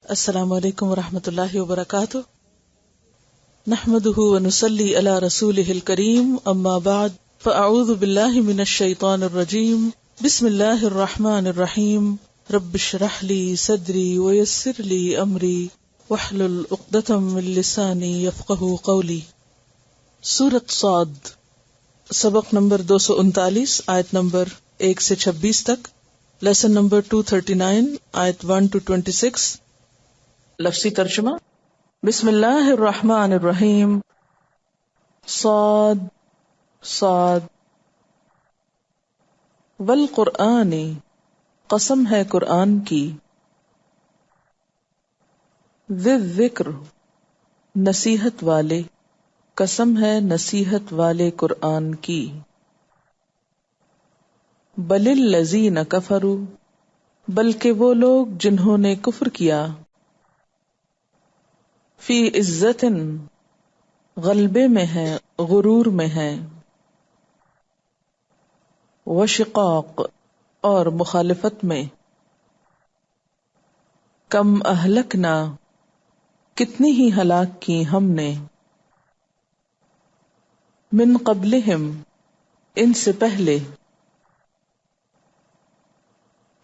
السلام علیکم ورحمۃ اللہ وبرکاتہ، نحمده ونصلی علی رسوله الکریم، اما بعد فاعوذ باللہ من الشیطان الرجیم، بسم اللہ الرحمن الرحیم، رب اشرح لی صدری ویسر لی امری واحلل عقدۃ من لسانی یفقهوا قولی۔ سورۃ صاد، سبق نمبر 239، آیت نمبر 1 سے 26 تک، لیسن نمبر 239، آیت 1 to 26۔ لفظی ترجمہ، بسم اللہ الرحمن الرحیم، صاد صاد، والقرآن، قسم ہے قرآن کی، ذی الذکر، نصیحت والے، قسم ہے نصیحت والے قرآن کی، بل الذین کفروا، بلکہ وہ لوگ جنہوں نے کفر کیا، فی عزت، غلبے میں ہے، غرور میں ہے، وشقاق، اور مخالفت میں، کم اہلکنا، کتنی ہی ہلاک کی ہم نے، من قبلہم، ان سے پہلے،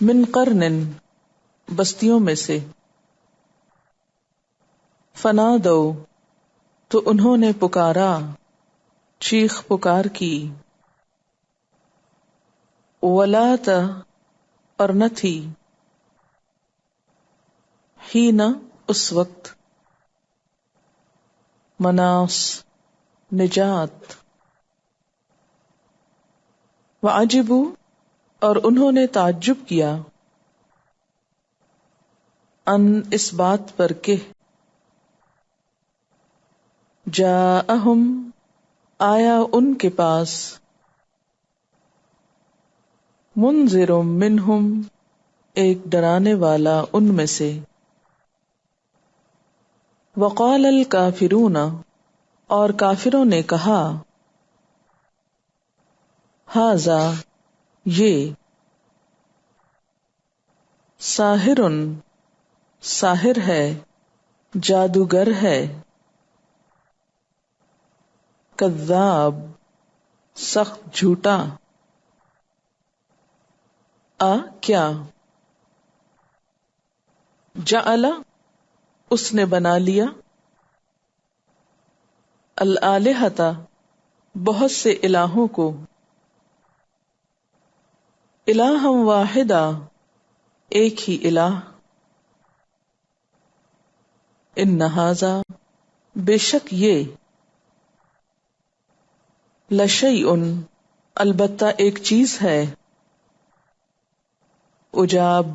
من قرن، بستیوں میں سے، فنادوا، تو انہوں نے پکارا، چیخ پکار کی، ولات، اور نہ تھی، حین، اس وقت، مناص، نجات، وعجبوا، اور انہوں نے تعجب کیا، ان، اس بات پر کہ، جاءہم، آیا ان کے پاس، منذر منہم، ایک ڈرانے والا ان میں سے، وقال الکافرون، اور کافروں نے کہا، ھذا، یہ، ساحر، ساحر ہے، جادوگر ہے، کذاب، سخت جھوٹا، کیا، جعل، اس نے بنا لیا، الآلہۃ، بہت سے الہوں کو، الہا واحدا، ایک ہی الہ، ان ھذا، بے شک یہ، لشیء، البتہ ایک چیز ہے، عجاب،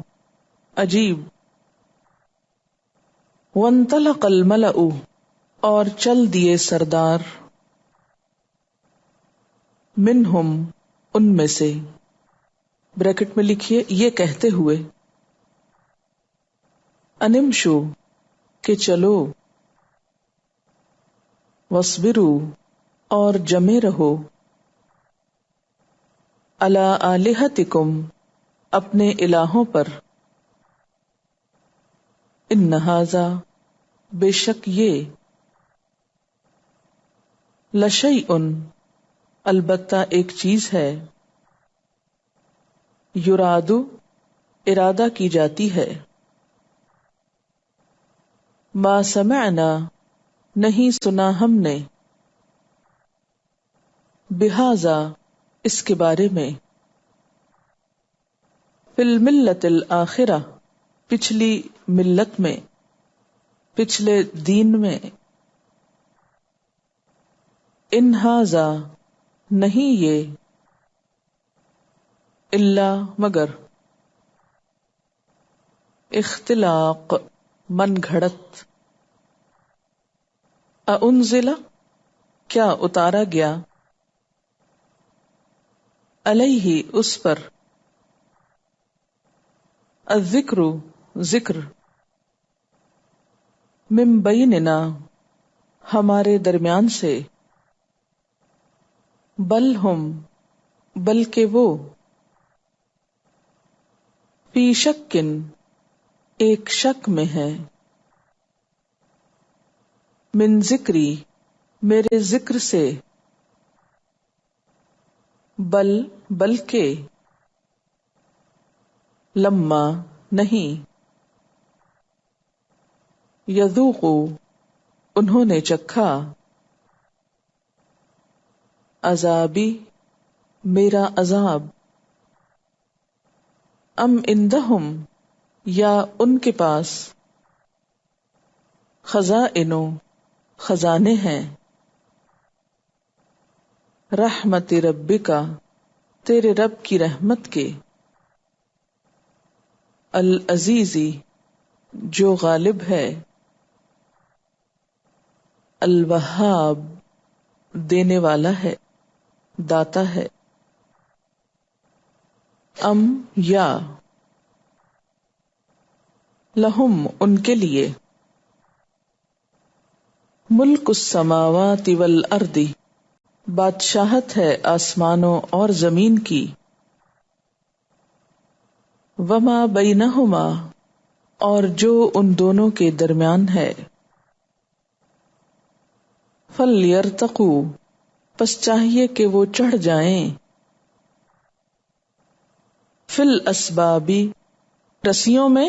عجیب، وانطلق الملأ، اور چل دیے سردار، منہم، ان میں سے، بریکٹ میں لکھیے، یہ کہتے ہوئے، انمشو، کہ چلو، واصبروا، اور جمے رہو، علی آلہتکم، اپنے الہوں پر، ان ھذا، بے شک یہ، لشیء، البتہ ایک چیز ہے، یراد، ارادہ کی جاتی ہے، ما سمعنا، نہیں سنا ہم نے، بہذا، اس کے بارے میں، فی الملۃ الآخرہ، پچھلی ملت میں، پچھلے دین میں، ان ھذا، نہیں یہ، الا، مگر، اختلاق، من گھڑت، اانزل، کیا اتارا گیا، علیہ، اس پر، الذکر، ذکر، من بیننا، ہمارے درمیان سے، بل ہم، بلکہ وہ، فی شکن، ایک شک میں ہے، من ذکری میرے ذکر سے، بلکہ، لما نہیں، یذوقو انہوں نے چکھا، عذابی میرا عذاب، ام عندہم یا ان کے پاس، خزائن خزانے ہیں، رحمت ربکا تیرے رب کی رحمت کے، العزیزی جو غالب ہے، الوہاب دینے والا ہے، داتا ہے، ام یا لہم ان کے لیے، ملک السماوات والارض بادشاہت ہے آسمانوں اور زمین کی، وما بینہما اور جو ان دونوں کے درمیان ہے، فلیرتقوا پس چاہیے کہ وہ چڑھ جائیں، فی الاسباب رسیوں میں،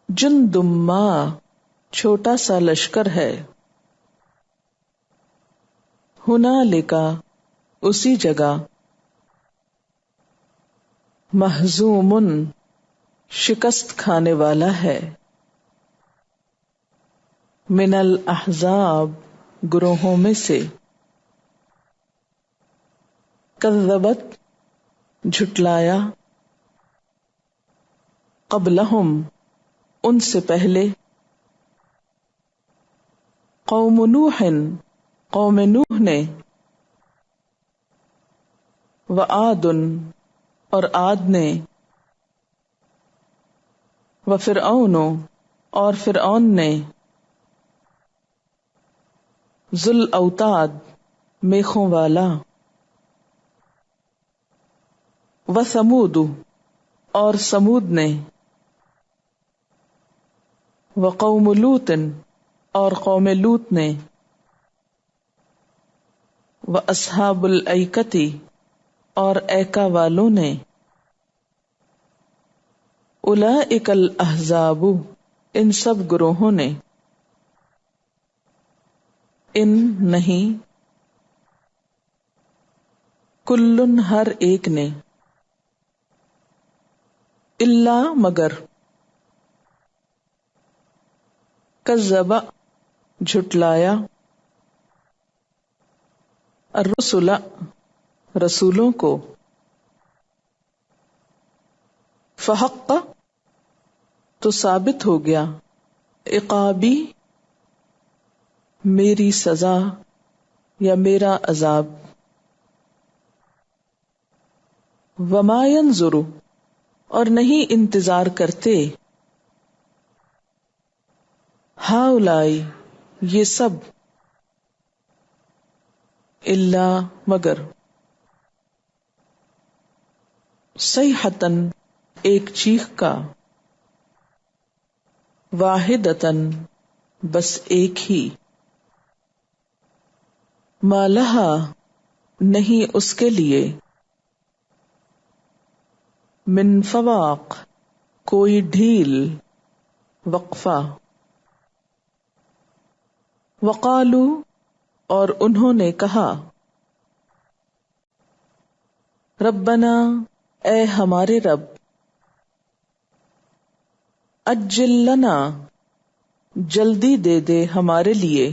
جندم ما چھوٹا سا لشکر ہے، ہنالکا اسی جگہ، مہزوم شکست کھانے والا ہے، من الاحزاب گروہوں میں سے، کذبت جھٹلایا، قبلہم ان سے پہلے، قوم نوح قوم نوح نے، وعاد اور عاد نے، وفرعون اور فرعون نے، ذو الاوتاد میخوں والا، وثمود اور سمود نے، وقوم لوط اور قوم لوط نے، واصحاب الایکۃ اور ایکا والوں نے، اولئک الاحزاب ان سب گروہوں نے، ان نہیں، کلن ہر ایک نے، الا مگر، کذب جھٹلایا، الرسل رسولوں کو، فحق تو ثابت ہو گیا، عقابی میری سزا یا میرا عذاب، وما ينظر اور نہیں انتظار کرتے، ہؤلاء یہ سب، الا مگر، صیحۃً ایک چیخ کا، واحدۃً بس ایک ہی، ما لہا نہیں اس کے لیے، من فواق کوئی ڈھیل، وقفہ، وقالو اور انہوں نے کہا، ربنا اے ہمارے رب، عجل لنا جلدی دے دے ہمارے لیے،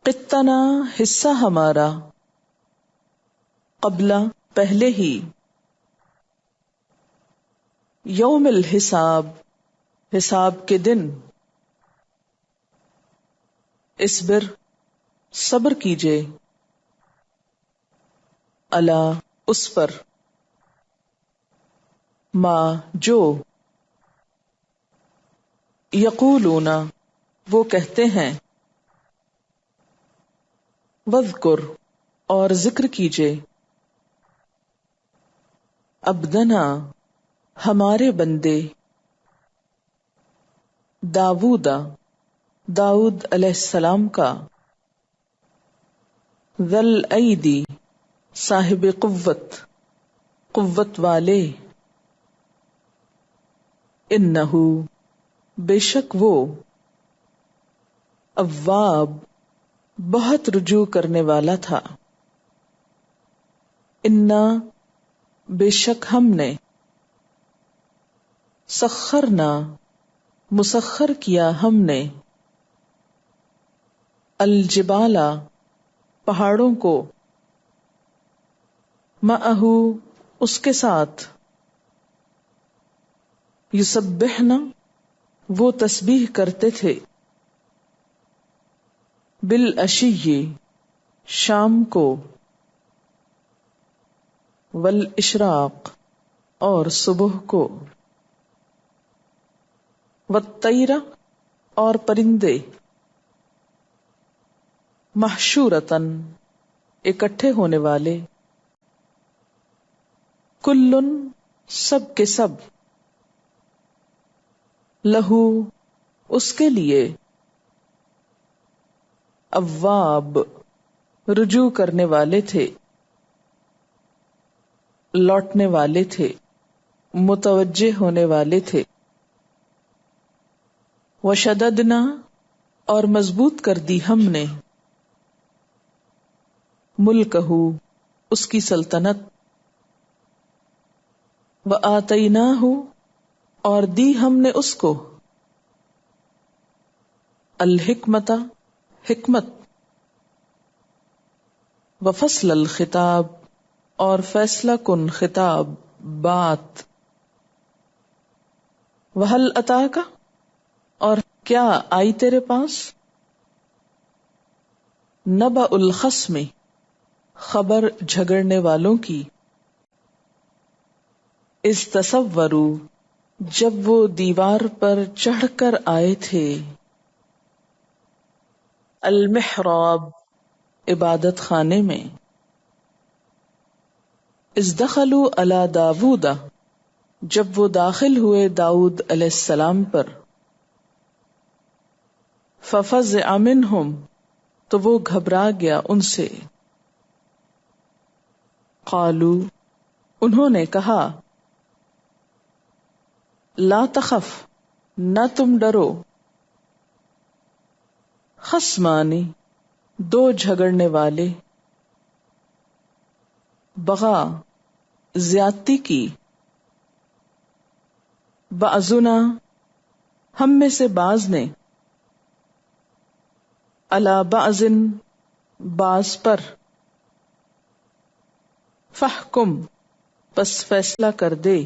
قطنا حصہ ہمارا، قبل پہلے ہی، یوم الحساب حساب کے دن، اصبر صبر کیجے، الا اس پر، ما جو، یقولون وہ کہتے ہیں، وذکر اور ذکر کیجے، عبدنا ہمارے بندے، داوودا، داؤد علیہ السلام کا، ذل ایدی، صاحب قوت، قوت والے، انہ، بے شک وہ، اواب، بہت رجوع کرنے والا تھا، انا، بے شک ہم نے، سخرنا، مسخر کیا ہم نے، الجبال، پہاڑوں کو، معہ، اس کے ساتھ، یسبحنا، وہ تسبیح کرتے تھے، بالعشی، شام کو، والاشراق، اور صبح کو، والطیر، اور پرندے، محشورتن، اکٹھے ہونے والے، کلن، سب کے سب، لہو، اس کے لیے، اواب، رجوع کرنے والے تھے، لوٹنے والے تھے، متوجہ ہونے والے تھے، وشددنا، اور مضبوط کر دی ہم نے، ملکہ، اس کی سلطنت، وآتیناہ، اور دی ہم نے اس کو، الحکمت، حکمت، وفصل الخطاب، اور فیصلہ کن خطاب، بات، وہل اتاک، اور کیا آئی تیرے پاس، نبأ الخصم، خبر جھگڑنے والوں کی، اذ تصوروا، جب وہ دیوار پر چڑھ کر آئے تھے، المحراب، عبادت خانے میں، اذ دخلوا علی داوود، جب وہ داخل ہوئے داؤد علیہ السلام پر، ففزع منہم، تو وہ گھبرا گیا ان سے، قالوا، انہوں نے کہا، لا تخف، نہ تم ڈرو، خصمانی، دو جھگڑنے والے، بغا، زیادتی کی، بعضنا، ہم میں سے بعض نے، علی بعض، بعض پر، فاحکم، پس فیصلہ کر دے،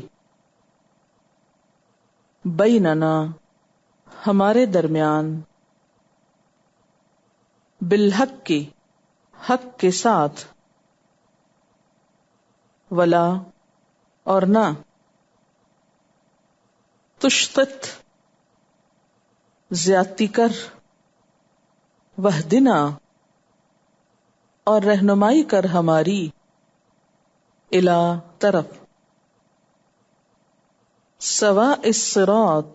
بیننا، ہمارے درمیان، بالحق کی، حق کے ساتھ، ولا، اور نہ، تشطط، زیادتی کر، وہدنا، اور رہنمائی کر ہماری، الا، طرف، سواء الصراط،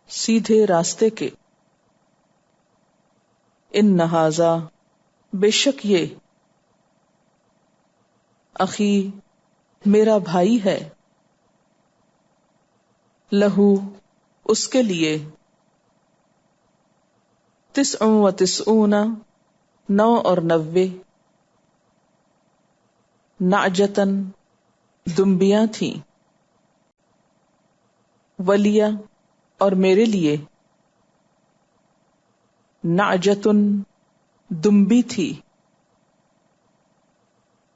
سیدھے راستے کے، ان ھذا، بے شک یہ، اخی، میرا بھائی ہے، لہو، اس کے لیے، 99، 99، نعجتن، دمبیاں تھیں، ولیہ، اور میرے لیے، نعجتن، دمبی تھی،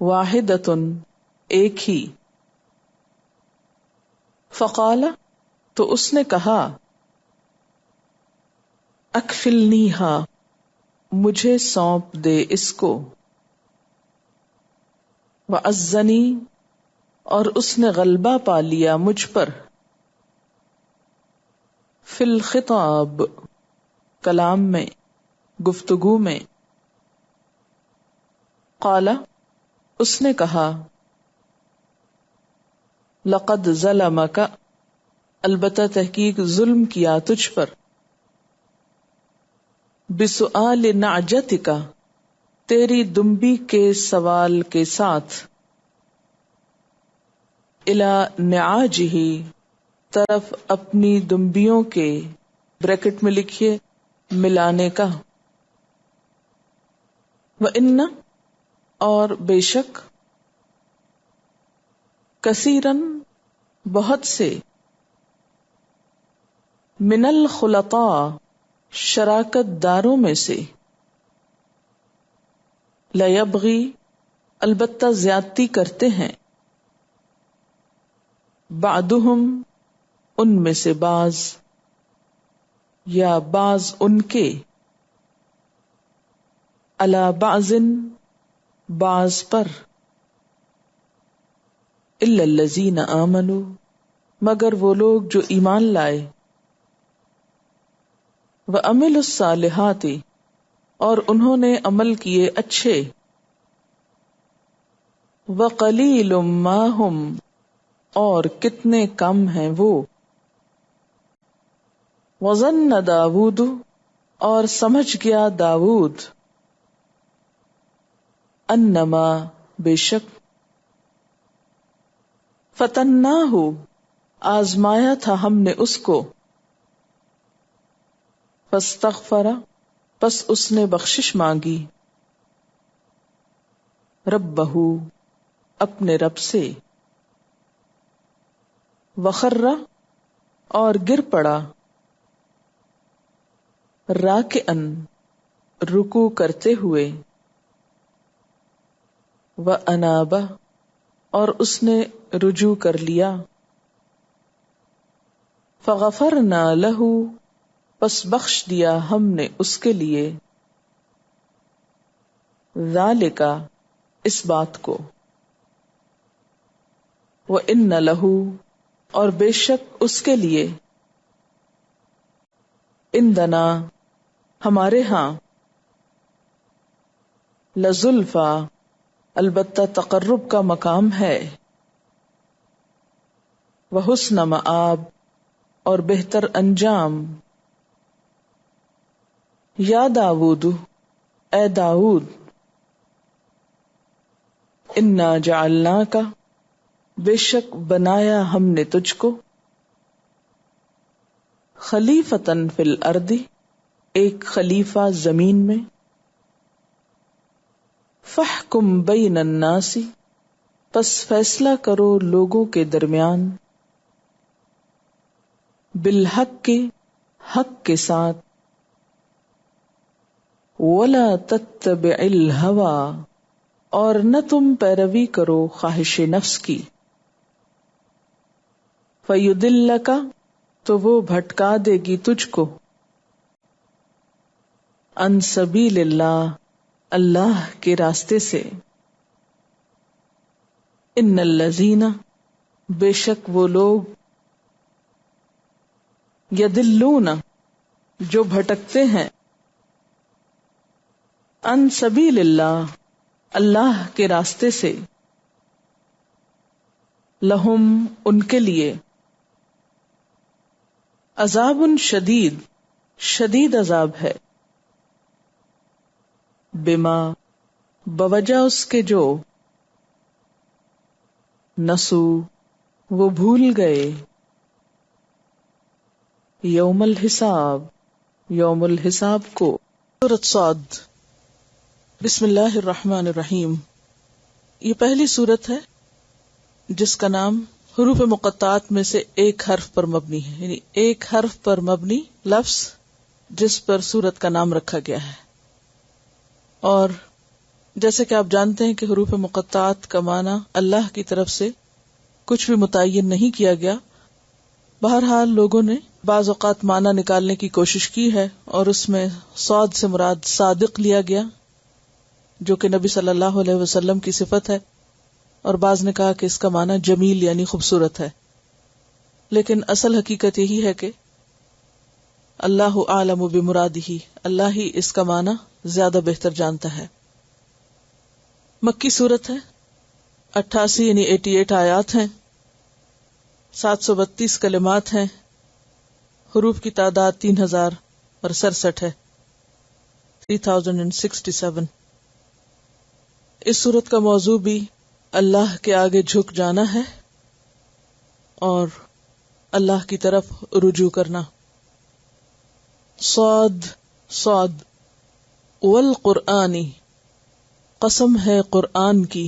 واحدتن، ایک ہی، فقال، تو اس نے کہا، اکفلنیہا، مجھے سونپ دے اس کو، وعزنی، اور اس نے غلبہ پا لیا مجھ پر، فی الخطاب، کلام میں، گفتگو میں، قال، اس نے کہا، لقد ظلمک، البتہ تحقیق ظلم کیا تجھ پر، بسؤال نعجتک، تیری دمبی کے سوال کے ساتھ، الی نعاجہ، طرف اپنی دمبیوں کے، بریکٹ میں لکھیے ملانے کا، وَإِنَّ، اور بے شک، کثیراً، بہت سے، من الخلطاء، شراکت داروں میں سے، لیبغی، البتہ زیادتی کرتے ہیں، بعضہم، ان میں سے بعض، یا بعض ان کے، علی بعض، بعض پر، الا الذین آمنوا، مگر وہ لوگ جو ایمان لائے، وعملوا الصالحات، اور انہوں نے عمل کیے اچھے، وقلیل ما ہم، اور کتنے کم ہیں وہ، وظن داود، اور سمجھ گیا داود، انما، بے شک، فتناہ، آزمایا تھا ہم نے اس کو، فاستغفر، پس اس نے بخشش مانگی، ربہ، اپنے رب سے، وخر، اور گر پڑا، راکعن، رکوع کرتے ہوئے، واناب، اور اس نے رجوع کر لیا، فغفرنا لہ، پس بخش دیا ہم نے اس کے لیے، ذالک، اس بات کو، وَإِنَّ لَهُ، اور بے شک اس کے لیے، عندنا، ہمارے ہاں، لزلفا، البتہ تقرب کا مقام ہے، وحسن مآب، اور بہتر انجام، یا داود، اے داود، انا جعلناک، بے شک بنایا ہم نے تجھ کو، خلیفتاً فی الارض، ایک خلیفہ زمین میں، فاحکم بین الناس، پس فیصلہ کرو لوگوں کے درمیان، بالحق، حق کے ساتھ، ولا تتبع الہوی، اور نہ تم پیروی کرو خواہش نفس کی، فیضلک، تو وہ بھٹکا دے گی تجھ کو، عن سبیل اللہ، اللہ کے راستے سے، ان الذین، بے شک وہ لوگ، یضلون، جو بھٹکتے ہیں، عن سبیل اللہ، اللہ کے راستے سے، لہم، ان کے لیے، عذاب شدید، شدید عذاب ہے، بما، بوجہ اس کے جو، نسو، وہ بھول گئے، یوم الحساب، یوم الحساب کو، سورۃ صاد، بسم اللہ الرحمن الرحیم، یہ پہلی سورت ہے جس کا نام حروف مقطعات میں سے ایک حرف پر مبنی ہے، یعنی ایک حرف پر مبنی لفظ جس پر سورت کا نام رکھا گیا ہے۔ اور جیسے کہ آپ جانتے ہیں کہ حروف مقطعات کا معنی اللہ کی طرف سے کچھ بھی متعین نہیں کیا گیا، بہرحال لوگوں نے بعض اوقات معنی نکالنے کی کوشش کی ہے اور اس میں صاد سے مراد صادق لیا گیا جو کہ نبی صلی اللہ علیہ وسلم کی صفت ہے، اور بعض نے کہا کہ اس کا معنی جمیل یعنی خوبصورت ہے، لیکن اصل حقیقت یہی ہے کہ اللہ اعلم بمرادہ، اللہ ہی اس کا معنی زیادہ بہتر جانتا ہے۔ مکی صورت ہے، 88 یعنی 88 آیات ہیں، 732 کلمات ہیں، حروف کی تعداد 3067 ہے۔ 3067۔ اس سورت کا موضوع بھی اللہ کے آگے جھک جانا ہے اور اللہ کی طرف رجوع کرنا۔ صاد صاد والقرآنی، قسم ہے قرآن کی،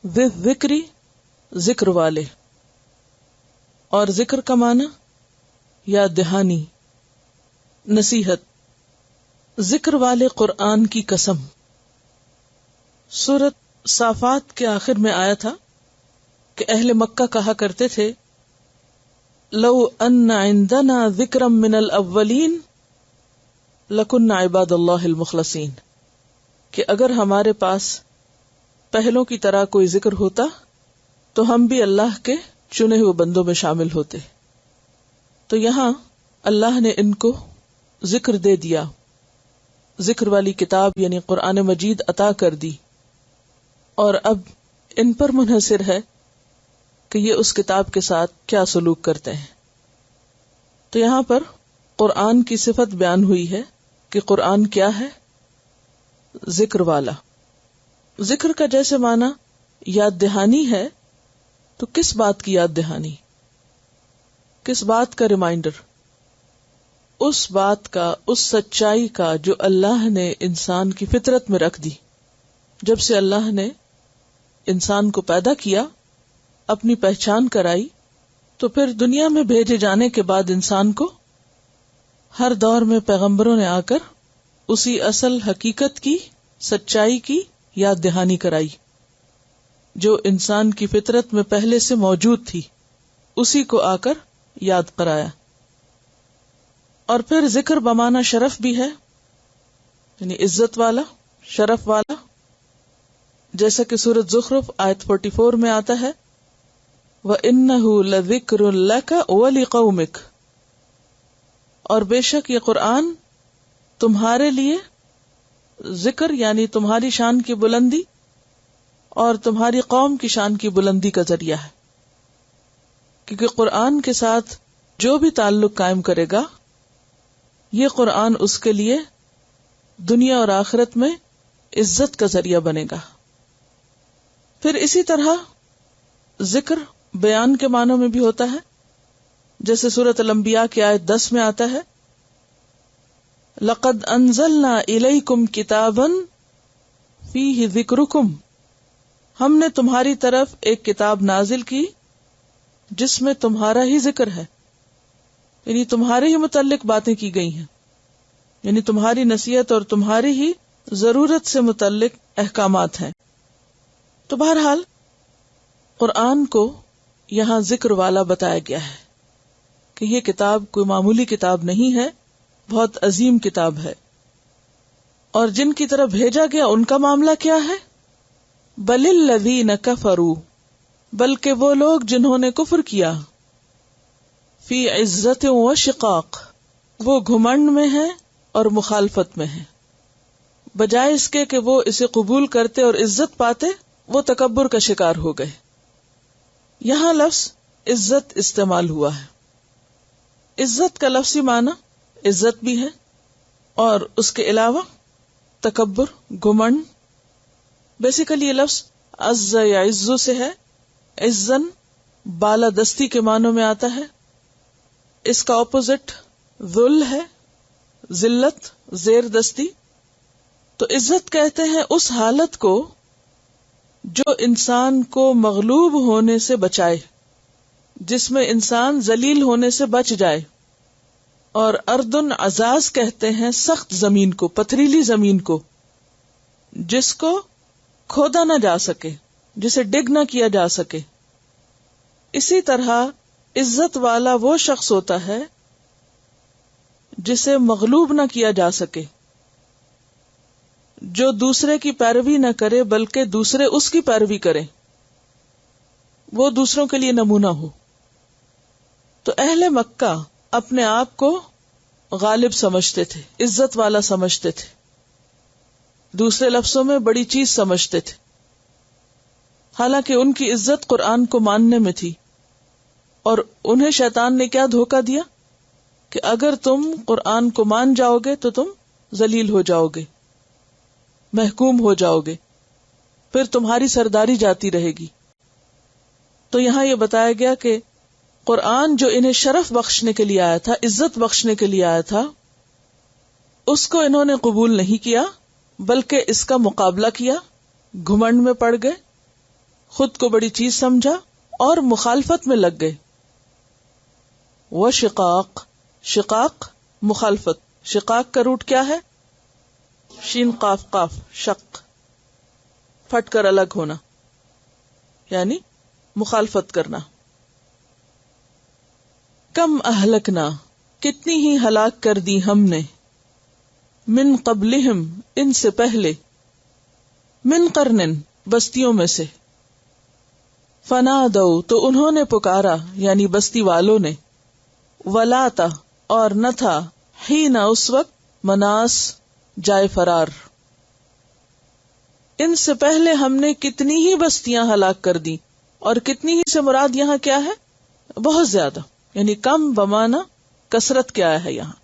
ذکری ذکر والے، اور ذکر کا معنی یاد دہانی، نصیحت، ذکر والے قرآن کی قسم۔ سورت صافات کے آخر میں آیا تھا کہ اہل مکہ کہا کرتے تھے لو ان عندنا ذکرا من الاولین لکنا عباد اللہ المخلصین، کہ اگر ہمارے پاس پہلوں کی طرح کوئی ذکر ہوتا تو ہم بھی اللہ کے چنے ہوئے بندوں میں شامل ہوتے۔ تو یہاں اللہ نے ان کو ذکر دے دیا، ذکر والی کتاب یعنی قرآن مجید عطا کر دی، اور اب ان پر منحصر ہے کہ یہ اس کتاب کے ساتھ کیا سلوک کرتے ہیں۔ تو یہاں پر قرآن کی صفت بیان ہوئی ہے کہ قرآن کیا ہے؟ ذکر والا۔ ذکر کا جیسے معنی یاد دہانی ہے، تو کس بات کی یاد دہانی، کس بات کا ریمائنڈر؟ اس بات کا، اس سچائی کا جو اللہ نے انسان کی فطرت میں رکھ دی۔ جب سے اللہ نے انسان کو پیدا کیا، اپنی پہچان کرائی، تو پھر دنیا میں بھیجے جانے کے بعد انسان کو ہر دور میں پیغمبروں نے آ کر اسی اصل حقیقت کی، سچائی کی یاد دہانی کرائی جو انسان کی فطرت میں پہلے سے موجود تھی، اسی کو آ کر یاد کرایا۔ اور پھر ذکر بمانا شرف بھی ہے، یعنی عزت والا، شرف والا، جیسا کہ سورۃ زخرف آیت 44 میں آتا ہے وَإِنَّهُ لَذِكْرٌ لَكَ وَلِقَوْمِكَ، اور بے شک یہ قرآن تمہارے لیے ذکر یعنی تمہاری شان کی بلندی اور تمہاری قوم کی شان کی بلندی کا ذریعہ ہے، کیونکہ قرآن کے ساتھ جو بھی تعلق قائم کرے گا، یہ قرآن اس کے لیے دنیا اور آخرت میں عزت کا ذریعہ بنے گا۔ پھر اسی طرح ذکر بیان کے معنوں میں بھی ہوتا ہے، جیسے سورۃ الانبیاء کی آیت 10 میں آتا ہے لَقَدْ أَنزَلْنَا إِلَيْكُمْ كِتَابًا فِيهِ ذِكْرُكُمْ، ہم نے تمہاری طرف ایک کتاب نازل کی جس میں تمہارا ہی ذکر ہے، یعنی تمہارے ہی متعلق باتیں کی گئی ہیں، یعنی تمہاری نصیحت اور تمہاری ہی ضرورت سے متعلق احکامات ہیں۔ تو بہرحال قرآن کو یہاں ذکر والا بتایا گیا ہے کہ یہ کتاب کوئی معمولی کتاب نہیں ہے، بہت عظیم کتاب ہے۔ اور جن کی طرف بھیجا گیا ان کا معاملہ کیا ہے؟ بل الذین کفروا، بلکہ وہ لوگ جنہوں نے کفر کیا، فی عزت و شقاق، وہ گھمنڈ میں ہیں اور مخالفت میں ہیں، بجائے اس کے کہ وہ اسے قبول کرتے اور عزت پاتے، وہ تکبر کا شکار ہو گئے۔ یہاں لفظ عزت استعمال ہوا ہے۔ عزت کا لفظی معنی عزت بھی ہے، اور اس کے علاوہ تکبر، گھمنڈ۔ بیسیکلی یہ لفظ عز یعز سے ہے، عزن بالادستی کے معنوں میں آتا ہے۔ اس کا اپوزٹ ذل ہے، ذلت، زیر دستی۔ تو عزت کہتے ہیں اس حالت کو جو انسان کو مغلوب ہونے سے بچائے، جس میں انسان ذلیل ہونے سے بچ جائے۔ اور اردن عزاز کہتے ہیں سخت زمین کو، پتھریلی زمین کو، جس کو کھودا نہ جا سکے، جسے ڈگ نہ کیا جا سکے۔ اسی طرح عزت والا وہ شخص ہوتا ہے جسے مغلوب نہ کیا جا سکے، جو دوسرے کی پیروی نہ کرے بلکہ دوسرے اس کی پیروی کریں، وہ دوسروں کے لیے نمونہ ہو۔ تو اہل مکہ اپنے آپ کو غالب سمجھتے تھے، عزت والا سمجھتے تھے، دوسرے لفظوں میں بڑی چیز سمجھتے تھے، حالانکہ ان کی عزت قرآن کو ماننے میں تھی۔ اور انہیں شیطان نے کیا دھوکہ دیا کہ اگر تم قرآن کو مان جاؤ گے تو تم ذلیل ہو جاؤ گے، محکوم ہو جاؤ گے، پھر تمہاری سرداری جاتی رہے گی۔ تو یہاں یہ بتایا گیا کہ قرآن جو انہیں شرف بخشنے کے لیے آیا تھا، عزت بخشنے کے لیے آیا تھا، اس کو انہوں نے قبول نہیں کیا، بلکہ اس کا مقابلہ کیا، گھمنڈ میں پڑ گئے، خود کو بڑی چیز سمجھا اور مخالفت میں لگ گئے۔ وشقاق، شقاق مخالفت، شقاق کا روٹ کیا ہے؟ شین قاف قاف، شق، پھٹ کر الگ ہونا، یعنی مخالفت کرنا۔ کم اہلکنا، کتنی ہی ہلاک کر دی ہم نے، من قبلہم، ان سے پہلے، من قرن، بستیوں میں سے، فنادوا، تو انہوں نے پکارا، یعنی بستی والوں نے، ولاتا، اور نہ تھا، حین، اس وقت، مناس، جائے فرار۔ ان سے پہلے ہم نے کتنی ہی بستیاں ہلاک کر دی، اور کتنی ہی سے مراد یہاں کیا ہے؟ بہت زیادہ، یعنی کم بمانا کثرت کیا ہے یہاں۔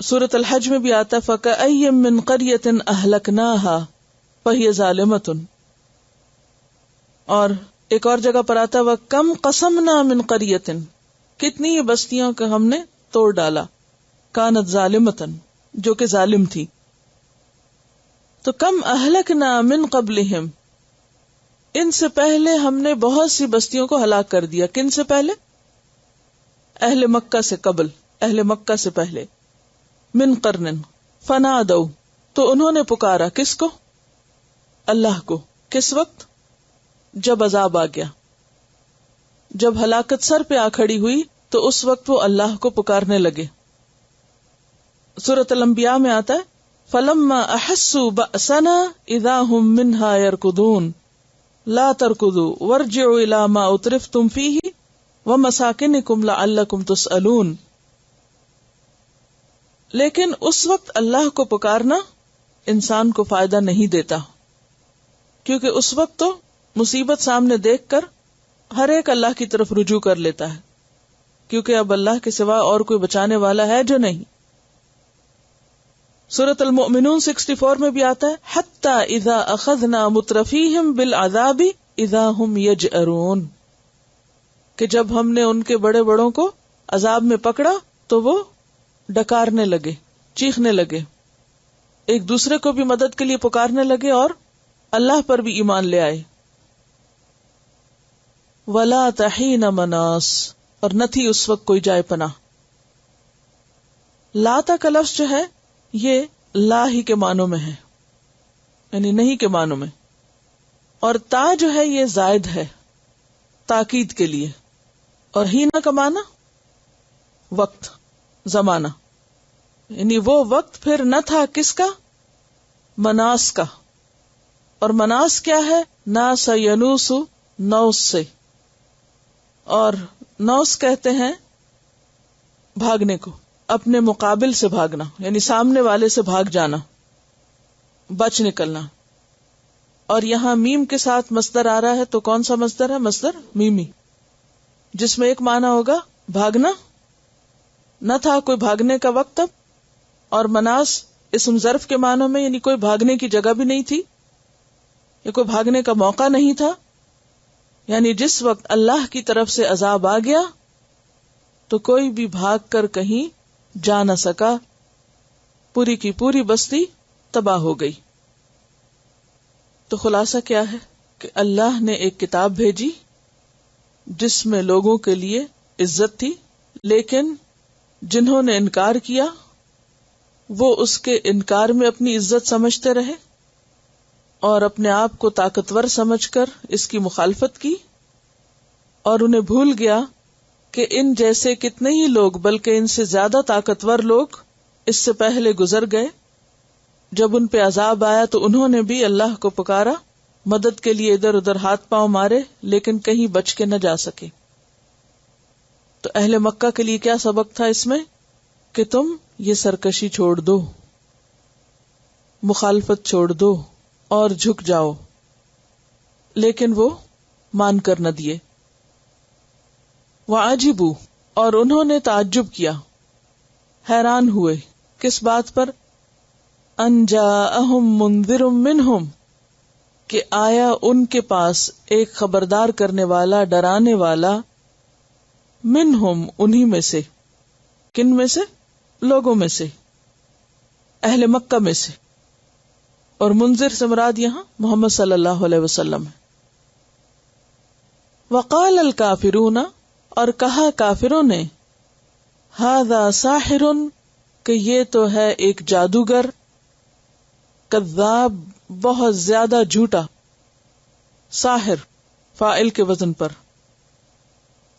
سورۃ الحج میں بھی آتا ہے فَكَأَيٍّ مِّن قَرْيَةٍ أَهْلَكْنَاهَا فَهِيَ ظَالِمَةٌ، اور ایک اور جگہ پر آتا ہے وَكَمْ قَسَمْنَا مِن قَرْيَةٍ، کتنی ہی بستیوں کا ہم نے توڑ ڈالا، كَانَتْ ظَالِمَةً، جو کہ ظالم تھی۔ تو کم اہلکنا من قبلہم، ان سے پہلے ہم نے بہت سی بستیوں کو ہلاک کر دیا۔ کن سے پہلے؟ اہل مکہ سے قبل، اہل مکہ سے پہلے۔ من قرن، فنادوا، تو انہوں نے پکارا، کس کو؟ اللہ کو۔ کس وقت؟ جب عذاب آ گیا، جب ہلاکت سر پہ آ کھڑی ہوئی تو اس وقت وہ اللہ کو پکارنے لگے۔ سورۃ الانبیاء میں آتا ہے فَلَمَّا أَحَسُّوا بَأْسَنَا إِذَا هُمْ مِنْهَا يَرْكُضُونَ لَا تَرْكُضُوا وَارْجِعُوا إِلَى مَا أُتْرِفْتُمْ فِيهِ وَمَسَاكِنِكُمْ لَعَلَّكُمْ تُسْأَلُونَ۔ لیکن اس وقت اللہ کو پکارنا انسان کو فائدہ نہیں دیتا، کیونکہ اس وقت تو مصیبت سامنے دیکھ کر ہر ایک اللہ کی طرف رجوع کر لیتا ہے، کیونکہ اب اللہ کے سوا اور کوئی بچانے والا ہے جو نہیں۔ سورۃ المؤمنون 64 میں بھی آتا ہے حتی اذا اخذنا مترفیہم بالعذاب اذا ہم یجأرون، کہ جب ہم نے ان کے بڑے بڑوں کو عذاب میں پکڑا تو وہ ڈکارنے لگے، چیخنے لگے، ایک دوسرے کو بھی مدد کے لیے پکارنے لگے اور اللہ پر بھی ایمان لے آئے۔ ولا تحین مناس، اور نہ تھی اس وقت کوئی جائے پناہ۔ لاتا کا لفظ جو ہے یہ لا ہی کے معنوں میں ہے، یعنی نہیں کے معنوں میں، اور تا جو ہے یہ زائد ہے تاکید کے لیے، اور ہینا کا معنی وقت، زمانہ، یعنی وہ وقت پھر نہ تھا کس کا؟ مناس کا۔ اور مناس کیا ہے؟ ناس ینوس، نوس سے، اور نوس کہتے ہیں بھاگنے کو، اپنے مقابل سے بھاگنا، یعنی سامنے والے سے بھاگ جانا، بچ نکلنا۔ اور یہاں میم کے ساتھ مصدر آ رہا ہے تو کون سا مصدر ہے؟ مصدر میمی، جس میں ایک معنی ہوگا بھاگنا، نہ تھا کوئی بھاگنے کا وقت اب، اور مناس اسم ظرف کے معنوں میں، یعنی کوئی بھاگنے کی جگہ بھی نہیں تھی، یا کوئی بھاگنے کا موقع نہیں تھا، یعنی جس وقت اللہ کی طرف سے عذاب آ گیا تو کوئی بھی بھاگ کر کہیں جا نہ سکا، پوری کی پوری بستی تباہ ہو گئی۔ تو خلاصہ کیا ہے کہ اللہ نے ایک کتاب بھیجی جس میں لوگوں کے لیے عزت تھی، لیکن جنہوں نے انکار کیا وہ اس کے انکار میں اپنی عزت سمجھتے رہے اور اپنے آپ کو طاقتور سمجھ کر اس کی مخالفت کی، اور انہیں بھول گیا کہ ان جیسے کتنے ہی لوگ، بلکہ ان سے زیادہ طاقتور لوگ اس سے پہلے گزر گئے۔ جب ان پہ عذاب آیا تو انہوں نے بھی اللہ کو پکارا، مدد کے لیے ادھر ادھر ہاتھ پاؤں مارے، لیکن کہیں بچ کے نہ جا سکے۔ تو اہل مکہ کے لیے کیا سبق تھا اس میں؟ کہ تم یہ سرکشی چھوڑ دو، مخالفت چھوڑ دو اور جھک جاؤ، لیکن وہ مان کر نہ دیے۔ وَعَجِبُوا، اور انہوں نے تعجب کیا، حیران ہوئے، کس بات پر؟ ان جاءہم منذر منہم، کہ آیا ان کے پاس ایک خبردار کرنے والا، ڈرانے والا، منہم انہی میں سے. کن میں سے؟ لوگوں میں سے، اہل مکہ میں سے. اور منذر سے مراد یہاں محمد صلی اللہ علیہ وسلم ہے. وقال الکافرون، اور کہا کافروں نے، ھذا ساحر، کہ یہ تو ہے ایک جادوگر، کذاب، بہت زیادہ جھوٹا. ساحر فاعل کے وزن پر.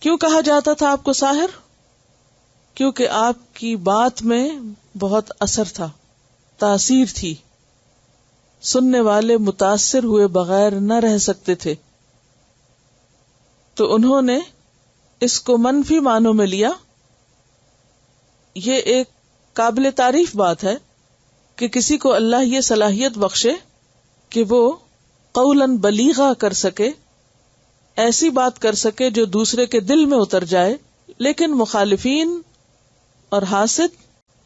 کیوں کہا جاتا تھا آپ کو ساحر؟ کیونکہ آپ کی بات میں بہت اثر تھا، تاثیر تھی، سننے والے متاثر ہوئے بغیر نہ رہ سکتے تھے. تو انہوں نے اس کو منفی معنوں میں لیا. یہ ایک قابل تعریف بات ہے کہ کسی کو اللہ یہ صلاحیت بخشے کہ وہ قولاً بلیغا کر سکے، ایسی بات کر سکے جو دوسرے کے دل میں اتر جائے، لیکن مخالفین اور حاسد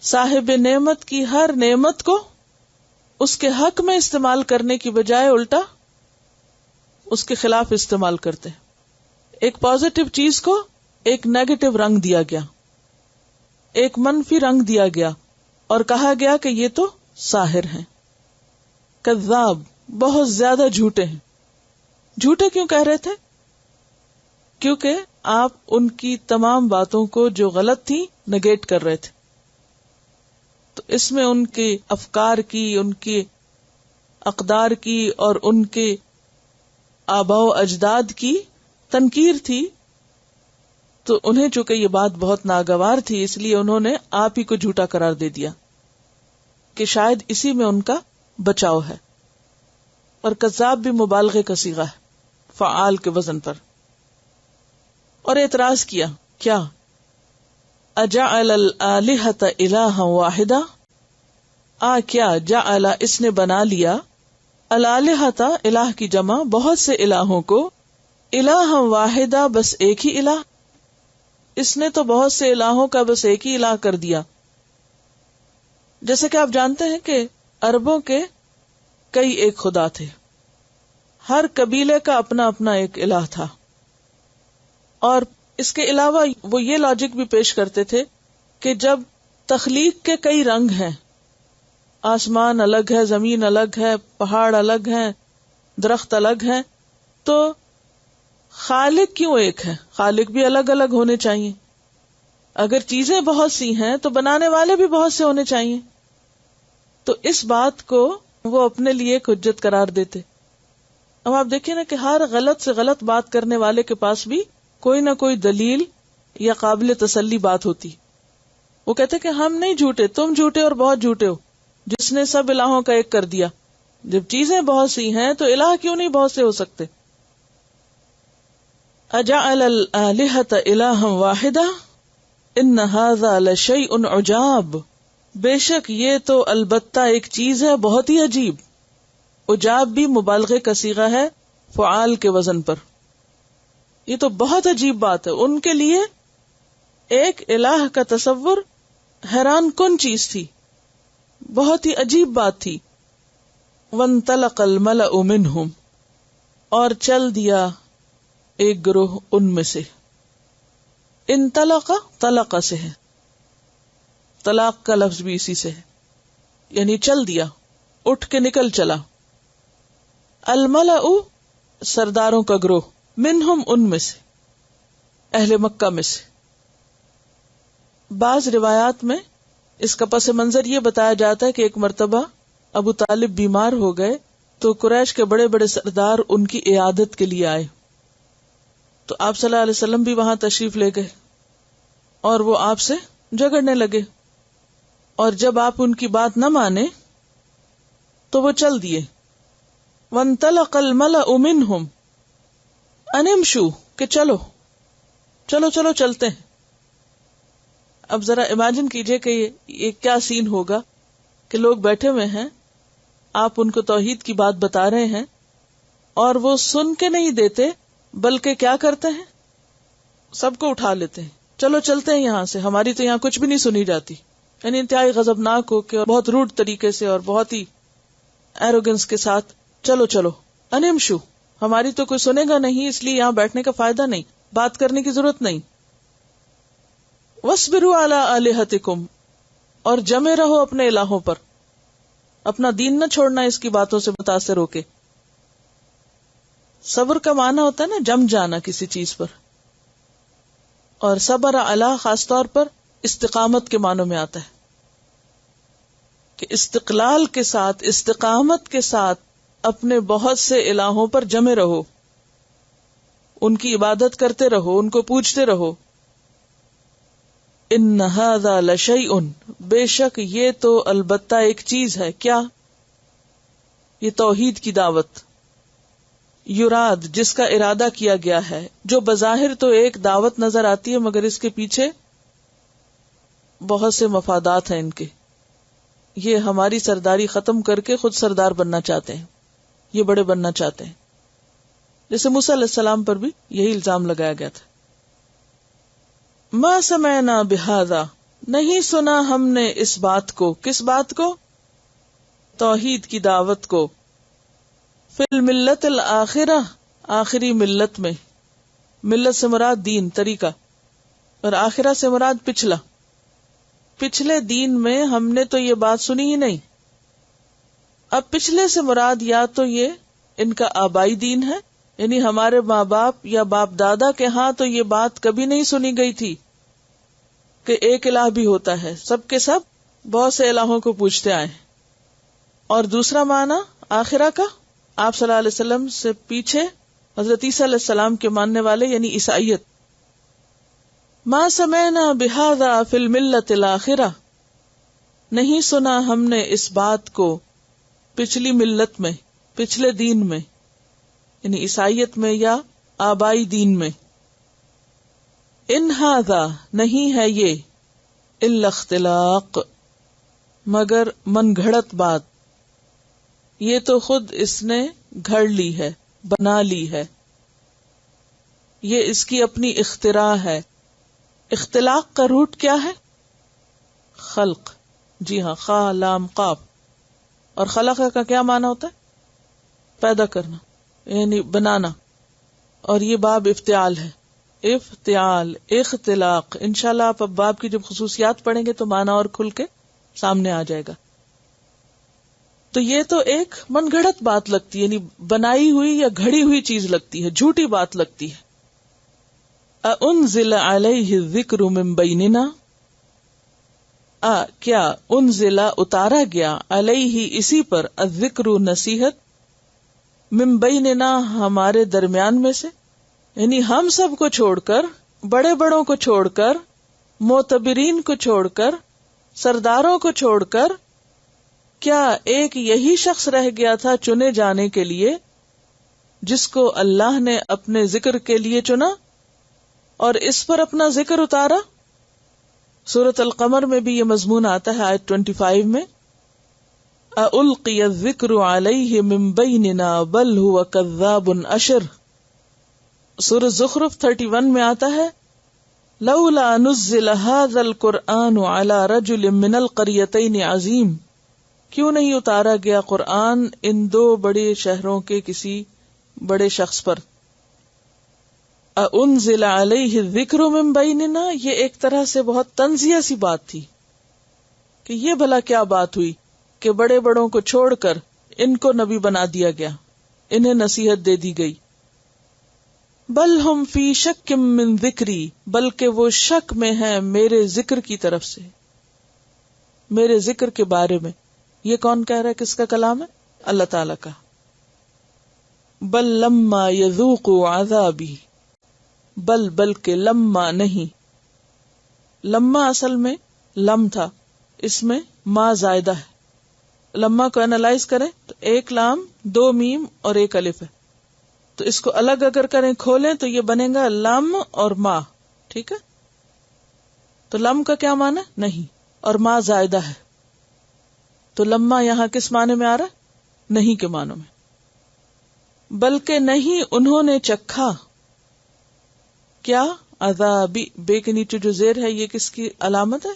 صاحب نعمت کی ہر نعمت کو اس کے حق میں استعمال کرنے کی بجائے الٹا اس کے خلاف استعمال کرتے. ایک پازیٹو چیز کو ایک نیگیٹو رنگ دیا گیا، ایک منفی رنگ دیا گیا، اور کہا گیا کہ یہ تو ساحر ہیں، کذاب، بہت زیادہ جھوٹے ہیں. جھوٹے کیوں کہہ رہے تھے؟ کیونکہ آپ ان کی تمام باتوں کو جو غلط تھی نگیٹ کر رہے تھے. تو اس میں ان کے افکار کی، ان کے اقدار کی اور ان کے آباء و اجداد کی تنکیر تھی. تو انہیں چونکہ یہ بات بہت ناگوار تھی، اس لیے انہوں نے آپ ہی کو جھوٹا قرار دے دیا کہ شاید اسی میں ان کا بچاؤ ہے. اور کذاب بھی مبالغے کا صیغہ ہے، فعال کے وزن پر. اور اعتراض کیا، کیا؟ اجعل الآلہۃ الہا واحدا، کیا جعل، اس نے بنا لیا، الآلہۃ، الہ کی جمع، بہت سے الہوں کو، الہا واحدا، بس ایک ہی الہ. اس نے تو بہت سے الہوں کا بس ایک ہی الہ کر دیا. جیسے کہ آپ جانتے ہیں کہ عربوں کے کئی ایک خدا تھے، ہر قبیلے کا اپنا اپنا ایک الہ تھا. اور اس کے علاوہ وہ یہ لاجک بھی پیش کرتے تھے کہ جب تخلیق کے کئی رنگ ہیں، آسمان الگ ہے، زمین الگ ہے، پہاڑ الگ ہیں، درخت الگ ہیں، تو خالق کیوں ایک ہے؟ خالق بھی الگ الگ ہونے چاہیے. اگر چیزیں بہت سی ہیں تو بنانے والے بھی بہت سے ہونے چاہیے. تو اس بات کو وہ اپنے لیے ایک حجت قرار دیتے. اب آپ دیکھیں نا کہ ہر غلط سے غلط بات کرنے والے کے پاس بھی کوئی نہ کوئی دلیل یا قابل تسلی بات ہوتی. وہ کہتے کہ ہم نہیں جھوٹے، تم جھوٹے اور بہت جھوٹے ہو، جس نے سب الہوں کا ایک کر دیا. جب چیزیں بہت سی ہیں تو الہ کیوں نہیں بہت سے ہو سکتے؟ اجعل الآلہۃ الہا واحدا ان ھذا لشیء عجاب، بے شک یہ تو البتہ ایک چیز ہے بہت ہی عجیب. عجاب بھی مبالغے کا صیغہ ہے، فعال کے وزن پر. یہ تو بہت عجیب بات ہے. ان کے لیے ایک الہ کا تصور حیران کن چیز تھی، بہت ہی عجیب بات تھی. وانطلق الملأ منہم، اور چل دیا ایک گروہ ان میں سے. انطلق، طلق سے ہے، طلاق کا لفظ بھی اسی سے ہے، یعنی چل دیا، اٹھ کے نکل چلا. الملأ، سرداروں کا گروہ، منہم، ان میں سے، اہل مکہ میں سے. بعض روایات میں اس کا پس منظر یہ بتایا جاتا ہے کہ ایک مرتبہ ابو طالب بیمار ہو گئے تو قریش کے بڑے بڑے سردار ان کی عیادت کے لیے آئے. تو آپ صلی اللہ علیہ وسلم بھی وہاں تشریف لے گئے اور وہ آپ سے جھگڑنے لگے. اور جب آپ ان کی بات نہ مانے تو وہ چل دیے. وانطلق الملأ منہم ان امشوا، کہ چلو چلو چلو چلتے ہیں. اب ذرا امیجن کیجئے کہ یہ کیا سین ہوگا کہ لوگ بیٹھے ہوئے ہیں، آپ ان کو توحید کی بات بتا رہے ہیں اور وہ سن کے نہیں دیتے بلکہ کیا کرتے ہیں، سب کو اٹھا لیتے ہیں، چلو چلتے ہیں یہاں سے، ہماری تو یہاں کچھ بھی نہیں سنی جاتی. یعنی انتہائی غضبناک ہو کے بہت روڈ طریقے سے اور بہت ہی ایروگنس کے ساتھ چلو چلو انمشو، ہماری تو کوئی سنے گا نہیں، اس لیے یہاں بیٹھنے کا فائدہ نہیں، بات کرنے کی ضرورت نہیں. وَاصْبِرُوا عَلَىٰ آلِهَتِكُمْ، اور جمے رہو اپنے الہوں پر، اپنا دین نہ چھوڑنا اس کی باتوں سے متاثر ہو کے. صبر کا معنی ہوتا ہے نا جم جانا کسی چیز پر، اور صبر علی خاص طور پر استقامت کے معنوں میں آتا ہے کہ استقلال کے ساتھ، استقامت کے ساتھ اپنے بہت سے الہوں پر جمے رہو، ان کی عبادت کرتے رہو، ان کو پوجتے رہو. ان ھذا لشیء، بے شک یہ تو البتہ ایک چیز ہے. کیا؟ یہ توحید کی دعوت. یراد، جس کا ارادہ کیا گیا ہے، جو بظاہر تو ایک دعوت نظر آتی ہے مگر اس کے پیچھے بہت سے مفادات ہیں ان کے. یہ ہماری سرداری ختم کر کے خود سردار بننا چاہتے ہیں، یہ بڑے بننا چاہتے ہیں. جیسے موسیٰ علیہ السلام پر بھی یہی الزام لگایا گیا تھا. ما سمعنا بہذا، نہیں سنا ہم نے اس بات کو. کس بات کو؟ توحید کی دعوت کو. فی الملت الآخرہ، آخری ملت میں. ملت سے مراد دین، طریقہ، اور آخرہ سے مراد پچھلا. پچھلے دین میں ہم نے تو یہ بات سنی ہی نہیں. اب پچھلے سے مراد یا تو یہ ان کا آبائی دین ہے، یعنی ہمارے ماں باپ یا باپ دادا کے ہاں تو یہ بات کبھی نہیں سنی گئی تھی کہ ایک الہ بھی ہوتا ہے، سب کے سب بہت سے الہوں کو پوجتے آئے. اور دوسرا معنی آخرہ کا، آپ صلی اللہ علیہ وسلم سے پیچھے حضرت عیسیٰ علیہ السلام کے ماننے والے یعنی عیسائیت. ما سمعنا بہذا فی الملت الآخرہ، نہیں سنا ہم نے اس بات کو پچھلی ملت میں، پچھلے دین میں، یعنی عیسائیت میں یا آبائی دین میں. ان ھذا، نہیں ہے یہ، الا اختلاق، مگر من گھڑت بات. یہ تو خود اس نے گھڑ لی ہے، بنا لی ہے، یہ اس کی اپنی اختراع ہے. اختلاق کا روٹ کیا ہے؟ خلق. جی ہاں، خا لام قاف. اور خلق کا کیا معنی ہوتا ہے؟ پیدا کرنا، یعنی بنانا. اور یہ باب افتعال ہے. افتعال، اختلاق. انشاءاللہ آپ اب باب کی جب خصوصیات پڑھیں گے تو معنی اور کھل کے سامنے آ جائے گا. تو یہ تو ایک من گھڑت بات لگتی ہے، یعنی بنائی ہوئی یا گھڑی ہوئی چیز لگتی ہے، جھوٹی بات لگتی ہے. اَأُنزِلَ عَلَيْهِ الذِّكْرُ مِن بَيْنِنَا، کیا انزل اتارا گیا، علیہ اسی پر، الذکر نصیحت، من بیننا ہمارے درمیان میں سے، یعنی ہم سب کو چھوڑ کر، بڑے بڑوں کو چھوڑ کر، معتبرین کو چھوڑ کر، سرداروں کو چھوڑ کر، کیا ایک یہی شخص رہ گیا تھا چنے جانے کے لیے جس کو اللہ نے اپنے ذکر کے لیے چنا اور اس پر اپنا ذکر اتارا. سورۃ القمر میں بھی یہ مضمون آتا ہے، آیت 25 میں، اَأُلْقِيَ الذِّكْرُ عَلَيْهِ مِن بَيْنِنَا بَلْ هُوَ كَذَّابٌ أَشِرٌ. سورۃ زخرف 31 میں آتا ہے، لَوْلَا نُزِّلَ هَذَا الْقُرْآنُ عَلَى رَجُلٍ مِّنَ الْقَرْيَتَيْنِ عَظِيمٍ. کیوں نہیں اتارا گیا قرآن ان دو بڑے شہروں کے کسی بڑے شخص پر. اَأُنزِلَ عَلَيْهِ الذِّكْرُ مِن بَيْنِنَا، یہ ایک طرح سے بہت طنزیہ سی بات تھی کہ یہ بھلا کیا بات ہوئی کہ بڑے بڑوں کو چھوڑ کر ان کو نبی بنا دیا گیا، انہیں نصیحت دے دی گئی. بل ہم فی شک من ذکری، بلکہ وہ شک میں ہیں میرے ذکر کی طرف سے، میرے ذکر کے بارے میں. یہ کون کہہ رہا ہے؟ کس کا کلام ہے؟ اللہ تعالی کا. بل لما یذوقوا عذابی، بلکہ لما نہیں، لما اصل میں لم تھا، اس میں ما زائدہ ہے. لما کو انالائز کریں تو ایک لام، دو میم اور ایک الف ہے، تو اس کو الگ اگر کریں، کھولیں تو یہ بنے گا لم اور ما. ٹھیک ہے، تو لم کا کیا معنی؟ نہیں، اور ما زائدہ ہے، تو لما یہاں کس معنی میں آ رہا ہے؟ نہیں کے معنی میں. بلکہ نہیں انہوں نے چکھا، کیا؟ عذابی. بے کے نیچے جو زیر ہے یہ کس کی علامت ہے؟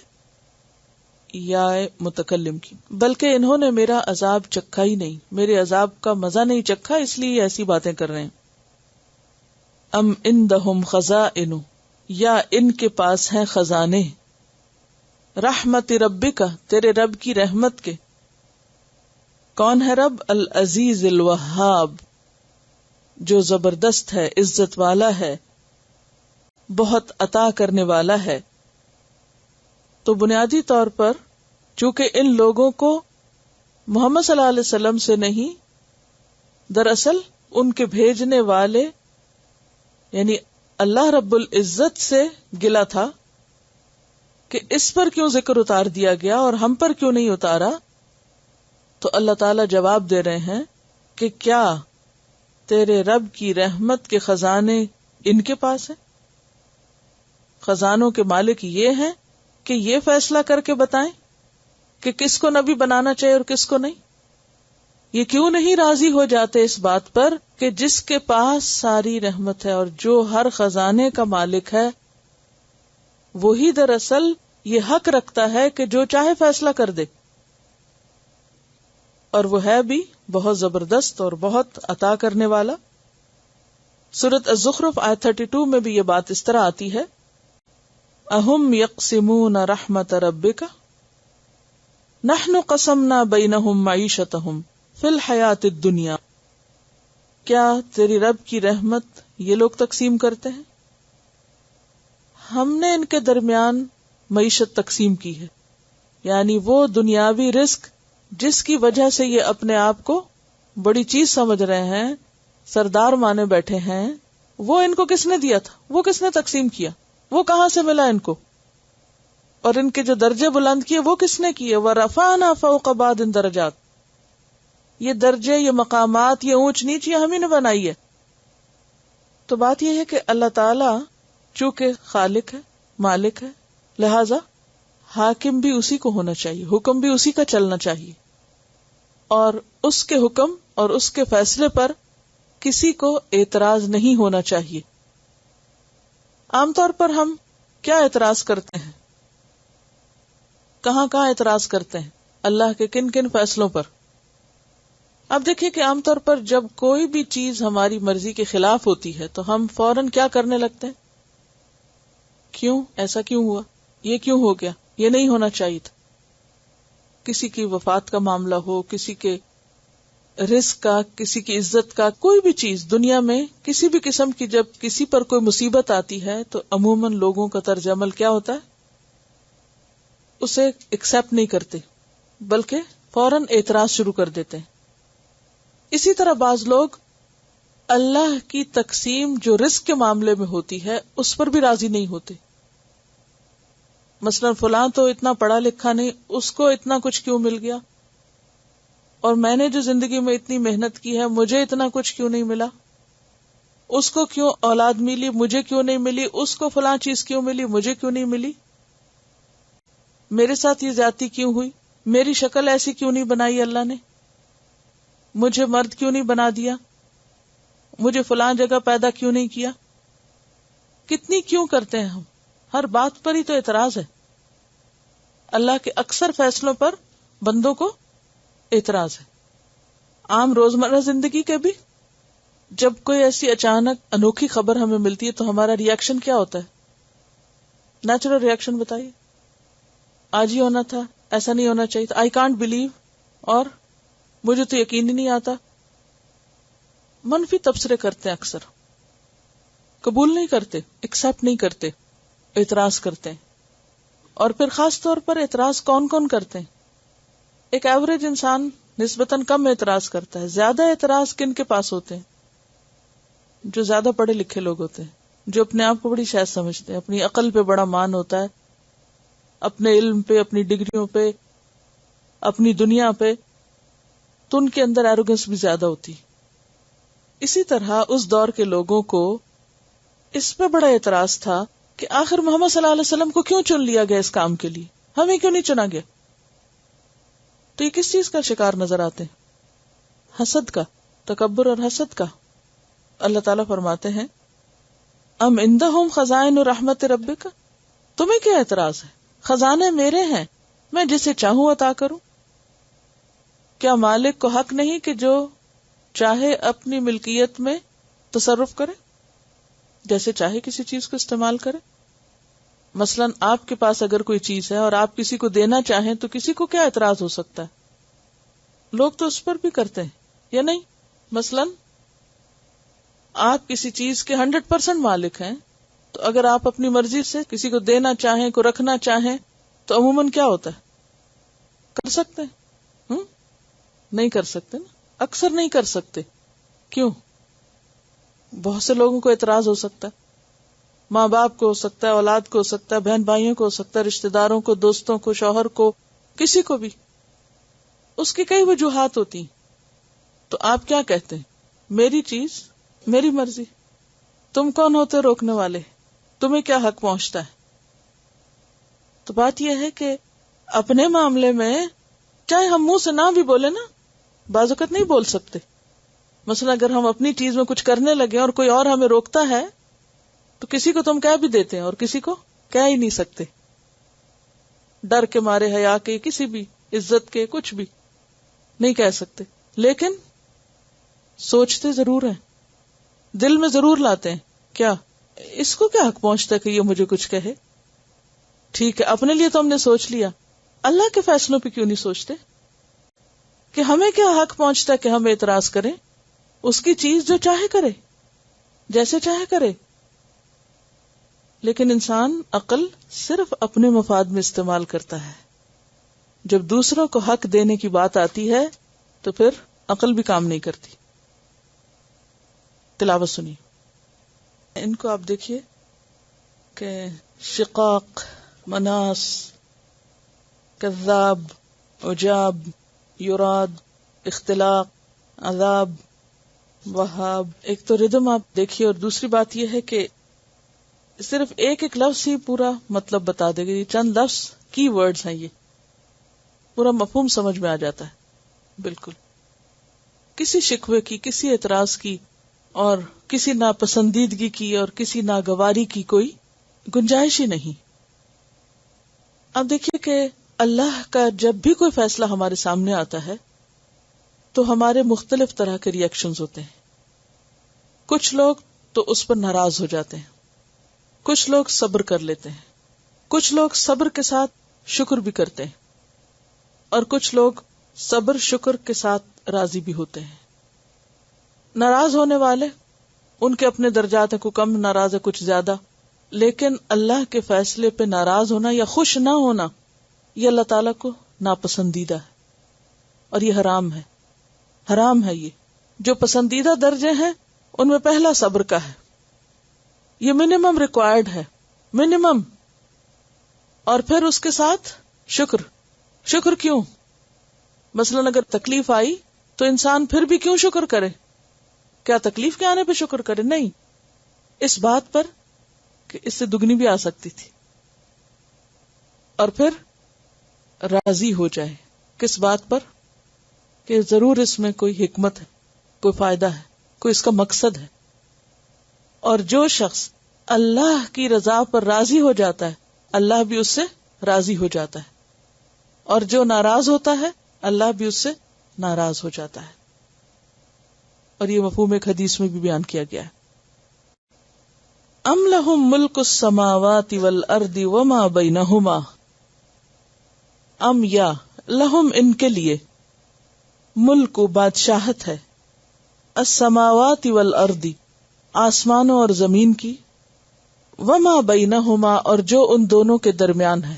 یا متکلم کی، بلکہ انہوں نے میرا عذاب چکھا ہی نہیں، میرے عذاب کا مزہ نہیں چکھا، اس لیے ایسی باتیں کر رہے ہیں. ام عندہم خزائن، یا ان کے پاس ہیں خزانے، رحمت ربک، تیرے رب کی رحمت کے. کون ہے رب؟ العزیز الوہاب، جو زبردست ہے، عزت والا ہے، بہت عطا کرنے والا ہے. تو بنیادی طور پر چونکہ ان لوگوں کو محمد صلی اللہ علیہ وسلم سے نہیں، دراصل ان کے بھیجنے والے یعنی اللہ رب العزت سے گلا تھا کہ اس پر کیوں ذکر اتار دیا گیا اور ہم پر کیوں نہیں اتارا. تو اللہ تعالی جواب دے رہے ہیں کہ کیا تیرے رب کی رحمت کے خزانے ان کے پاس ہیں؟ خزانوں کے مالک یہ ہیں کہ یہ فیصلہ کر کے بتائیں کہ کس کو نبی بنانا چاہیے اور کس کو نہیں. یہ کیوں نہیں راضی ہو جاتے اس بات پر کہ جس کے پاس ساری رحمت ہے اور جو ہر خزانے کا مالک ہے، وہی دراصل یہ حق رکھتا ہے کہ جو چاہے فیصلہ کر دے، اور وہ ہے بھی بہت زبردست اور بہت عطا کرنے والا. سورۃ الزخرف آیت 32 میں بھی یہ بات اس طرح آتی ہے، اہم یقسمون رحمت ربک نحن قسمنا بینہم معیشتہم فی الحیات الدنیا. کیا تیری رب کی رحمت یہ لوگ تقسیم کرتے ہیں؟ ہم نے ان کے درمیان معیشت تقسیم کی ہے، یعنی وہ دنیاوی رزق جس کی وجہ سے یہ اپنے آپ کو بڑی چیز سمجھ رہے ہیں، سردار مانے بیٹھے ہیں، وہ ان کو کس نے دیا تھا؟ وہ کس نے تقسیم کیا؟ وہ کہاں سے ملا ان کو؟ اور ان کے جو درجے بلند کیے وہ کس نے کیے؟ وَرَفَعْنَا فَوْقَ بَعْضٍ دَرَجَاتٍ. یہ درجے، یہ مقامات، یہ اونچ نیچ، یہ ہم ہی نے بنائی ہے. تو بات یہ ہے کہ اللہ تعالی چونکہ خالق ہے، مالک ہے، لہذا حاکم بھی اسی کو ہونا چاہیے، حکم بھی اسی کا چلنا چاہیے، اور اس کے حکم اور اس کے فیصلے پر کسی کو اعتراض نہیں ہونا چاہیے. عام طور پر ہم کیا اعتراض کرتے ہیں؟ کہاں اعتراض کرتے ہیں؟ اللہ کے کن کن فیصلوں پر؟ اب دیکھیں کہ عام طور پر جب کوئی بھی چیز ہماری مرضی کے خلاف ہوتی ہے تو ہم فوراً کیا کرنے لگتے ہیں؟ کیوں ایسا کیوں ہوا؟ یہ کیوں ہو گیا؟ یہ نہیں ہونا چاہیے تھا. کسی کی وفات کا معاملہ ہو، کسی کے رزق کا، کسی کی عزت کا، کوئی بھی چیز دنیا میں کسی بھی قسم کی جب کسی پر کوئی مصیبت آتی ہے تو عموماً لوگوں کا طرز عمل کیا ہوتا ہے؟ اسے ایکسپٹ نہیں کرتے بلکہ فوراً اعتراض شروع کر دیتے ہیں. اسی طرح بعض لوگ اللہ کی تقسیم جو رزق کے معاملے میں ہوتی ہے اس پر بھی راضی نہیں ہوتے. مثلا فلاں تو اتنا پڑھا لکھا نہیں، اس کو اتنا کچھ کیوں مل گیا، اور میں نے جو زندگی میں اتنی محنت کی ہے مجھے اتنا کچھ کیوں نہیں ملا، اس کو کیوں اولاد ملی مجھے کیوں نہیں ملی، اس کو فلاں چیز کیوں ملی مجھے کیوں نہیں ملی، میرے ساتھ یہ زیادتی کیوں ہوئی، میری شکل ایسی کیوں نہیں بنائی اللہ نے، مجھے مرد کیوں نہیں بنا دیا، مجھے فلاں جگہ پیدا کیوں نہیں کیا. کتنی کیوں کرتے ہیں ہم، ہر بات پر ہی تو اعتراض ہے. اللہ کے اکثر فیصلوں پر بندوں کو اعتراض ہے. عام روزمرہ زندگی کے بھی جب کوئی ایسی اچانک انوکھی خبر ہمیں ملتی ہے تو ہمارا ریئیکشن کیا ہوتا ہے؟ نیچرل ریئیکشن بتائیے. آج ہی ہونا تھا، ایسا نہیں ہونا چاہیے تھا، آئی کانٹ بلیو، اور مجھے تو یقین ہی نہیں آتا. منفی تبصرے کرتے ہیں، اکثر قبول نہیں کرتے، ایکسپٹ نہیں کرتے، اعتراض کرتے ہیں. اور پھر خاص طور پر اعتراض کون کون کرتے ہیں؟ ایک ایوریج انسان نسبتاً کم اعتراض کرتا ہے. زیادہ اعتراض کن کے پاس ہوتے ہیں؟ جو زیادہ پڑھے لکھے لوگ ہوتے ہیں، جو اپنے آپ کو بڑی شاید سمجھتے ہیں، اپنی عقل پہ بڑا مان ہوتا ہے، اپنے علم پہ، اپنی ڈگریوں پہ، اپنی دنیا پہ، تو ان کے اندر ایروگنس بھی زیادہ ہوتی. اسی طرح اس دور کے لوگوں کو اس پہ بڑا اعتراض تھا کہ آخر محمد صلی اللہ علیہ وسلم کو کیوں چن لیا گیا اس کام کے لیے، ہمیں کیوں نہیں چنا گیا. تو یہ کس چیز کا شکار نظر آتے ہیں؟ حسد کا، تکبر اور حسد کا. اللہ تعالیٰ فرماتے ہیں ام عندہم خزائن رحمت ربک، تمہیں کیا اعتراض ہے؟ خزانے میرے ہیں، میں جسے چاہوں عطا کروں؟ کیا مالک کو حق نہیں کہ جو چاہے اپنی ملکیت میں تصرف کرے، جیسے چاہے کسی چیز کو استعمال کرے؟ مثلا آپ کے پاس اگر کوئی چیز ہے اور آپ کسی کو دینا چاہیں تو کسی کو کیا اعتراض ہو سکتا ہے؟ لوگ تو اس پر بھی کرتے ہیں یا نہیں؟ مثلا آپ کسی چیز کے 100% مالک ہیں، تو اگر آپ اپنی مرضی سے کسی کو دینا چاہیں، کو رکھنا چاہیں، تو عموماً کیا ہوتا ہے؟ کر سکتے ہیں؟ نہیں کر سکتے نا، اکثر نہیں کر سکتے. کیوں؟ بہت سے لوگوں کو اعتراض ہو سکتا ہے، ماں باپ کو ہو سکتا ہے، اولاد کو ہو سکتا ہے، بہن بھائیوں کو ہو سکتا ہے، رشتہ داروں کو، دوستوں کو، شوہر کو، کسی کو بھی. اس کی کئی وجوہات ہوتی ہیں. تو آپ کیا کہتے ہیں؟ میری چیز، میری مرضی. تم کون ہوتے روکنے والے؟ تمہیں کیا حق پہنچتا ہے؟ تو بات یہ ہے کہ اپنے معاملے میں چاہے ہم منہ سے نہ بھی بولے نا، بعض اوقات نہیں بول سکتے. مثلا اگر ہم اپنی چیز میں کچھ کرنے لگے اور کوئی اور ہمیں روکتا ہے تو کسی کو تم کہہ بھی دیتے ہیں اور کسی کو کہہ ہی نہیں سکتے، ڈر کے مارے، حیا کے، کسی بھی عزت کے، کچھ بھی نہیں کہہ سکتے. لیکن سوچتے ضرور ہیں، دل میں ضرور لاتے ہیں کیا اس کو کیا حق پہنچتا ہے کہ یہ مجھے کچھ کہے؟ ٹھیک ہے، اپنے لیے تو ہم نے سوچ لیا، اللہ کے فیصلوں پہ کیوں نہیں سوچتے کہ ہمیں کیا حق پہنچتا ہے کہ ہم اعتراض کریں؟ اس کی چیز جو چاہے کرے، جیسے چاہے کرے. لیکن انسان عقل صرف اپنے مفاد میں استعمال کرتا ہے. جب دوسروں کو حق دینے کی بات آتی ہے تو پھر عقل بھی کام نہیں کرتی. تلاوت سنیے. ان کو آپ دیکھیے کہ شقاق، مناس، کذاب، عجاب، یراد، اختلاق، عذاب، وہاب. ایک تو ردم آپ دیکھیے، اور دوسری بات یہ ہے کہ صرف ایک ایک لفظ ہی پورا مطلب بتا دے گا. یہ چند لفظ کی ورڈز ہیں، یہ پورا مفہوم سمجھ میں آ جاتا ہے. بالکل کسی شکوے کی، کسی اعتراض کی، اور کسی ناپسندیدگی کی اور کسی ناگواری کی کوئی گنجائش ہی نہیں. اب دیکھیے کہ اللہ کا جب بھی کوئی فیصلہ ہمارے سامنے آتا ہے تو ہمارے مختلف طرح کے ری ایکشنز ہوتے ہیں. کچھ لوگ تو اس پر ناراض ہو جاتے ہیں، کچھ لوگ صبر کر لیتے ہیں، کچھ لوگ صبر کے ساتھ شکر بھی کرتے ہیں، اور کچھ لوگ صبر شکر کے ساتھ راضی بھی ہوتے ہیں. ناراض ہونے والے، ان کے اپنے درجات ہیں، کو کم ناراض ہے، کچھ زیادہ. لیکن اللہ کے فیصلے پہ ناراض ہونا یا خوش نہ ہونا، یہ اللہ تعالیٰ کو ناپسندیدہ ہے اور یہ حرام ہے. حرام ہے. یہ جو پسندیدہ درجے ہیں ان میں پہلا صبر کا ہے. یہ منیمم ریکوائرڈ ہے، منیمم. اور پھر اس کے ساتھ شکر. شکر کیوں؟ مثلا اگر تکلیف آئی تو انسان پھر بھی کیوں شکر کرے؟ کیا تکلیف کے آنے پہ شکر کرے؟ نہیں، اس بات پر کہ اس سے دگنی بھی آ سکتی تھی. اور پھر راضی ہو جائے. کس بات پر؟ کہ ضرور اس میں کوئی حکمت ہے، کوئی فائدہ ہے، کوئی اس کا مقصد ہے. اور جو شخص اللہ کی رضا پر راضی ہو جاتا ہے، اللہ بھی اس سے راضی ہو جاتا ہے. اور جو ناراض ہوتا ہے، اللہ بھی اس سے ناراض ہو جاتا ہے. اور یہ مفہوم ایک حدیث میں بھی بیان کیا گیا ہے. ام لہم ملک السماوات والارض وما بینہما. ام یا لہم ان کے لیے، ملک بادشاہت ہے، السماوات والارض آسمانوں اور زمین کی، وما بینہما اور جو ان دونوں کے درمیان ہے.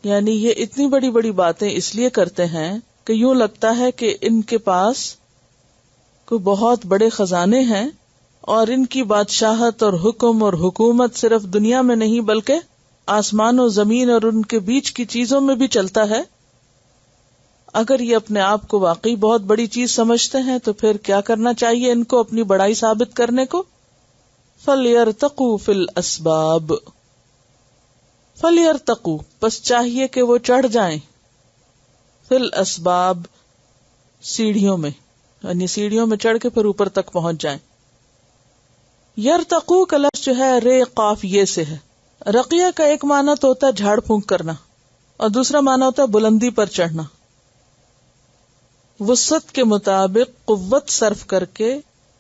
یعنی یہ اتنی بڑی بڑی باتیں اس لیے کرتے ہیں کہ یوں لگتا ہے کہ ان کے پاس کوئی بہت بڑے خزانے ہیں اور ان کی بادشاہت اور حکم اور حکومت صرف دنیا میں نہیں بلکہ آسمان و زمین اور ان کے بیچ کی چیزوں میں بھی چلتا ہے. اگر یہ اپنے آپ کو واقعی بہت بڑی چیز سمجھتے ہیں تو پھر کیا کرنا چاہیے ان کو اپنی بڑائی ثابت کرنے کو؟ فَلْيَرْتَقُوا فِي الْأَسْبَابِ. فَلْيَرْتَقُوا بس چاہیے کہ وہ چڑھ جائیں، فِي الْأَسْبَابِ سیڑھیوں میں، یعنی سیڑھیوں میں چڑھ کے پھر اوپر تک پہنچ جائیں. یرتقو کا لفظ جو ہے رے قاف یہ سے ہے. رقیہ کا ایک معنی تو ہوتا ہے جھاڑ پھونک کرنا، اور دوسرا معنی ہوتا ہے بلندی پر چڑھنا. وسعت کے مطابق قوت صرف کر کے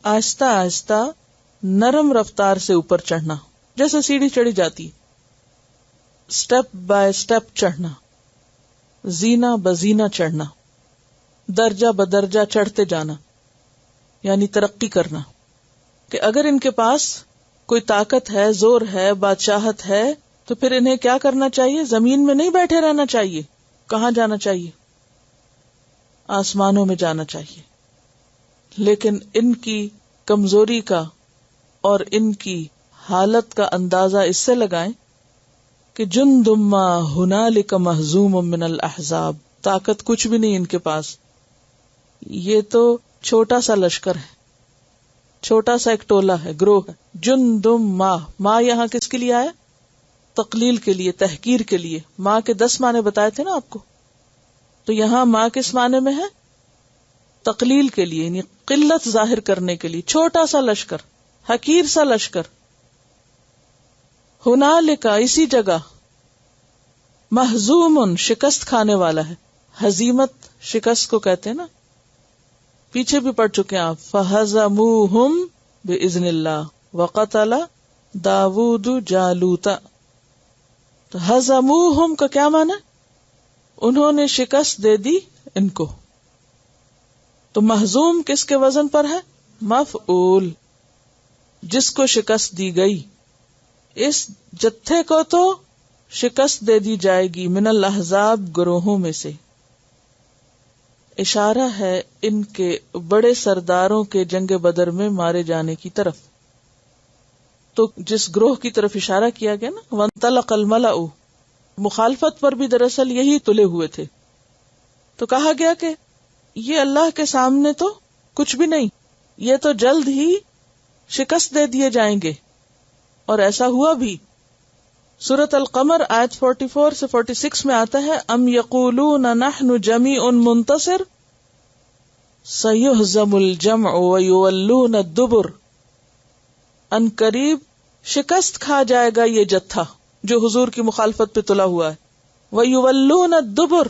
آہستہ آہستہ نرم رفتار سے اوپر چڑھنا، جیسے سیڑھی چڑھی جاتی، سٹیپ بائی سٹیپ چڑھنا، زینہ بزینہ چڑھنا، درجہ بدرجہ چڑھتے جانا، یعنی ترقی کرنا. کہ اگر ان کے پاس کوئی طاقت ہے، زور ہے، بادشاہت ہے، تو پھر انہیں کیا کرنا چاہیے؟ زمین میں نہیں بیٹھے رہنا چاہیے. کہاں جانا چاہیے؟ آسمانوں میں جانا چاہیے. لیکن ان کی کمزوری کا اور ان کی حالت کا اندازہ اس سے لگائیں کہ جندم ما ہنالک مہزوم من الاحزاب، طاقت کچھ بھی نہیں ان کے پاس. یہ تو چھوٹا سا لشکر ہے، چھوٹا سا ایک ٹولہ ہے، گروہ ہے. جندم ما یہاں کس کے لیے آیا؟ تقلیل کے لیے، تحقیر کے لیے. ماں کے 10 معنی بتائے تھے نا آپ کو، تو یہاں ماں کس معنی میں ہے؟ تقلیل کے لیے، یعنی قلت ظاہر کرنے کے لیے. چھوٹا سا لشکر، حقیر سا لشکر. ہنالک اسی جگہ، مہزوم شکست کھانے والا ہے. ہزیمت شکست کو کہتے ہیں نا، پیچھے بھی پڑھ چکے ہیں آپ. فہزموہم باذن اللہ وقتل داود جالوت. تو ہزموہم کا کیا معنی؟ انہوں نے شکست دے دی ان کو. تو مہزوم کس کے وزن پر ہے؟ مفعول، جس کو شکست دی گئی. اس جتھے کو تو شکست دے دی جائے گی، من الاحزاب گروہوں میں سے. اشارہ ہے ان کے بڑے سرداروں کے جنگ بدر میں مارے جانے کی طرف. تو جس گروہ کی طرف اشارہ کیا گیا نا، وانطلق الملأ، مخالفت پر بھی دراصل یہی تلے ہوئے تھے. تو کہا گیا کہ یہ اللہ کے سامنے تو کچھ بھی نہیں، یہ تو جلد ہی شکست دے دیے جائیں گے. اور ایسا ہوا بھی. سورۃ القمر آیت 44 سے 46 میں آتا ہے، ام یقولون نحن جمیع منتصر سیہزم الجمع ویولون الدبر. ان قریب شکست کھا جائے گا یہ جتھا جو حضور کی مخالفت پہ تلا ہوا ہے. ویولون الدبر،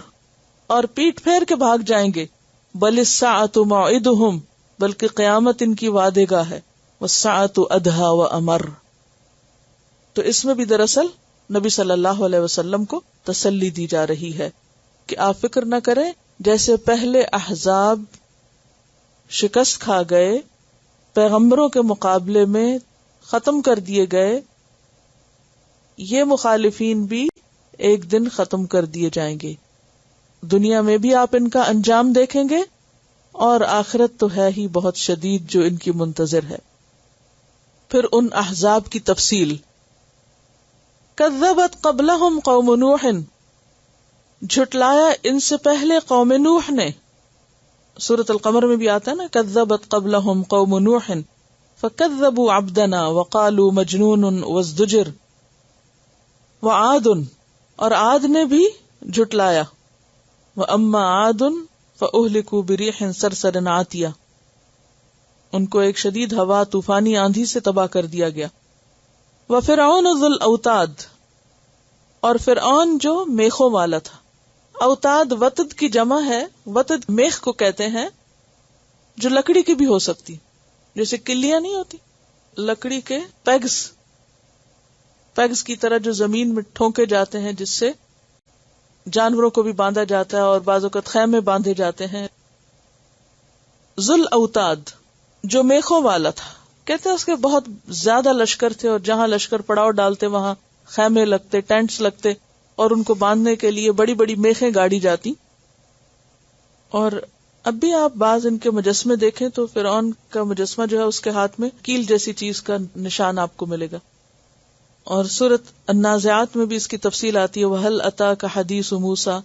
اور پیٹ پھیر کے بھاگ جائیں گے. بل الساعۃ موعدہم، بلکہ قیامت ان کی وعدے گاہ ہے. والساعۃ ادہی وامر. تو اس میں بھی دراصل نبی صلی اللہ علیہ وسلم کو تسلی دی جا رہی ہے کہ آپ فکر نہ کریں، جیسے پہلے احزاب شکست کھا گئے، پیغمبروں کے مقابلے میں ختم کر دیے گئے، یہ مخالفین بھی ایک دن ختم کر دیے جائیں گے. دنیا میں بھی آپ ان کا انجام دیکھیں گے، اور آخرت تو ہے ہی بہت شدید جو ان کی منتظر ہے. پھر ان احزاب کی تفصیل. کذبت قبلہم قوم نوح، جھٹلایا ان سے پہلے قوم نوح نے. سورۃ القمر میں بھی آتا ہے نا، کذبت قبلہم قوم نوح فکذبوا عبدنا وقالوا مجنون وازدجر. وعاد، اور عاد نے بھی جھٹلایا. واما عاد فاہلکوا بريح صرصر عاتیہ، ان کو ایک شدید ہوا طوفانی آندھی سے تباہ کر دیا گیا. وفرعون ذو الاوتاد، اور فرعون جو میخوں والا تھا. اوتاد وتد کی جمع ہے. وتد میخ کو کہتے ہیں جو لکڑی کی بھی ہو سکتی، جیسے کلیاں نہیں ہوتی، لکڑی کے پیگز کی طرح جو زمین میں ٹھونکے جاتے ہیں، جس سے جانوروں کو بھی باندھا جاتا ہے، اور بعض اوقات خیمے باندھے جاتے ہیں. ذل اوتاد جو میخوں والا تھا. کہتے ہیں اس کے بہت زیادہ لشکر تھے، اور جہاں لشکر پڑاؤ ڈالتے وہاں خیمے لگتے، ٹینٹس لگتے، اور ان کو باندھنے کے لیے بڑی بڑی میخیں گاڑی جاتی. اور اب بھی آپ بعض ان کے مجسمے دیکھیں تو فرعون کا مجسمہ جو ہے اس کے ہاتھ میں کیل جیسی چیز کا نشان آپ کو ملے گا. اور سورۃ النازعات میں بھی اس کی تفصیل آتی ہے. وَهَلْ أَتَاكَ حَدِيثُ مُوسَىٰ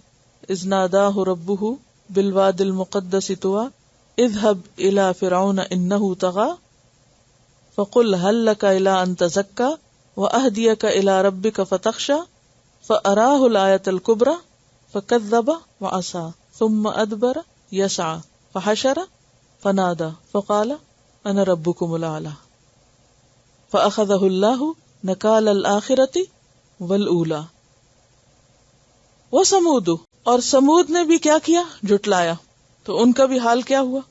إِذْ نَادَاهُ رَبُّهُ بِالْوَادِ الْمُقَدَّسِ طُوًى اذهب إِلَىٰ فِرْعَوْنَ إِنَّهُ طَغَىٰ فَقُلْ هَلْ لَكَ إِلَىٰ أَن تَزَكَّىٰ وَأَهْدِيَكَ إِلَىٰ رَبِّكَ فَتَخْشَىٰ فَأَرَاهُ الْآيَةَ الْكُبْرَىٰ فَكَذَّبَ وَعَصَىٰ ثُمَّ أَدْبَرَ يَسْعَىٰ فَحَشَرَ فَنَادَىٰ فَقَالَ أَنَا رَبُّكُمُ الْأَعْلَىٰ فَأَخَذَهُ اللَّهُ نَكَالَ الْآخِرَةِ وَالْأُولَىٰ. وہ سمود، اور سمود نے بھی کیا کیا؟ جھٹلایا. تو ان کا بھی حال کیا ہوا؟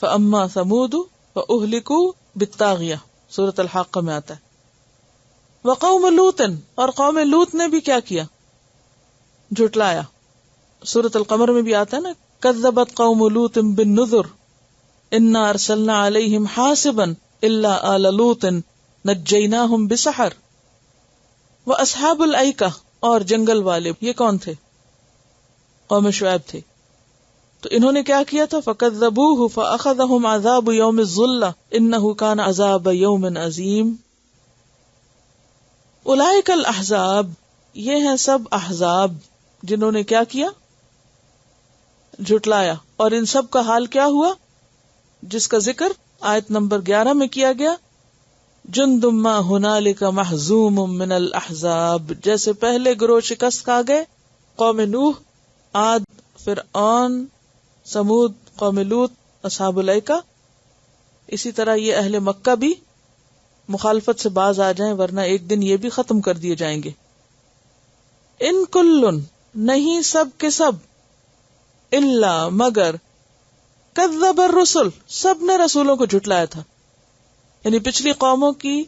فَأَمَّا ثَمُودُ فَأُهْلِكُوا بِالطَّاغِيَةِ سورۃ الحاقہ میں آتا ہے. وَقَوْمُ لُوطٍ، اور قوم لوط نے بھی کیا کیا؟ جھٹلایا. سورۃ القمر میں بھی آتا ہے نا، كَذَّبَتْ قَوْمُ لُوطٍ بِالنُّذُرِ إِنَّا أَرْسَلْنَا عَلَيْهِمْ حَاصِبًا إِلَّا آلَ لُوطٍ نَجَّيْنَاهُمْ بِسَحَرٍ. وَأَصْحَابُ الْأَيْكَةِ، اور جنگل والے، یہ کون تھے؟ قوم شعیب تھے. تو انہوں نے کیا کیا تھا؟ فَكَذَّبُوهُ فَأَخَذَهُمْ عَذَابُ يَوْمِ الظُّلَّةِ إِنَّهُ كَانَ عَذَابَ يَوْمٍ عَظِيمٍ. اولئک الاحزاب، یہ ہیں سب احزاب جنہوں نے کیا کیا؟ جھٹلایا. اور ان سب کا حال کیا ہوا جس کا ذکر آیت نمبر 11 میں کیا گیا؟ جند ما ہنالک محزوم من الاحزاب، جیسے پہلے گروہ شکست کھا گئے، قوم نوح، عاد، فرعون، سمود، قوم لوط، اصحاب الایکہ، اسی طرح یہ اہل مکہ بھی مخالفت سے باز آ جائیں، ورنہ ایک دن یہ بھی ختم کر دیے جائیں گے. ان کلن، نہیں سب کے سب، الا مگر، کذب الرسل، سب نے رسولوں کو جھٹلایا تھا. یعنی پچھلی قوموں کی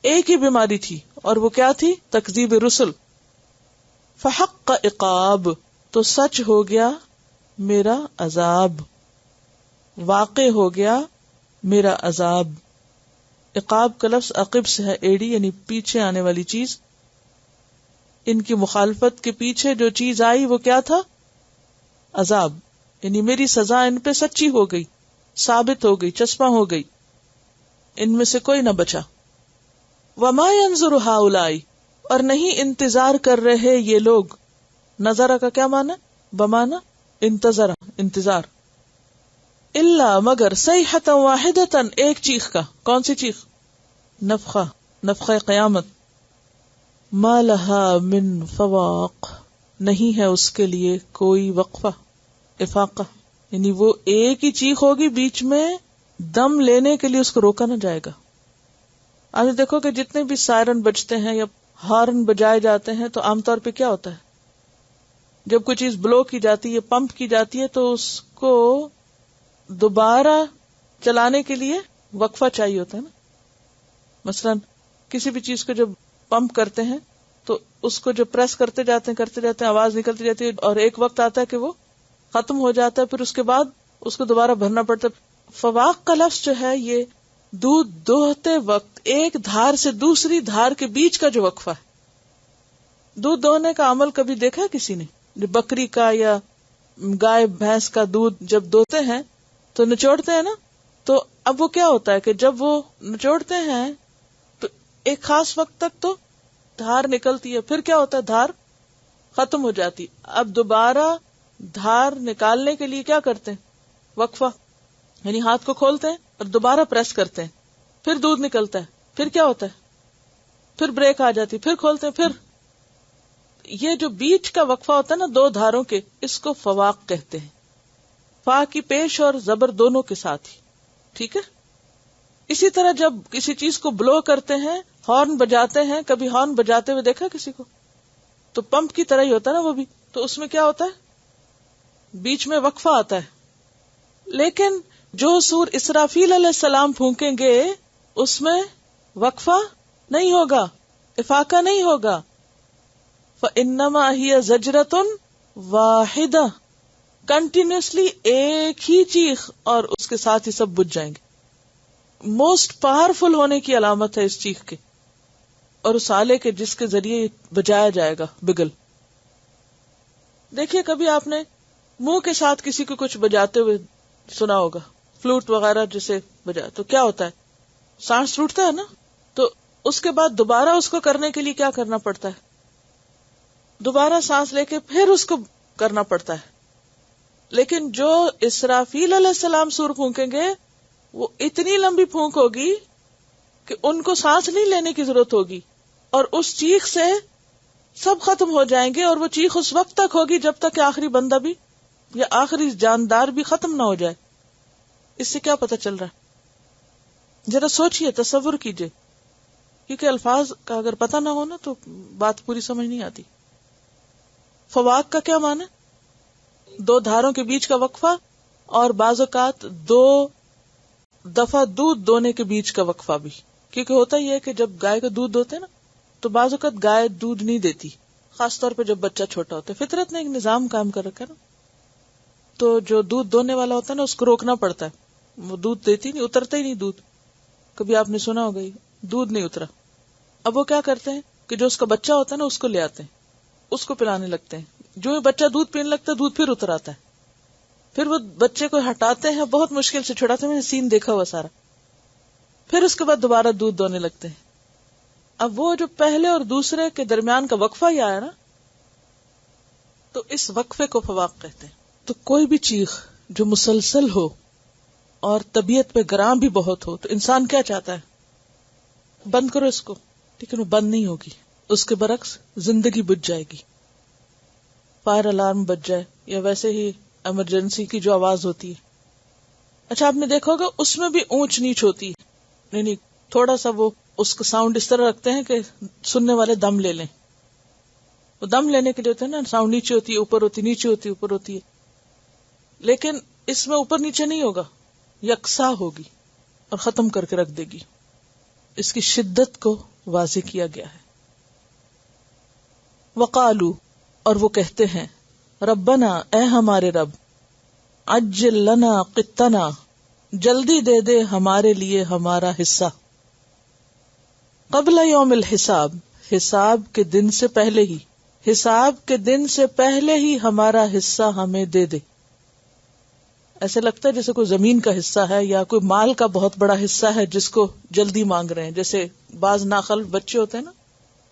ایک ہی بیماری تھی، اور وہ کیا تھی؟ تکذیب رسل. فحق عقاب، تو سچ ہو گیا میرا عذاب، واقع ہو گیا میرا عذاب. عقاب کا لفظ عقب سے ہے، ایڑی یعنی پیچھے آنے والی چیز. ان کی مخالفت کے پیچھے جو چیز آئی وہ کیا تھا؟ عذاب. یعنی میری سزا ان پہ سچی ہو گئی، ثابت ہو گئی، چسپاں ہو گئی، ان میں سے کوئی نہ بچا. وما ينظر هؤلاء، اور نہیں انتظار کر رہے یہ لوگ. نظرہ کا کیا معنی؟ بمانا انتظر، انتظار. الا مگر، صیحۃ واحدۃ، ایک چیخ کا. کون سی چیخ؟ نفخہ، نفخہ قیامت. ما لها من فواق، نہیں ہے اس کے لیے کوئی وقفہ، افاقہ. یعنی وہ ایک ہی چیخ ہوگی، بیچ میں دم لینے کے لیے اس کو روکا نہ جائے گا. آج دیکھو کہ جتنے بھی سائرن بجتے ہیں یا ہارن بجائے جاتے ہیں تو عام طور پہ کیا ہوتا ہے؟ جب کوئی چیز بلو کی جاتی ہے، پمپ کی جاتی ہے، تو اس کو دوبارہ چلانے کے لیے وقفہ چاہیے ہوتا ہے نا. مثلا کسی بھی چیز کو جب پمپ کرتے ہیں تو اس کو جب پریس کرتے جاتے ہیں آواز نکلتی جاتی ہے، اور ایک وقت آتا ہے کہ وہ ختم ہو جاتا ہے، پھر اس کے بعد اس کو دوبارہ بھرنا پڑتا ہے. فواق کا لفظ جو ہے یہ دودھ دوہتے وقت ایک دھار سے دوسری دھار کے بیچ کا جو وقفہ ہے. دودھ دوہنے کا عمل کبھی دیکھا ہے کسی نے؟ جو بکری کا یا گائے بھینس کا دودھ جب دوہتے ہیں تو نچوڑتے ہیں نا، تو اب وہ کیا ہوتا ہے کہ جب وہ نچوڑتے ہیں تو ایک خاص وقت تک تو دھار نکلتی ہے، پھر کیا ہوتا ہے؟ دھار ختم ہو جاتی. اب دوبارہ دھار نکالنے کے لیے کیا کرتے ہیں؟ وقفہ، یعنی ہاتھ کو کھولتے ہیں اور دوبارہ پریس کرتے ہیں، پھر دودھ نکلتا ہے، پھر کیا ہوتا ہے؟ پھر بریک آ جاتی، پھر کھولتے ہیں. پھر یہ جو بیچ کا وقفہ ہوتا ہے نا دو دھاروں کے، اس کو فواق کہتے ہیں. فا کی پیش اور زبر دونوں کے ساتھ ہی، ٹھیک ہے. اسی طرح جب کسی چیز کو بلو کرتے ہیں، ہارن بجاتے ہیں، کبھی ہارن بجاتے ہوئے دیکھا کسی کو؟ تو پمپ کی طرح ہی ہوتا ہے نا وہ بھی. تو اس میں کیا ہوتا ہے؟ بیچ میں وقفہ آتا ہے. لیکن جو سور اسرافیل علیہ السلام پھونکیں گے اس میں وقفہ نہیں ہوگا، افاقہ نہیں ہوگا. فَإِنَّمَا هِيَ زَجْرَةٌ وَاحِدَةٌ، کنٹینیوسلی ایک ہی چیخ، اور اس کے ساتھ ہی سب بجھ جائیں گے. موسٹ پاورفل ہونے کی علامت ہے اس چیخ کے، اور اس آلے کے جس کے ذریعے بجایا جائے گا بگل. دیکھیے کبھی آپ نے منہ کے ساتھ کسی کو کچھ بجاتے ہوئے سنا ہوگا، فلوٹ وغیرہ جسے بجا، تو کیا ہوتا ہے؟ سانس ٹوٹتا ہے نا. تو اس کے بعد دوبارہ اس کو کرنے کے لیے کیا کرنا پڑتا ہے؟ دوبارہ سانس لے کے پھر اس کو کرنا پڑتا ہے. لیکن جو اسرافیل علیہ السلام سور پھونکیں گے وہ اتنی لمبی پھونک ہوگی کہ ان کو سانس نہیں لینے کی ضرورت ہوگی، اور اس چیخ سے سب ختم ہو جائیں گے. اور وہ چیخ اس وقت تک ہوگی جب تک کہ آخری بندہ بھی یا آخری جاندار بھی ختم نہ ہو جائے. اس سے کیا پتا چل رہا ہے؟ ذرا سوچئے، تصور کیجئے، کیونکہ الفاظ کا اگر پتہ نہ ہو نا تو بات پوری سمجھ نہیں آتی. فواق کا کیا معنی؟ دو دھاروں کے بیچ کا وقفہ، اور بعض اوقات دو دفعہ دودھ دونے کے بیچ کا وقفہ بھی، کیونکہ ہوتا ہی ہے کہ جب گائے کا دودھ دوتے نا تو بعض اوقات گائے دودھ نہیں دیتی، خاص طور پہ جب بچہ چھوٹا ہوتا ہے. فطرت نے ایک نظام کام کر رکھا ہے نا، تو جو دودھ دونے والا ہوتا ہے نا اس کو روکنا پڑتا ہے، وہ دودھ دیتی نہیں، اترتا ہی نہیں دودھ. کبھی آپ نے سنا ہوگا دودھ نہیں اترا. اب وہ کیا کرتے ہیں کہ جو اس کا بچہ ہوتا ہے نا اس کو لے آتے ہیں، اس کو پلانے لگتے ہیں. جو ہی بچہ دودھ پینے لگتا ہے دودھ پھر اتر آتا ہے، پھر وہ بچے کو ہٹاتے ہیں، بہت مشکل سے چھڑاتے ہیں، میں نے سین دیکھا ہوا سارا. پھر اس کے بعد دوبارہ دودھ دونے لگتے ہیں. اب وہ جو پہلے اور دوسرے کے درمیان کا وقفہ ہی آیا نا، تو اس وقفے کو فواق کہتے ہیں. تو کوئی بھی چیخ جو مسلسل ہو اور طبیعت پہ گراں بھی بہت ہو تو انسان کیا چاہتا ہے؟ بند کرو اس کو، لیکن وہ بند نہیں ہوگی. اس کے برعکس زندگی بجھ جائے گی. فائر الارم بج جائے یا ویسے ہی ایمرجنسی کی جو آواز ہوتی ہے. اچھا آپ نے دیکھا ہوگا اس میں بھی اونچ نیچ ہوتی ہے، نہیں تھوڑا سا وہ اس کا ساؤنڈ اس طرح رکھتے ہیں کہ سننے والے دم لے لیں. وہ دم لینے کے لیے ہوتے ہیں نا، ساؤنڈ نیچے ہوتی ہے اوپر ہوتی، نیچے ہوتی ہے اوپر ہوتی ہے. لیکن اس میں اوپر نیچے نہیں ہوگا، یکساں ہوگی اور ختم کر کے رکھ دے گی. اس کی شدت کو واضح کیا گیا ہے. وقالو، اور وہ کہتے ہیں، ربنا، اے ہمارے رب، عجل لنا قطنا، جلدی دے دے ہمارے لیے ہمارا حصہ. قبل یوم الحساب، حساب کے دن سے پہلے ہی، حساب کے دن سے پہلے ہی ہمارا حصہ ہمیں دے دے. ایسے لگتا ہے جیسے کوئی زمین کا حصہ ہے یا کوئی مال کا بہت بڑا حصہ ہے جس کو جلدی مانگ رہے ہیں. جیسے بعض ناخلف بچے ہوتے ہیں نا،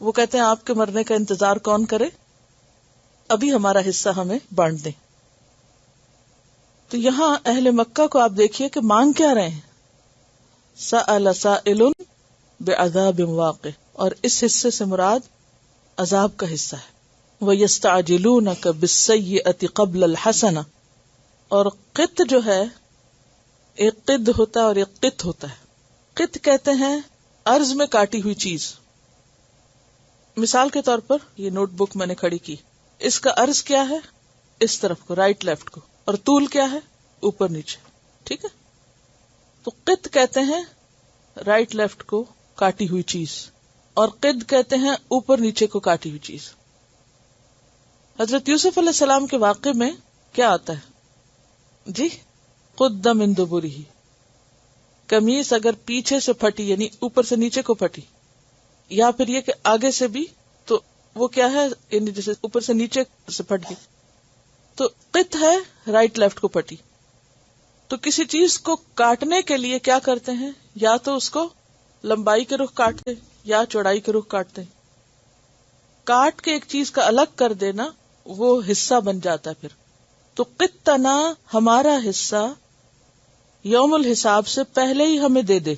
وہ کہتے ہیں آپ کے مرنے کا انتظار کون کرے، ابھی ہمارا حصہ ہمیں بانٹ دیں. تو یہاں اہل مکہ کو آپ دیکھیے کہ مانگ کیا رہے ہیں، سأل سائل بعذاب واقع، اور اس حصے سے مراد عذاب کا حصہ ہے. وَيَسْتَعْجِلُونَكَ بِالسَّيِّئَةِ قَبْلَ الْحَسَنَةِ، اور قط جو ہے، ایک قد ہوتا ہے اور ایک قط ہوتا ہے. قط کہتے ہیں عرض میں کاٹی ہوئی چیز. مثال کے طور پر یہ نوٹ بک میں نے کھڑی کی، اس کا عرض کیا ہے، اس طرف کو، رائٹ لیفٹ کو، اور طول کیا ہے، اوپر نیچے. ٹھیک ہے، تو قط کہتے ہیں رائٹ لیفٹ کو کاٹی ہوئی چیز، اور قد کہتے ہیں اوپر نیچے کو کاٹی ہوئی چیز. حضرت یوسف علیہ السلام کے واقعے میں کیا آتا ہے جی، قد من دبرہ، قمیص اگر پیچھے سے پھٹی یعنی اوپر سے نیچے کو پھٹی، یا پھر یہ کہ آگے سے بھی، تو وہ کیا ہے، یعنی جیسے اوپر سے نیچے سے پھٹ گئی، تو قط ہے رائٹ لیفٹ کو پھٹی. تو کسی چیز کو کاٹنے کے لیے کیا کرتے ہیں، یا تو اس کو لمبائی کے رخ کاٹتے یا چوڑائی کے رخ کاٹتے. کاٹ کے ایک چیز کا الگ کر دینا وہ حصہ بن جاتا ہے. پھر تو قطنا، ہمارا حصہ یوم الحساب سے پہلے ہی ہمیں دے دے.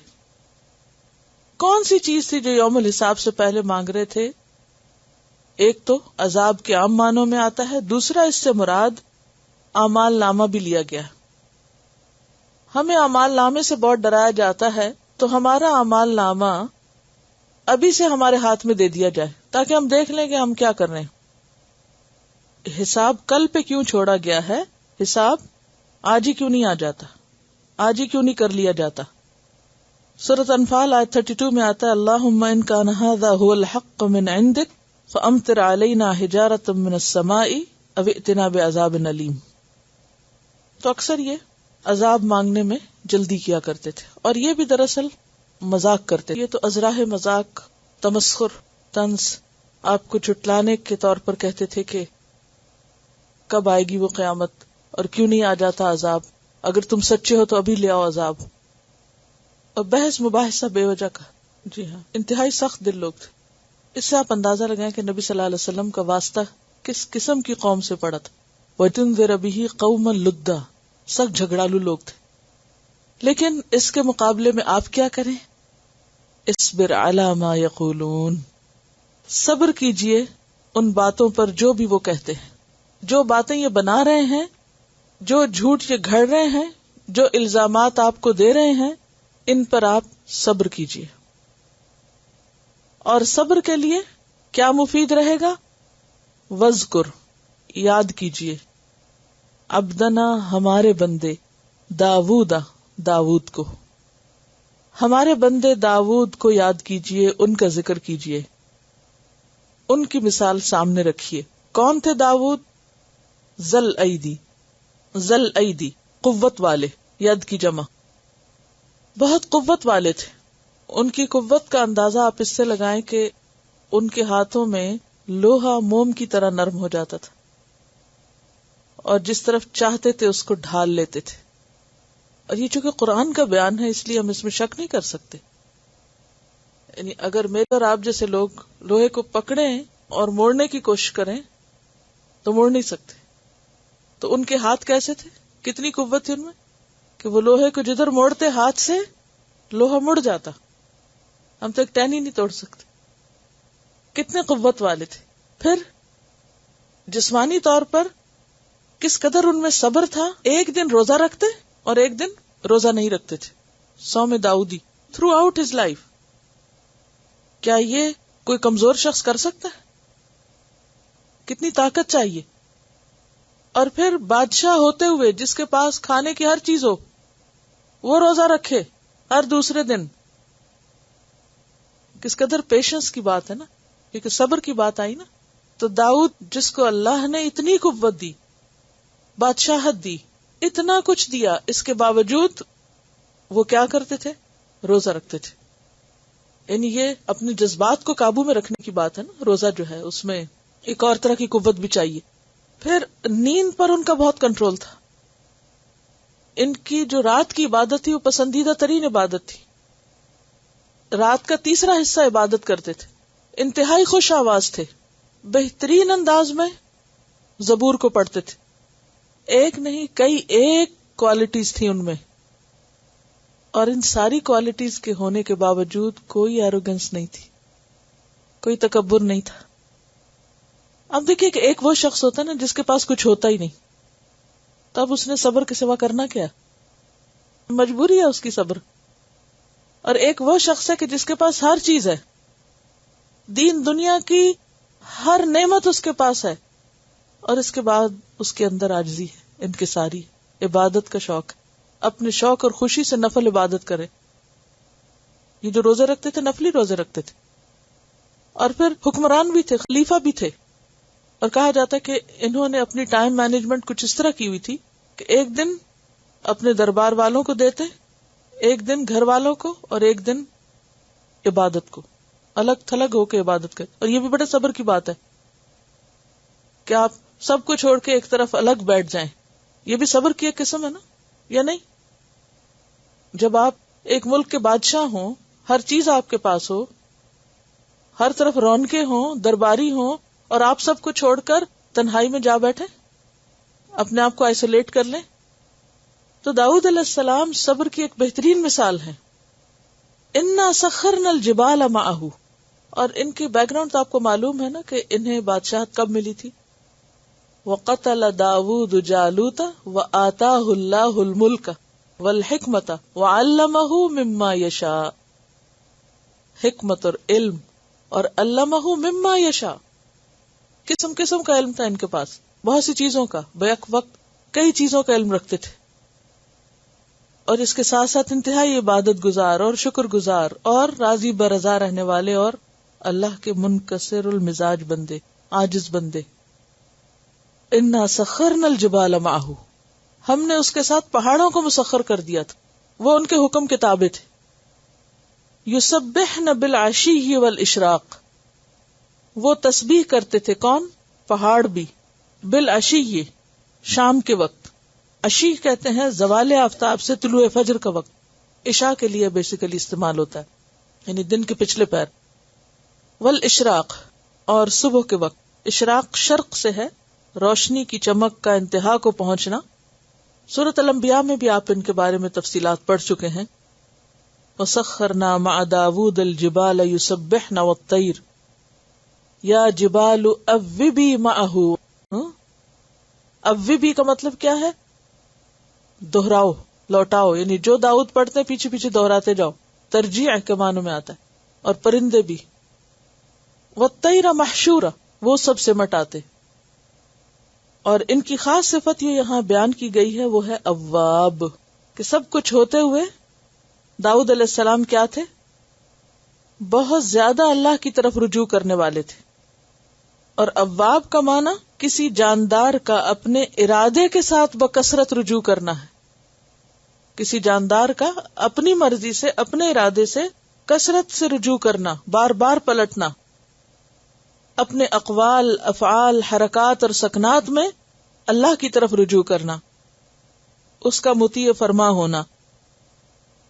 کون سی چیز تھی جو یوم الحساب سے پہلے مانگ رہے تھے؟ ایک تو عذاب کے عام معنوں میں آتا ہے، دوسرا اس سے مراد اعمال نامہ بھی لیا گیا. ہمیں اعمال نامے سے بہت ڈرایا جاتا ہے، تو ہمارا اعمال نامہ ابھی سے ہمارے ہاتھ میں دے دیا جائے تاکہ ہم دیکھ لیں کہ ہم کیا کر رہے ہیں. حساب کل پہ کیوں چھوڑا گیا ہے؟ حساب آج ہی کیوں نہیں آ جاتا، آج ہی کیوں نہیں کر لیا جاتا؟ سورۃ انفال آیت 32 میں آتا ہے، اللہم ان کان ھذا ھو الحق من عندک فامطر علینا حجارۃ من السماء او ائتنا بعذاب علیم. تو اکثر یہ عذاب مانگنے میں جلدی کیا کرتے تھے، اور یہ بھی دراصل مذاق کرتے. یہ تو ازراہ مذاق، تمسخر، طنز، آپ کو جھٹلانے کے طور پر کہتے تھے کہ کب آئے گی وہ قیامت اور کیوں نہیں آ جاتا عذاب، اگر تم سچے ہو تو ابھی لے آؤ عذاب. اور بحث مباحثہ بے وجہ کا. جی ہاں، انتہائی سخت دل لوگ تھے. اس سے آپ اندازہ لگائیں کہ نبی صلی اللہ علیہ وسلم کا واسطہ کس قسم کی قوم سے پڑا تھا. وَتُنذِرَ بِهِ قَوْمًا لُدًّا، سخت جھگڑالو لوگ تھے. لیکن اس کے مقابلے میں آپ کیا کریں؟ اصبر علی ما یقولون، صبر کیجئے ان باتوں پر جو بھی وہ کہتے ہیں، جو باتیں یہ بنا رہے ہیں، جو جھوٹ یہ گھڑ رہے ہیں، جو الزامات آپ کو دے رہے ہیں، ان پر آپ صبر کیجئے. اور صبر کے لیے کیا مفید رہے گا؟ وذکر، یاد کیجئے، عبدنا ہمارے بندے، داود کو، ہمارے بندے داود کو یاد کیجئے، ان کا ذکر کیجئے، ان کی مثال سامنے رکھیے۔ کون تھے داود؟ ذل ایدی، قوت والے، ید کی جمع، بہت قوت والے تھے۔ ان کی قوت کا اندازہ آپ اس سے لگائیں کہ ان کے ہاتھوں میں لوہا موم کی طرح نرم ہو جاتا تھا، اور جس طرف چاہتے تھے اس کو ڈھال لیتے تھے۔ اور یہ چونکہ قرآن کا بیان ہے اس لیے ہم اس میں شک نہیں کر سکتے، یعنی اگر میرے اور آپ جیسے لوگ لوہے کو پکڑیں اور موڑنے کی کوشش کریں تو موڑ نہیں سکتے۔ تو ان کے ہاتھ کیسے تھے، کتنی قوت تھی ان میں کہ وہ لوہے کو جدھر موڑتے ہاتھ سے لوہا مڑ جاتا، ہم تو ایک ٹہنی نہیں توڑ سکتے، کتنے قوت والے تھے۔ پھر جسمانی طور پر کس قدر ان میں صبر تھا، ایک دن روزہ رکھتے اور ایک دن روزہ نہیں رکھتے تھے، صوم داؤدی تھرو آؤٹ ہز لائف۔ کیا یہ کوئی کمزور شخص کر سکتا ہے؟ کتنی طاقت چاہیے۔ اور پھر بادشاہ ہوتے ہوئے جس کے پاس کھانے کی ہر چیز ہو وہ روزہ رکھے ہر دوسرے دن، کس قدر پیشنس کی بات ہے نا، کیونکہ صبر کی بات آئی نا۔ تو داؤد جس کو اللہ نے اتنی قوت دی، بادشاہت دی، اتنا کچھ دیا، اس کے باوجود وہ کیا کرتے تھے؟ روزہ رکھتے تھے۔ یعنی یہ اپنے جذبات کو قابو میں رکھنے کی بات ہے نا، روزہ جو ہے اس میں ایک اور طرح کی قوت بھی چاہیے۔ پھر نیند پر ان کا بہت کنٹرول تھا، ان کی جو رات کی عبادت تھی وہ پسندیدہ ترین عبادت تھی، رات کا تیسرا حصہ عبادت کرتے تھے، انتہائی خوش آواز تھے، بہترین انداز میں زبور کو پڑھتے تھے، ایک نہیں کئی ایک کوالٹیز تھی ان میں، اور ان ساری کوالٹیز کے ہونے کے باوجود کوئی ایروگنس نہیں تھی، کوئی تکبر نہیں تھا۔ اب دیکھیے کہ ایک وہ شخص ہوتا ہے نا جس کے پاس کچھ ہوتا ہی نہیں، تب اس نے صبر کے سوا کرنا کیا، مجبوری ہے اس کی صبر۔ اور ایک وہ شخص ہے کہ جس کے پاس ہر چیز ہے، دین دنیا کی ہر نعمت اس کے پاس ہے، اور اس کے بعد اس کے اندر عاجزی ہے، انکساری، عبادت کا شوق، اپنے شوق اور خوشی سے نفل عبادت کرے۔ یہ جو روزے رکھتے تھے نفلی روزے رکھتے تھے، اور پھر حکمران بھی تھے، خلیفہ بھی تھے، اور کہا جاتا ہے کہ انہوں نے اپنی ٹائم مینجمنٹ کچھ اس طرح کی ہوئی تھی کہ ایک دن اپنے دربار والوں کو دیتے، ایک دن گھر والوں کو، اور ایک دن عبادت کو، الگ تھلگ ہو کے عبادت کرے۔ اور یہ بھی بڑے صبر کی بات ہے کہ آپ سب کو چھوڑ کے ایک طرف الگ بیٹھ جائیں، یہ بھی صبر کی ایک قسم ہے نا، یا نہیں؟ جب آپ ایک ملک کے بادشاہ ہوں، ہر چیز آپ کے پاس ہو، ہر طرف رونقیں ہوں، درباری ہوں، اور آپ سب کو چھوڑ کر تنہائی میں جا بیٹھے، اپنے آپ کو آئسولیٹ کر لیں، تو داؤد علیہ السلام صبر کی ایک بہترین مثال ہے۔ انا سخرنا الجبال معه، اور ان کی بیک گراؤنڈ تو آپ کو معلوم ہے نا کہ انہیں بادشاہت کب ملی تھی۔ وَقَتَلَ دَاوُودُ جَالُوتَ وَآتَاهُ اللَّهُ الْمُلْكَ وَالْحِكْمَةَ وَعَلَّمَهُ مِمَّا يَشَاءُ، حکمت اور علم، اور علمہ مما یشاء، قسم قسم کا علم تھا ان کے پاس، بہت سی چیزوں کا، بیک وقت کئی چیزوں کا علم رکھتے تھے، اور اس کے ساتھ ساتھ انتہائی عبادت گزار اور شکر گزار اور راضی برضا رہنے والے، اور اللہ کے منکسر المزاج بندے، عاجز بندے۔ انا سخرنا الجبال معه، ہم نے اس کے ساتھ پہاڑوں کو مسخر کر دیا تھا، وہ ان کے حکم کے تابع تھے۔ یسبحن بالعشی والاشراق، وہ تسبیح کرتے تھے، کون؟ پہاڑ بھی، بالعشی، شام کے وقت، عشی کہتے ہیں زوال آفتاب سے طلوع فجر کا وقت، عشاء کے لیے بیسیکلی استعمال ہوتا ہے، یعنی دن کے پچھلے پہر، والاشراق، اور صبح کے وقت۔ اشراق شرق سے ہے، روشنی کی چمک کا انتہا کو پہنچنا۔ سورۃ الانبیاء میں بھی آپ ان کے بارے میں تفصیلات پڑھ چکے ہیں۔ وَسَخَّرْنَا مَعَ دَاوُودَ الْجِبَالَ يُسَبِّحْنَ وَالطَّيْرَ یا جبال اوبی مَعَهُ، اوبی کا مطلب کیا ہے؟ دہراؤ، لوٹاؤ، یعنی جو داؤد پڑھتے پیچھے پیچھے دہراتے جاؤ، ترجیع کے معنوں میں آتا ہے۔ اور پرندے بھی، وَالطَّيْرَ مَحْشُورَ، وہ سب سمٹ آتے۔ اور ان کی خاص صفت یہ یہاں بیان کی گئی ہے، وہ ہے اواب، کہ سب کچھ ہوتے ہوئے داؤد علیہ السلام کیا تھے؟ بہت زیادہ اللہ کی طرف رجوع کرنے والے تھے. اور اواب کا معنی کسی جاندار کا اپنے ارادے کے ساتھ بکثرت رجوع کرنا ہے. کسی جاندار کا اپنی مرضی سے، اپنے ارادے سے کثرت سے رجوع کرنا، بار بار پلٹنا، اپنے اقوال، افعال، حرکات اور سکنات میں اللہ کی طرف رجوع کرنا، اس کا مطیع فرما ہونا.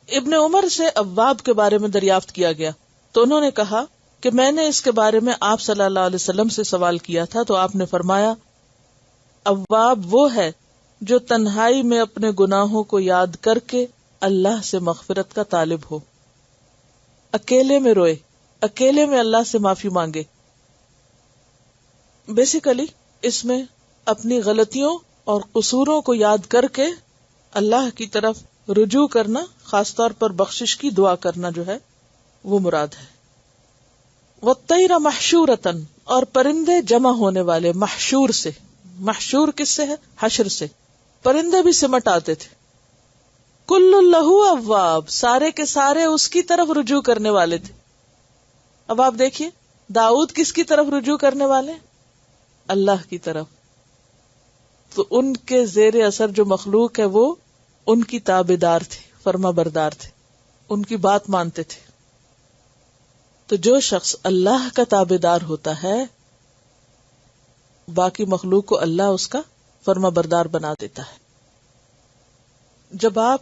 ابن عمر سے اواب کے بارے میں دریافت کیا گیا تو انہوں نے کہا کہ میں نے اس کے بارے میں آپ صلی اللہ علیہ وسلم سے سوال کیا تھا تو آپ نے فرمایا اواب وہ ہے جو تنہائی میں اپنے گناہوں کو یاد کر کے اللہ سے مغفرت کا طالب ہو، اکیلے میں روئے، اکیلے میں اللہ سے معافی مانگے. بیسیکلی اس میں اپنی غلطیوں اور قصوروں کو یاد کر کے اللہ کی طرف رجوع کرنا، خاص طور پر بخشش کی دعا کرنا جو ہے وہ مراد ہے. وَالطَّيْرَ مَحْشُورَةً، اور پرندے جمع ہونے والے، محشور سے، محشور کس سے ہے؟ حشر سے. پرندے بھی سمٹ آتے تھے. کُلُّ لَهُ اواب، سارے کے سارے اس کی طرف رجوع کرنے والے تھے. اب آپ دیکھیے داؤد کس کی طرف رجوع کرنے والے؟ اللہ کی طرف. تو ان کے زیر اثر جو مخلوق ہے وہ ان کی تابعدار تھے، فرما بردار تھے، ان کی بات مانتے تھے. تو جو شخص اللہ کا تابعدار ہوتا ہے باقی مخلوق کو اللہ اس کا فرما بردار بنا دیتا ہے. جب آپ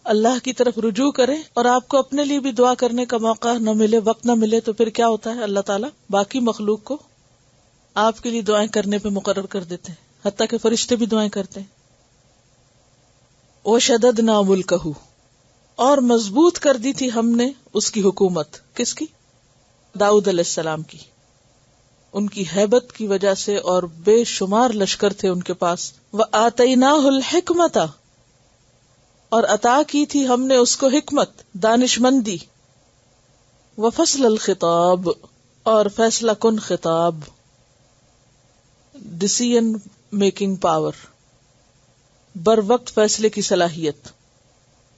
اللہ کی طرف رجوع کریں اور آپ کو اپنے لیے بھی دعا کرنے کا موقع نہ ملے، وقت نہ ملے، تو پھر کیا ہوتا ہے؟ اللہ تعالیٰ باقی مخلوق کو آپ کے لیے دعائیں کرنے پہ مقرر کر دیتے ہیں، حتیٰ کہ فرشتے بھی دعائیں کرتے ہیں. وَشَدَدْنَا مُلْكَهُ، اور مضبوط کر دی تھی ہم نے اس کی حکومت. کس کی؟ داؤد علیہ السلام کی. ان کی ہیبت کی وجہ سے، اور بے شمار لشکر تھے ان کے پاس. وَآتَيْنَاهُ الْحِكْمَةَ، اور عطا کی تھی ہم نے اس کو حکمت، دانشمندی. وَفَصْلَ الْخِطَابِ، اور فیصلہ کن خطاب، ڈیسیژن میکنگ پاور، بر وقت فیصلے کی صلاحیت.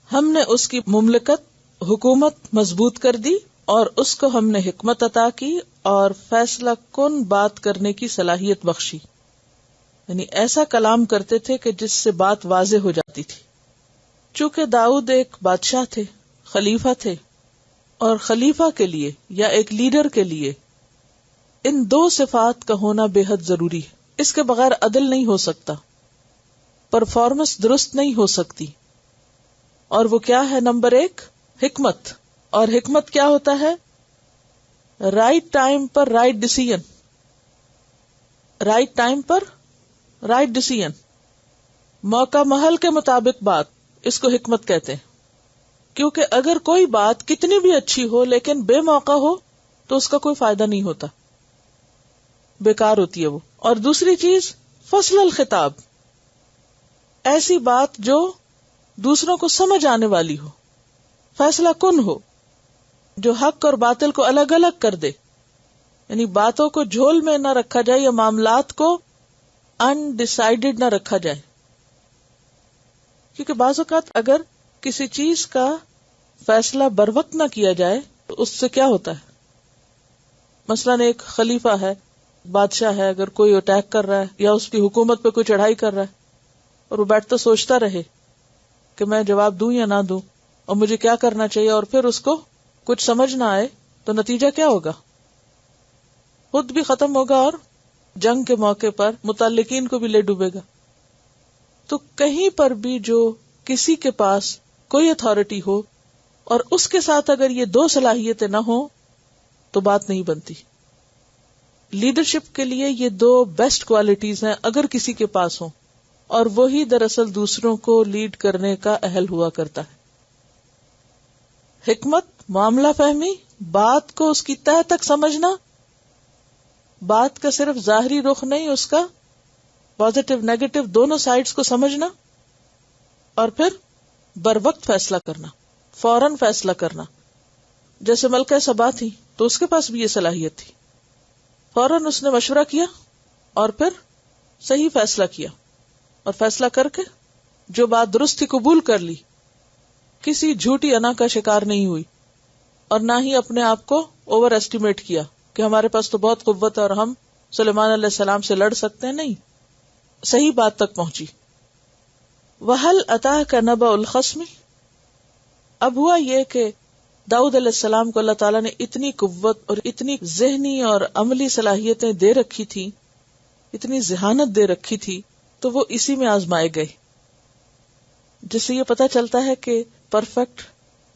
ہم نے اس کی مملکت، حکومت مضبوط کر دی، اور اس کو ہم نے حکمت عطا کی اور فیصلہ کن بات کرنے کی صلاحیت بخشی. یعنی ایسا کلام کرتے تھے کہ جس سے بات واضح ہو جاتی تھی. چونکہ داؤد ایک بادشاہ تھے، خلیفہ تھے، اور خلیفہ کے لیے یا ایک لیڈر کے لیے ان دو صفات کا ہونا بے حد ضروری ہے. اس کے بغیر عدل نہیں ہو سکتا، پرفارمنس درست نہیں ہو سکتی. اور وہ کیا ہے؟ نمبر 1 حکمت. اور حکمت کیا ہوتا ہے؟ رائٹ ٹائم پر رائٹ ڈیسیژن. رائٹ ٹائم پر رائٹ ڈیسیژن، موقع محل کے مطابق بات، اس کو حکمت کہتے ہیں. کیونکہ اگر کوئی بات کتنی بھی اچھی ہو لیکن بے موقع ہو تو اس کا کوئی فائدہ نہیں ہوتا، بیکار ہوتی ہے وہ. اور دوسری چیز فصل الخطاب، ایسی بات جو دوسروں کو سمجھ آنے والی ہو، فیصلہ کن ہو، جو حق اور باطل کو الگ الگ کر دے. یعنی باتوں کو جھول میں نہ رکھا جائے یا معاملات کو انڈیسائیڈڈ نہ رکھا جائے. کیونکہ بعض اوقات اگر کسی چیز کا فیصلہ بر وقت نہ کیا جائے تو اس سے کیا ہوتا ہے؟ مثلاً ایک خلیفہ ہے، بادشاہ ہے، اگر کوئی اٹیک کر رہا ہے یا اس کی حکومت پہ کوئی چڑھائی کر رہا ہے اور وہ بیٹھتا سوچتا رہے کہ میں جواب دوں یا نہ دوں اور مجھے کیا کرنا چاہیے، اور پھر اس کو کچھ سمجھ نہ آئے تو نتیجہ کیا ہوگا؟ خود بھی ختم ہوگا اور جنگ کے موقع پر متعلقین کو بھی لے ڈوبے گا. تو کہیں پر بھی جو کسی کے پاس کوئی اتھارٹی ہو اور اس کے ساتھ اگر یہ دو صلاحیتیں نہ ہوں تو بات نہیں بنتی. لیڈرشپ کے لیے یہ دو بیسٹ کوالٹیز ہیں اگر کسی کے پاس ہوں، اور وہی دراصل دوسروں کو لیڈ کرنے کا اہل ہوا کرتا ہے. حکمت، معاملہ فہمی، بات کو اس کی تہ تک سمجھنا، بات کا صرف ظاہری رخ نہیں، اس کا پازیٹو نیگیٹو دونوں سائڈز کو سمجھنا، اور پھر بر وقت فیصلہ کرنا، فوراً فیصلہ کرنا. جیسے ملکہ سبا تھی تو اس کے پاس بھی یہ صلاحیت تھی، فوراً اس نے مشورہ کیا اور پھر صحیح فیصلہ کیا اور فیصلہ کر کے جو بات درست تھی قبول کر لی، کسی جھوٹی انا کا شکار نہیں ہوئی اور نہ ہی اپنے آپ کو اوور ایسٹیمیٹ کیا کہ ہمارے پاس تو بہت قوت ہے اور ہم سلیمان علیہ السلام سے لڑ سکتے ہیں. نہیں، صحیح بات تک پہنچی. وَهَلْ أَتَاكَ نَبَأُ الْخَصْمِ. اب ہوا یہ کہ داؤد علیہ السلام کو اللہ تعالیٰ نے اتنی قوت اور اتنی ذہنی اور عملی صلاحیتیں دے رکھی تھی، اتنی ذہانت دے رکھی تھی، تو وہ اسی میں آزمائے گئے، جس سے یہ پتہ چلتا ہے کہ پرفیکٹ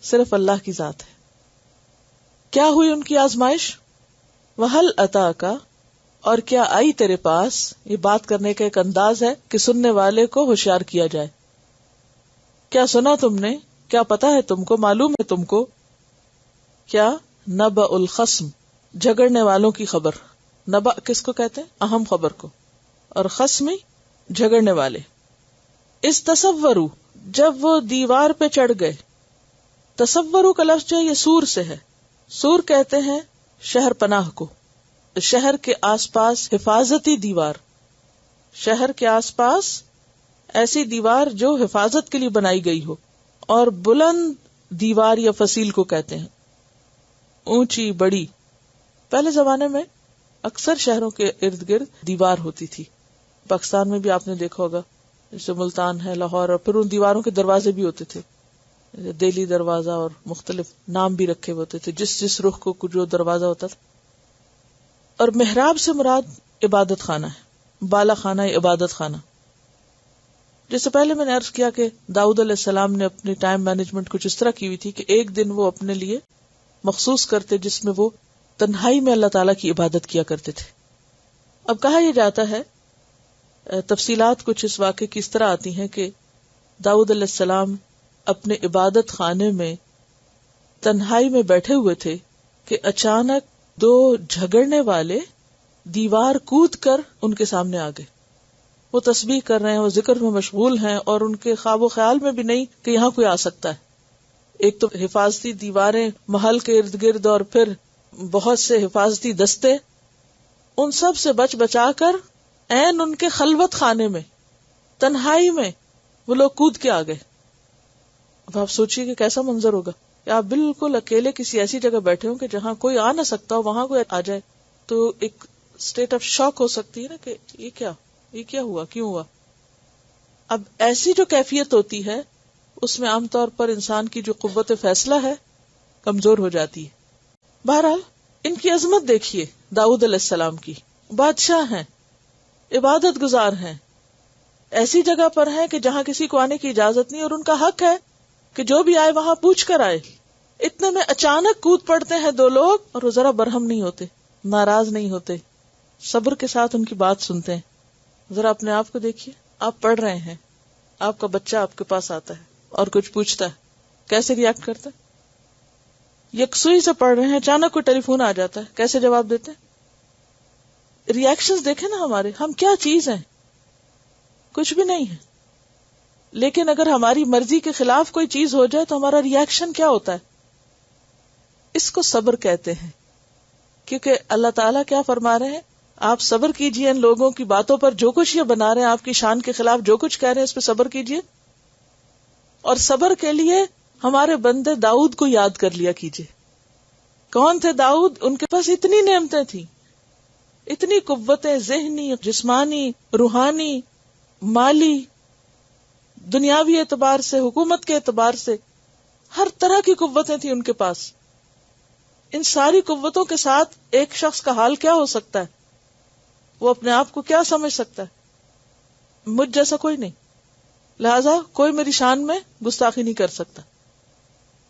صرف اللہ کی ذات ہے. کیا ہوئی ان کی آزمائش؟ وَهَلْ أَتَاكَ، اور کیا آئی تیرے پاس. یہ بات کرنے کا ایک انداز ہے کہ سننے والے کو ہوشیار کیا جائے. کیا سنا تم نے، کیا پتا ہے تم کو، معلوم ہے تم کو. کیا؟ نبأ الخصم، جھگڑنے والوں کی خبر. نبأ کس کو کہتے ہیں؟ اہم خبر کو. اور خصمی، جھگڑنے والے. اس تصورو، جب وہ دیوار پہ چڑھ گئے. تصورو کا لفظ جو ہے یہ سور سے ہے. سور کہتے ہیں شہر پناہ کو، شہر کے آس پاس حفاظتی دیوار. شہر کے آس پاس ایسی دیوار جو حفاظت کے لیے بنائی گئی ہو. اور بلند دیوار یا فصیل کو کہتے ہیں، اونچی بڑی. پہلے زمانے میں اکثر شہروں کے ارد گرد دیوار ہوتی تھی. پاکستان میں بھی آپ نے دیکھا ہوگا، جیسے ملتان ہے، لاہور، اور پھر ان دیواروں کے دروازے بھی ہوتے تھے، دہلی دروازہ، اور مختلف نام بھی رکھے ہوتے تھے جس رخ کو جو دروازہ ہوتا تھا. اور محراب سے مراد عبادت خانہ ہے، بالا خانہ عبادت خانہ. جس سے پہلے میں نے عرض کیا کہ داؤد علیہ السلام نے اپنی ٹائم مینجمنٹ کچھ اس طرح کی ہوئی تھی کہ ایک دن وہ اپنے لیے مخصوص کرتے جس میں وہ تنہائی میں اللہ تعالیٰ کی عبادت کیا کرتے تھے. اب کہا یہ جاتا ہے، تفصیلات کچھ اس واقعے کی اس طرح آتی ہیں کہ داؤد علیہ السلام اپنے عبادت خانے میں تنہائی میں بیٹھے ہوئے تھے کہ اچانک دو جھگڑنے والے دیوار کود کر ان کے سامنے آ گئے. وہ تسبیح کر رہے ہیں، وہ ذکر میں مشغول ہیں، اور ان کے خواب و خیال میں بھی نہیں کہ یہاں کوئی آ سکتا ہے. ایک تو حفاظتی دیواریں محل کے ارد گرد، اور پھر بہت سے حفاظتی دستے، ان سب سے بچ بچا کر عین ان کے خلوت خانے میں تنہائی میں وہ لوگ کود کے آ گئے. اب آپ سوچئے کہ کیسا منظر ہوگا کہ آپ بالکل اکیلے کسی ایسی جگہ بیٹھے ہوں کہ جہاں کوئی آ نہ سکتا ہو، وہاں کوئی آ جائے تو ایک اسٹیٹ آف شاک ہو سکتی ہے نا کہ یہ کیا ہوا، کیوں ہوا. اب ایسی جو کیفیت ہوتی ہے اس میں عام طور پر انسان کی جو قوت فیصلہ ہے کمزور ہو جاتی ہے. بہرحال ان کی عظمت دیکھیے، داؤد علیہ السلام کی. بادشاہ ہیں، عبادت گزار ہیں، ایسی جگہ پر ہیں کہ جہاں کسی کو آنے کی اجازت نہیں، اور ان کا حق ہے کہ جو بھی آئے وہاں پوچھ کر آئے. اتنے میں اچانک کود پڑتے ہیں دو لوگ، اور وہ ذرا برہم نہیں ہوتے، ناراض نہیں ہوتے، صبر کے ساتھ ان کی بات سنتے ہیں. ذرا اپنے آپ کو دیکھیے، آپ پڑھ رہے ہیں، آپ کا بچہ آپ کے پاس آتا ہے اور کچھ پوچھتا ہے، کیسے ریاکٹ کرتا ہے؟ یکسوئی سے پڑھ رہے ہیں، اچانک کوئی ٹیلی فون آ جاتا ہے، کیسے جواب دیتے ہیں؟ ریاکشنز دیکھیں نا ہمارے، ہم کیا چیز ہیں؟ کچھ بھی نہیں ہے. لیکن اگر ہماری مرضی کے خلاف کوئی چیز ہو جائے تو ہمارا ریاکشن کیا ہوتا ہے؟ اس کو صبر کہتے ہیں. کیونکہ اللہ تعالیٰ کیا فرما رہے ہیں؟ آپ صبر کیجئے ان لوگوں کی باتوں پر، جو کچھ یہ بنا رہے ہیں آپ کی شان کے خلاف، جو کچھ کہہ رہے ہیں اس پہ صبر کیجئے. اور صبر کے لیے ہمارے بندے داؤد کو یاد کر لیا کیجئے. کون تھے داؤد؟ ان کے پاس اتنی نعمتیں تھیں، اتنی قوتیں ذہنی، جسمانی، روحانی، مالی، دنیاوی اعتبار سے، حکومت کے اعتبار سے، ہر طرح کی قوتیں تھیں ان کے پاس. ان ساری قوتوں کے ساتھ ایک شخص کا حال کیا ہو سکتا ہے؟ وہ اپنے آپ کو کیا سمجھ سکتا ہے؟ مجھ جیسا کوئی نہیں، لہذا کوئی میری شان میں گستاخی نہیں کر سکتا،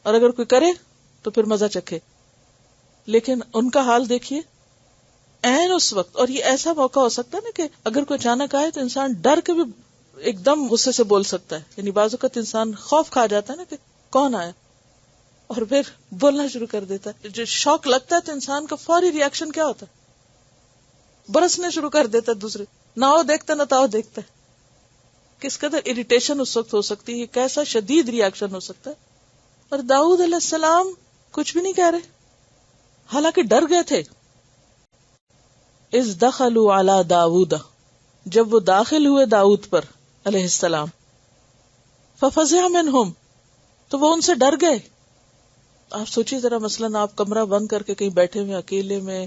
اور اگر کوئی کرے تو پھر مزہ چکھے. لیکن ان کا حال دیکھیے عین اس وقت. اور یہ ایسا موقع ہو سکتا ہے نا کہ اگر کوئی اچانک آئے تو انسان ڈر کے بھی ایک دم غصے سے بول سکتا ہے. یعنی بعض اوقات انسان خوف کھا جاتا ہے نا کہ کون آیا، اور پھر بولنا شروع کر دیتا ہے. جو شوق لگتا ہے تو انسان کا فوری ری ایکشن کیا ہوتا ہے؟ برسنے شروع کر دیتا ہے دوسرے، نہ ہو دیکھتا نہ تاؤ دیکھتا ہے. کس قدر اریٹیشن اس وقت ہو سکتی ہے، کیسا شدید ری ایکشن ہو سکتا ہے. اور داؤد علیہ السلام کچھ بھی نہیں کہہ رہے، حالانکہ ڈر گئے تھے. اذ دخلوا علی داؤد، جب وہ داخل ہوئے داؤد پر علیہ السلام، ففزع منہم، تو وہ ان سے ڈر گئے. آپ سوچیے ذرا، مثلاً آپ کمرہ بند کر کے کہیں بیٹھے ہوئے اکیلے میں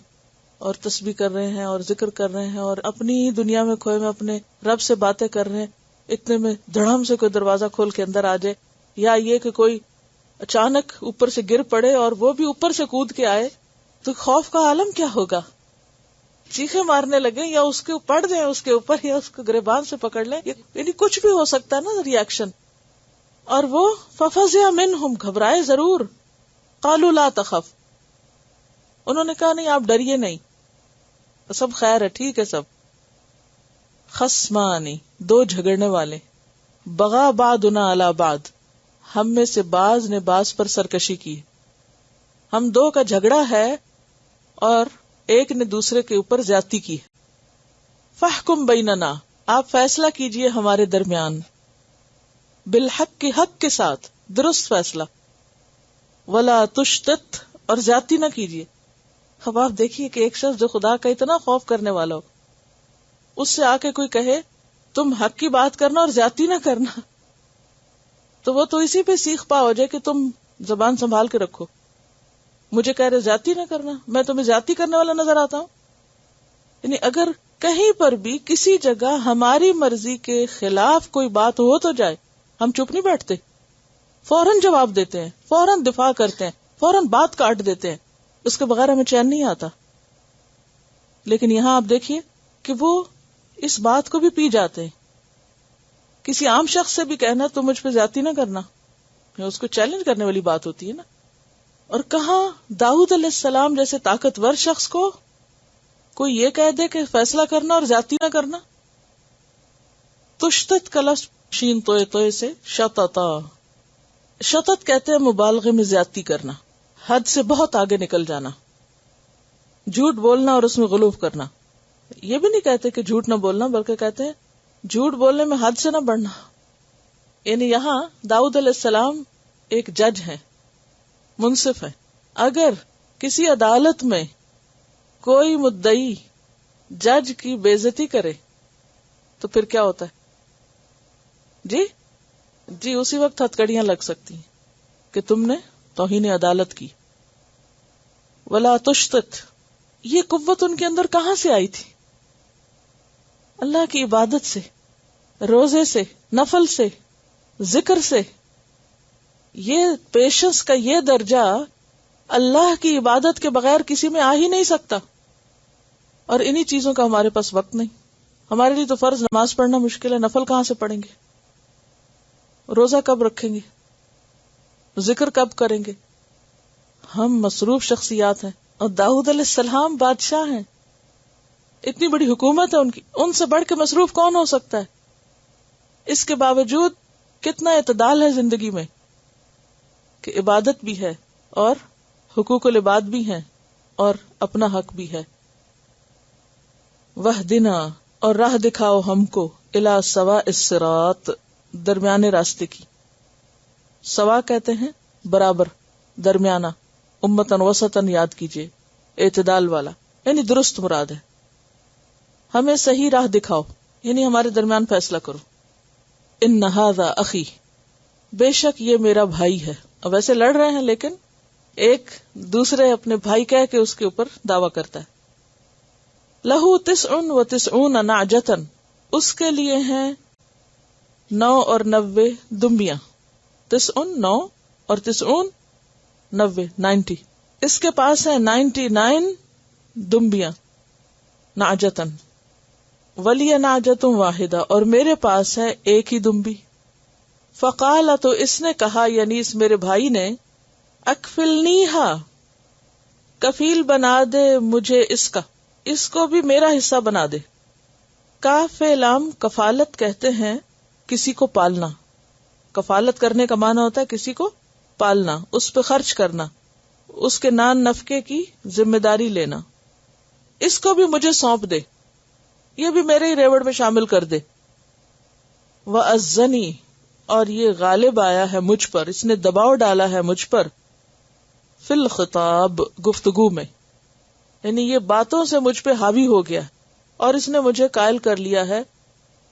اور تسبیح کر رہے ہیں اور ذکر کر رہے ہیں اور اپنی دنیا میں کھوئے میں اپنے رب سے باتیں کر رہے ہیں، اتنے میں دھڑام سے کوئی دروازہ کھول کے اندر آ جائے، یا یہ کہ کوئی اچانک اوپر سے گر پڑے اور وہ بھی اوپر سے کود کے آئے، تو خوف کا عالم کیا ہوگا؟ چیخیں مارنے لگے یا اس کے پڑ جائیں اس کے اوپر یا اس کو گریبان سے پکڑ لیں، یعنی کچھ بھی ہو سکتا ہے نا ری ایکشن. اور وہ ففزع منہم، گھبرائے ضرور. قالوا لا تخف، انہوں نے کہا نہیں آپ ڈریے نہیں، سب خیر ہے، ٹھیک ہے سب. خصمانی، دو جھگڑنے والے، بغا بعضنا علی بعض، ہم میں سے بعض نے بعض پر سرکشی کی، ہم دو کا جھگڑا ہے اور ایک نے دوسرے کے اوپر زیادتی کی. فاحکم بیننا، آپ فیصلہ کیجئے ہمارے درمیان، بالحق، کی حق کے ساتھ، درست فیصلہ. ولا تشتت، اور زیادتی نہ کیجیے. اب آپ دیکھیے کہ ایک شخص جو خدا کا اتنا خوف کرنے والا ہو، اس سے آ کے کوئی کہے تم حق کی بات کرنا اور زیادتی نہ کرنا، تو وہ تو اسی پہ سیخ پا ہو جائے کہ تم زبان سنبھال کے رکھو. مجھے کہہ رہے زیادتی نہ کرنا، میں تمہیں زیادتی کرنے والا نظر آتا ہوں. یعنی اگر کہیں پر بھی کسی جگہ ہماری مرضی کے خلاف کوئی بات ہو تو جائے، ہم چپ نہیں بیٹھتے، فوراً جواب دیتے ہیں، فوراً دفاع کرتے ہیں، فوراً بات کاٹ دیتے ہیں، اس کے بغیر ہمیں چین نہیں آتا. لیکن یہاں آپ دیکھیے کہ وہ اس بات کو بھی پی جاتے ہیں. کسی عام شخص سے بھی کہنا تو مجھ پہ زیادتی نہ کرنا، اس کو چیلنج کرنے والی بات ہوتی ہے نا. اور کہاں داؤد علیہ السلام جیسے طاقتور شخص کو کوئی یہ کہہ دے کہ فیصلہ کرنا اور زیادتی نہ کرنا. تشتت کا لفظ شین توئے توئے سے شتتا، شتت کہتے ہیں مبالغے میں زیادتی کرنا، حد سے بہت آگے نکل جانا، جھوٹ بولنا اور اس میں غلو کرنا. یہ بھی نہیں کہتے کہ جھوٹ نہ بولنا، بلکہ کہتے ہیں جھوٹ بولنے میں حد سے نہ بڑھنا. یعنی یہاں داؤد علیہ السلام ایک جج ہیں، منصف ہیں. اگر کسی عدالت میں کوئی مدعی جج کی بے عزتی کرے تو پھر کیا ہوتا ہے؟ جی اسی وقت ہتھکڑیاں لگ سکتی ہیں کہ تم نے توہین عدالت کی. ولا تشتت، یہ قوت ان کے اندر کہاں سے آئی تھی؟ اللہ کی عبادت سے، روزے سے، نفل سے، ذکر سے. یہ پیشنس کا یہ درجہ اللہ کی عبادت کے بغیر کسی میں آ ہی نہیں سکتا. اور انہی چیزوں کا ہمارے پاس وقت نہیں. ہمارے لیے تو فرض نماز پڑھنا مشکل ہے، نفل کہاں سے پڑھیں گے؟ روزہ کب رکھیں گے؟ ذکر کب کریں گے؟ ہم مصروف شخصیات ہیں، اور داؤد علیہ السلام بادشاہ ہیں، اتنی بڑی حکومت ہے ان کی، ان سے بڑھ کے مصروف کون ہو سکتا ہے؟ اس کے باوجود کتنا اعتدال ہے زندگی میں کہ عبادت بھی ہے اور حقوق العباد بھی ہیں اور اپنا حق بھی ہے. وَاهْدِنَا، اور راہ دکھاؤ ہم کو، اِلَىٰ سَوَاءِ الصِّرَاطِ، درمیانے راستے کی. سوا کہتے ہیں برابر، درمیانہ، امتن وسطن یاد کیجئے، اعتدال والا، یعنی درست مراد ہے. ہمیں صحیح راہ دکھاؤ، یعنی ہمارے درمیان فیصلہ کرو. ان ھذا اخی، بے شک یہ میرا بھائی ہے. اب ویسے لڑ رہے ہیں لیکن ایک دوسرے اپنے بھائی کہہ کے اس کے اوپر دعویٰ کرتا ہے. لہو 99 نعجۃ، اس کے لیے ہیں 9 اور 90 دمبیاں. 9 اور 90، اس کے پاس ہے 99 دمبیاں. نعجتن ولی نعجت واحدہ، اور میرے پاس ہے ایک ہی دمبی. فقال، تو اس نے کہا، یعنی اس میرے بھائی نے، اکفلنیہا، کفیل بنا دے مجھے اس کو بھی میرا حصہ بنا دے. کاف لام کفالت کہتے ہیں کسی کو پالنا. کفالت کرنے کا معنی ہوتا ہے کسی کو پالنا، اس پہ خرچ کرنا، اس کے نان نفقے کی ذمہ داری لینا. اس کو بھی مجھے سونپ دے، یہ بھی میرے ہی ریوڑ میں شامل کر دے. وَأَزَّنِي، اور یہ غالب آیا ہے مجھ پر، اس نے دباؤ ڈالا ہے مجھ پر، فی الخطاب، گفتگو میں، یعنی یہ باتوں سے مجھ پہ حاوی ہو گیا. اور اس نے مجھے قائل کر لیا ہے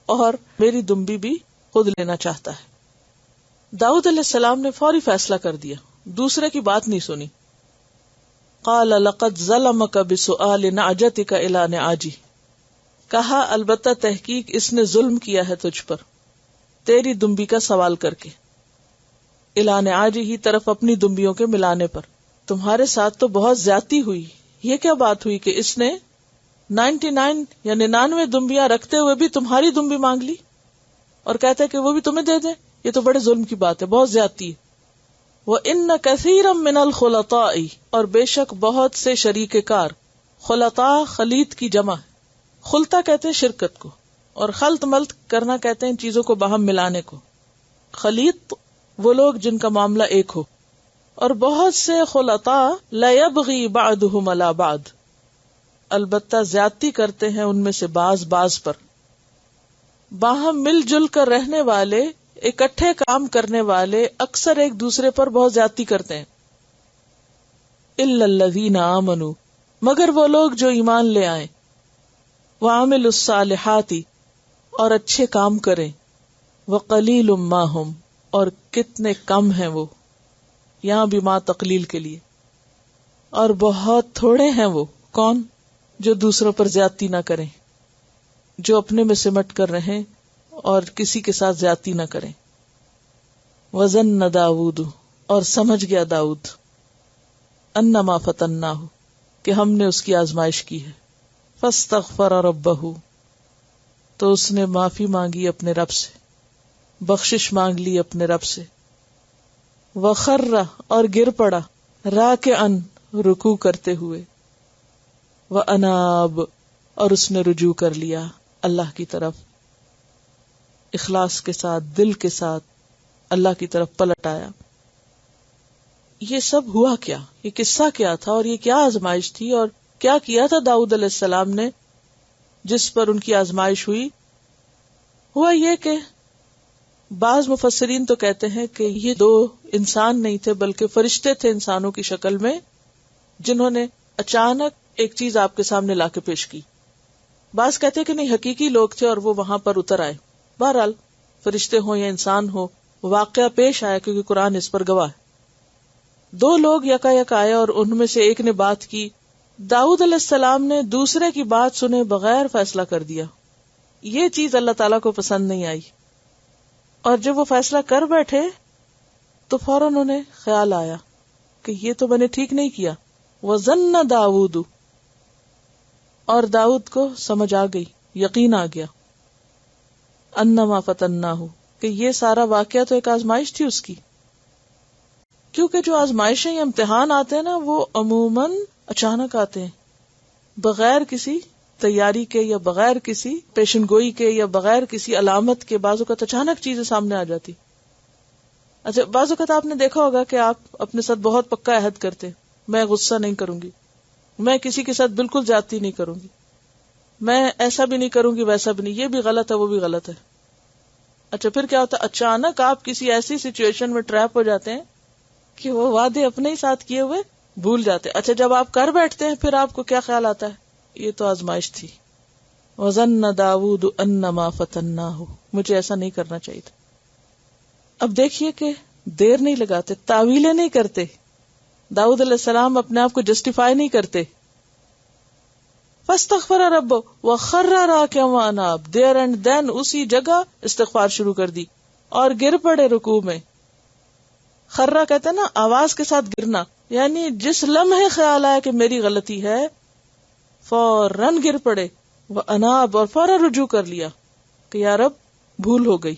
اور میری دمبی بھی خود لینا چاہتا ہے۔ داؤد علیہ السلام نے فوری فیصلہ کر دیا، دوسرے کی بات نہیں سنی۔ قال لقد ظلمك بسؤال نعجتك الى نعاجی، کہا البتہ تحقیق اس نے ظلم کیا ہے تجھ پر تیری دمبی کا سوال کر کے، الى نعاجی ہی طرف اپنی دمبیوں کے ملانے پر، تمہارے ساتھ تو بہت زیادتی ہوئی۔ یہ کیا بات ہوئی کہ اس نے 99 یا 99 دمبیاں رکھتے ہوئے بھی تمہاری دمبی مانگ لی اور کہتا ہے کہ وہ بھی تمہیں دے دیں؟ یہ تو بڑے ظلم کی بات ہے، بہت زیادتی ہے۔ وَإِنَّ كَثِيرًا مِّنَ الْخُلَطَاءِ، اور بے شک بہت سے شریک کار، خلطاء خلیط کی جمع ہے، خلطہ کہتے ہیں شرکت کو، اور خلط ملط کرنا کہتے ہیں چیزوں کو باہم ملانے کو۔ خلیط وہ لوگ جن کا معاملہ ایک ہو، اور بہت سے خلطاء لَيَبْغِي بَعْضُهُمْ عَلَى بَعْضٍ، البتہ زیادتی کرتے ہیں ان میں سے بعض پر۔ باہم مل جل کر رہنے والے، اکٹھے کام کرنے والے اکثر ایک دوسرے پر بہت زیادتی کرتے ہیں۔ الا الذین آمنوا، مگر وہ لوگ جو ایمان لے آئیں، وعملوا الصالحات، اور اچھے کام کریں، وقلیل ما ہم، اور کتنے کم ہیں وہ، یہاں بھی ما تقلیل کے لیے، اور بہت تھوڑے ہیں وہ، کون؟ جو دوسروں پر زیادتی نہ کریں، جو اپنے میں سمٹ کر رہیں اور کسی کے ساتھ زیادتی نہ کریں۔ وظن داؤد، اور سمجھ گیا داؤد، انما فتناہ، کہ ہم نے اس کی آزمائش کی ہے، فاستغفر ربہ، تو اس نے معافی مانگی اپنے رب سے، بخشش مانگ لی اپنے رب سے، وخر، اور گر پڑا، راکعن، رکوع کرتے ہوئے، واناب، اور اس نے رجوع کر لیا اللہ کی طرف، اخلاص کے ساتھ، دل کے ساتھ اللہ کی طرف پلٹ آیا۔ یہ سب ہوا کیا؟ یہ قصہ کیا تھا اور یہ کیا آزمائش تھی اور کیا کیا تھا داؤد علیہ السلام نے جس پر ان کی آزمائش ہوئی؟ ہوا یہ کہ بعض مفسرین تو کہتے ہیں کہ یہ دو انسان نہیں تھے بلکہ فرشتے تھے انسانوں کی شکل میں، جنہوں نے اچانک ایک چیز آپ کے سامنے لا کے پیش کی۔ بعض کہتے ہیں کہ نہیں، حقیقی لوگ تھے اور وہ وہاں پر اتر آئے۔ بہرحال فرشتے ہوں یا انسان ہو، واقعہ پیش آیا کیونکہ قرآن اس پر گواہ ہے۔ دو لوگ یکا یک آئے اور ان میں سے ایک نے بات کی، داؤد علیہ السلام نے دوسرے کی بات سنے بغیر فیصلہ کر دیا۔ یہ چیز اللہ تعالیٰ کو پسند نہیں آئی، اور جب وہ فیصلہ کر بیٹھے تو فوراً انہیں خیال آیا کہ یہ تو میں نے ٹھیک نہیں کیا۔ وَظَنَّ داؤد، اور داؤد کو سمجھ آ گئی، یقین آ گیا، انما فتناہ، کہ یہ سارا واقعہ تو ایک آزمائش تھی اس کی، کیونکہ جو آزمائشیں یا امتحان آتے ہیں نا وہ عموماً اچانک آتے ہیں، بغیر کسی تیاری کے یا بغیر کسی پیشن گوئی کے یا بغیر کسی علامت کے، بعض اوقات اچانک چیزیں سامنے آ جاتی۔ اچھا، بعض اوقات آپ نے دیکھا ہوگا کہ آپ اپنے ساتھ بہت پکا عہد کرتے، میں غصہ نہیں کروں گی، میں کسی کے ساتھ بالکل زیادتی نہیں کروں گی، میں ایسا بھی نہیں کروں گی ویسا بھی نہیں، یہ بھی غلط ہے وہ بھی غلط ہے۔ اچھا، پھر کیا ہوتا ہے؟ اچانک آپ کسی ایسی سچویشن میں ٹریپ ہو جاتے ہیں کہ وہ وعدے اپنے ہی ساتھ کیے ہوئے بھول جاتے ہیں۔ اچھا، جب آپ کر بیٹھتے ہیں پھر آپ کو کیا خیال آتا ہے؟ یہ تو آزمائش تھی۔ وَظَنَّ دَاوُودُ أَنَّمَا فَتَنَّاهُ، مجھے ایسا نہیں کرنا چاہیے تھا۔ اب دیکھیے کہ دیر نہیں لگاتے، تعویلیں نہیں کرتے، داؤد علیہ السلام اپنے آپ کو جسٹیفائی نہیں کرتے۔ فَاسْتَغْفَرَ رَبَّهُ وَخَرَّ رَاكِعًا وَأَنَابَ، دیر اینڈ دین اسی جگہ استغفار شروع کر دی اور گر پڑے رکوع میں۔ خرہ کہتے ہیں نا آواز کے ساتھ گرنا، یعنی جس لمحے خیال آیا کہ میری غلطی ہے فوراً گر پڑے، وَأَنَابَ، اور فوراً رجوع کر لیا کہ یا رب بھول ہو گئی۔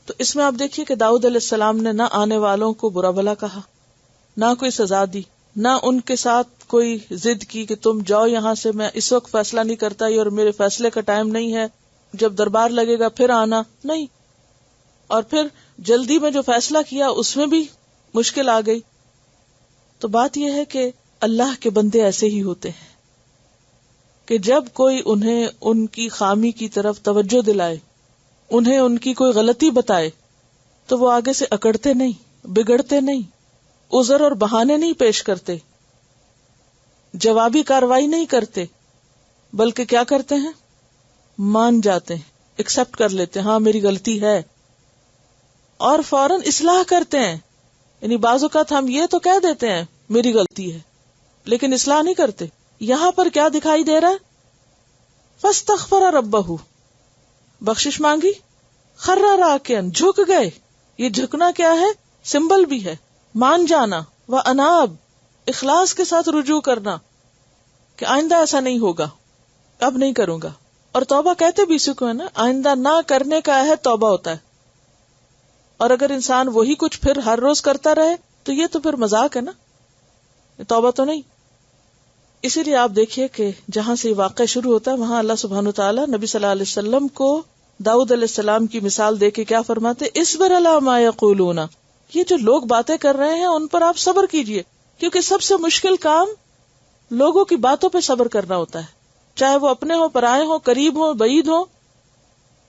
تو اس میں آپ دیکھیے کہ داؤد علیہ السلام نے نہ آنے والوں کو برا بھلا کہا، نہ کوئی سزا دی، نہ ان کے ساتھ کوئی ضد کی کہ تم جاؤ یہاں سے، میں اس وقت فیصلہ نہیں کرتا اور میرے فیصلے کا ٹائم نہیں ہے، جب دربار لگے گا پھر آنا، نہیں۔ اور پھر جلدی میں جو فیصلہ کیا اس میں بھی مشکل آ گئی۔ تو بات یہ ہے کہ اللہ کے بندے ایسے ہی ہوتے ہیں کہ جب کوئی انہیں ان کی خامی کی طرف توجہ دلائے، انہیں ان کی کوئی غلطی بتائے، تو وہ آگے سے اکڑتے نہیں، بگڑتے نہیں، عذر اور بہانے نہیں پیش کرتے، جوابی کاروائی نہیں کرتے، بلکہ کیا کرتے ہیں؟ مان جاتے ہیں، ایکسپٹ کر لیتے ہیں، ہاں میری غلطی ہے، اور فوراً اصلاح کرتے ہیں. یعنی بعض اوقات ہم یہ تو کہہ دیتے ہیں میری غلطی ہے، لیکن اصلاح نہیں کرتے. یہاں پر کیا دکھائی دے رہا ہے؟ فاستغفر ربہ، بخشش مانگی، خر راکعا، جھک گئے. یہ جھکنا کیا ہے؟ سمبل بھی ہے، مان جانا. واناب، اخلاص کے ساتھ رجوع کرنا کہ آئندہ ایسا نہیں ہوگا، اب نہیں کروں گا. اور توبہ کہتے بھی اسی کو ہے نا، آئندہ نہ کرنے کا عہد توبہ ہوتا ہے. اور اگر انسان وہی کچھ پھر ہر روز کرتا رہے تو یہ تو پھر مذاق ہے نا، توبہ تو نہیں. اسی لیے آپ دیکھیے کہ جہاں سے یہ واقعہ شروع ہوتا ہے وہاں اللہ سبحانہ وتعالیٰ نبی صلی اللہ علیہ وسلم کو داؤد علیہ السلام کی مثال دے کے کیا فرماتے؟ اصبر علی ما یقولون، یہ جو لوگ باتیں کر رہے ہیں ان پر آپ صبر کیجئے، کیونکہ سب سے مشکل کام لوگوں کی باتوں پہ صبر کرنا ہوتا ہے، چاہے وہ اپنے ہوں، پرائے ہوں، قریب ہوں، بعید ہوں.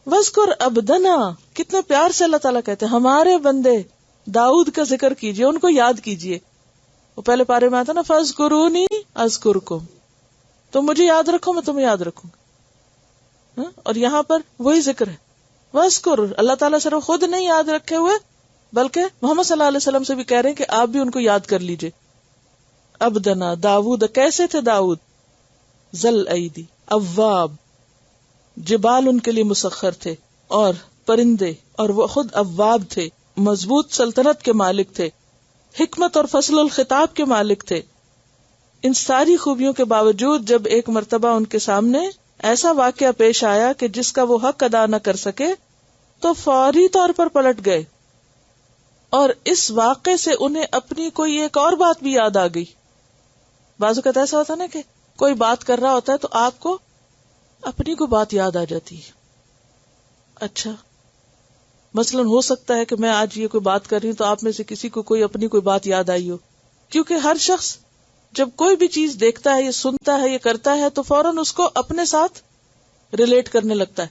وذکر عبدنا، کتنے پیار سے اللہ تعالیٰ کہتے ہیں ہمارے بندے داؤد کا ذکر کیجئے، ان کو یاد کیجئے. وہ پہلے پارے میں آتا نا فاذکرونی اذکرکم، تم مجھے یاد رکھو میں تمہیں یاد رکھوں گا. اور یہاں پر وہی ذکر ہے، وذکر، اللہ تعالیٰ صرف خود نہیں یاد رکھے ہوئے بلکہ محمد صلی اللہ علیہ وسلم سے بھی کہہ رہے ہیں کہ آپ بھی ان کو یاد کر لیجئے. عبدنا داؤد، کیسے تھے داؤد؟ ذل ایدی، اواب، جبال ان کے لیے مسخر تھے اور پرندے، اور وہ خود اواب تھے، مضبوط سلطنت کے مالک تھے، حکمت اور فصل الخطاب کے مالک تھے. ان ساری خوبیوں کے باوجود جب ایک مرتبہ ان کے سامنے ایسا واقعہ پیش آیا کہ جس کا وہ حق ادا نہ کر سکے تو فوری طور پر پلٹ گئے، اور اس واقعے سے انہیں اپنی کوئی ایک اور بات بھی یاد آ گئی. بعض اوقات ایسا ہوتا نا کہ کوئی بات کر رہا ہوتا ہے تو آپ کو اپنی کوئی بات یاد آ جاتی ہے. اچھا، مثلاً ہو سکتا ہے کہ میں آج یہ کوئی بات کر رہی ہوں تو آپ میں سے کسی کو کوئی اپنی کوئی بات یاد آئی ہو، کیونکہ ہر شخص جب کوئی بھی چیز دیکھتا ہے، یہ سنتا ہے، یہ کرتا ہے تو فوراً اس کو اپنے ساتھ ریلیٹ کرنے لگتا ہے،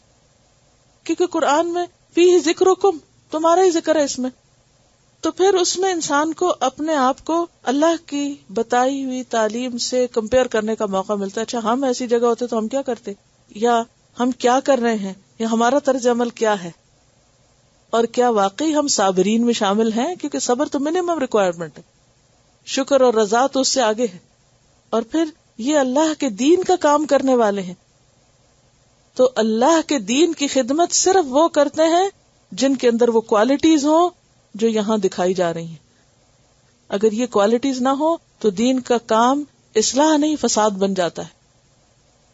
کیونکہ قرآن میں فیہ ذکرکم، تمہارا ہی ذکر ہے اس میں. تو پھر اس میں انسان کو اپنے آپ کو اللہ کی بتائی ہوئی تعلیم سے کمپیئر کرنے کا موقع ملتا ہے. اچھا ہم ایسی جگہ ہوتے تو ہم کیا کرتے، یا ہم کیا کر رہے ہیں، یا ہمارا طرز عمل کیا ہے، اور کیا واقعی ہم صابرین میں شامل ہیں؟ کیونکہ صبر تو منیمم ریکوائرمنٹ ہے، شکر اور رضا تو اس سے آگے ہے. اور پھر یہ اللہ کے دین کا کام کرنے والے ہیں، تو اللہ کے دین کی خدمت صرف وہ کرتے ہیں جن کے اندر وہ کوالٹیز ہوں جو یہاں دکھائی جا رہی ہیں. اگر یہ کوالٹیز نہ ہو تو دین کا کام اصلاح نہیں، فساد بن جاتا ہے.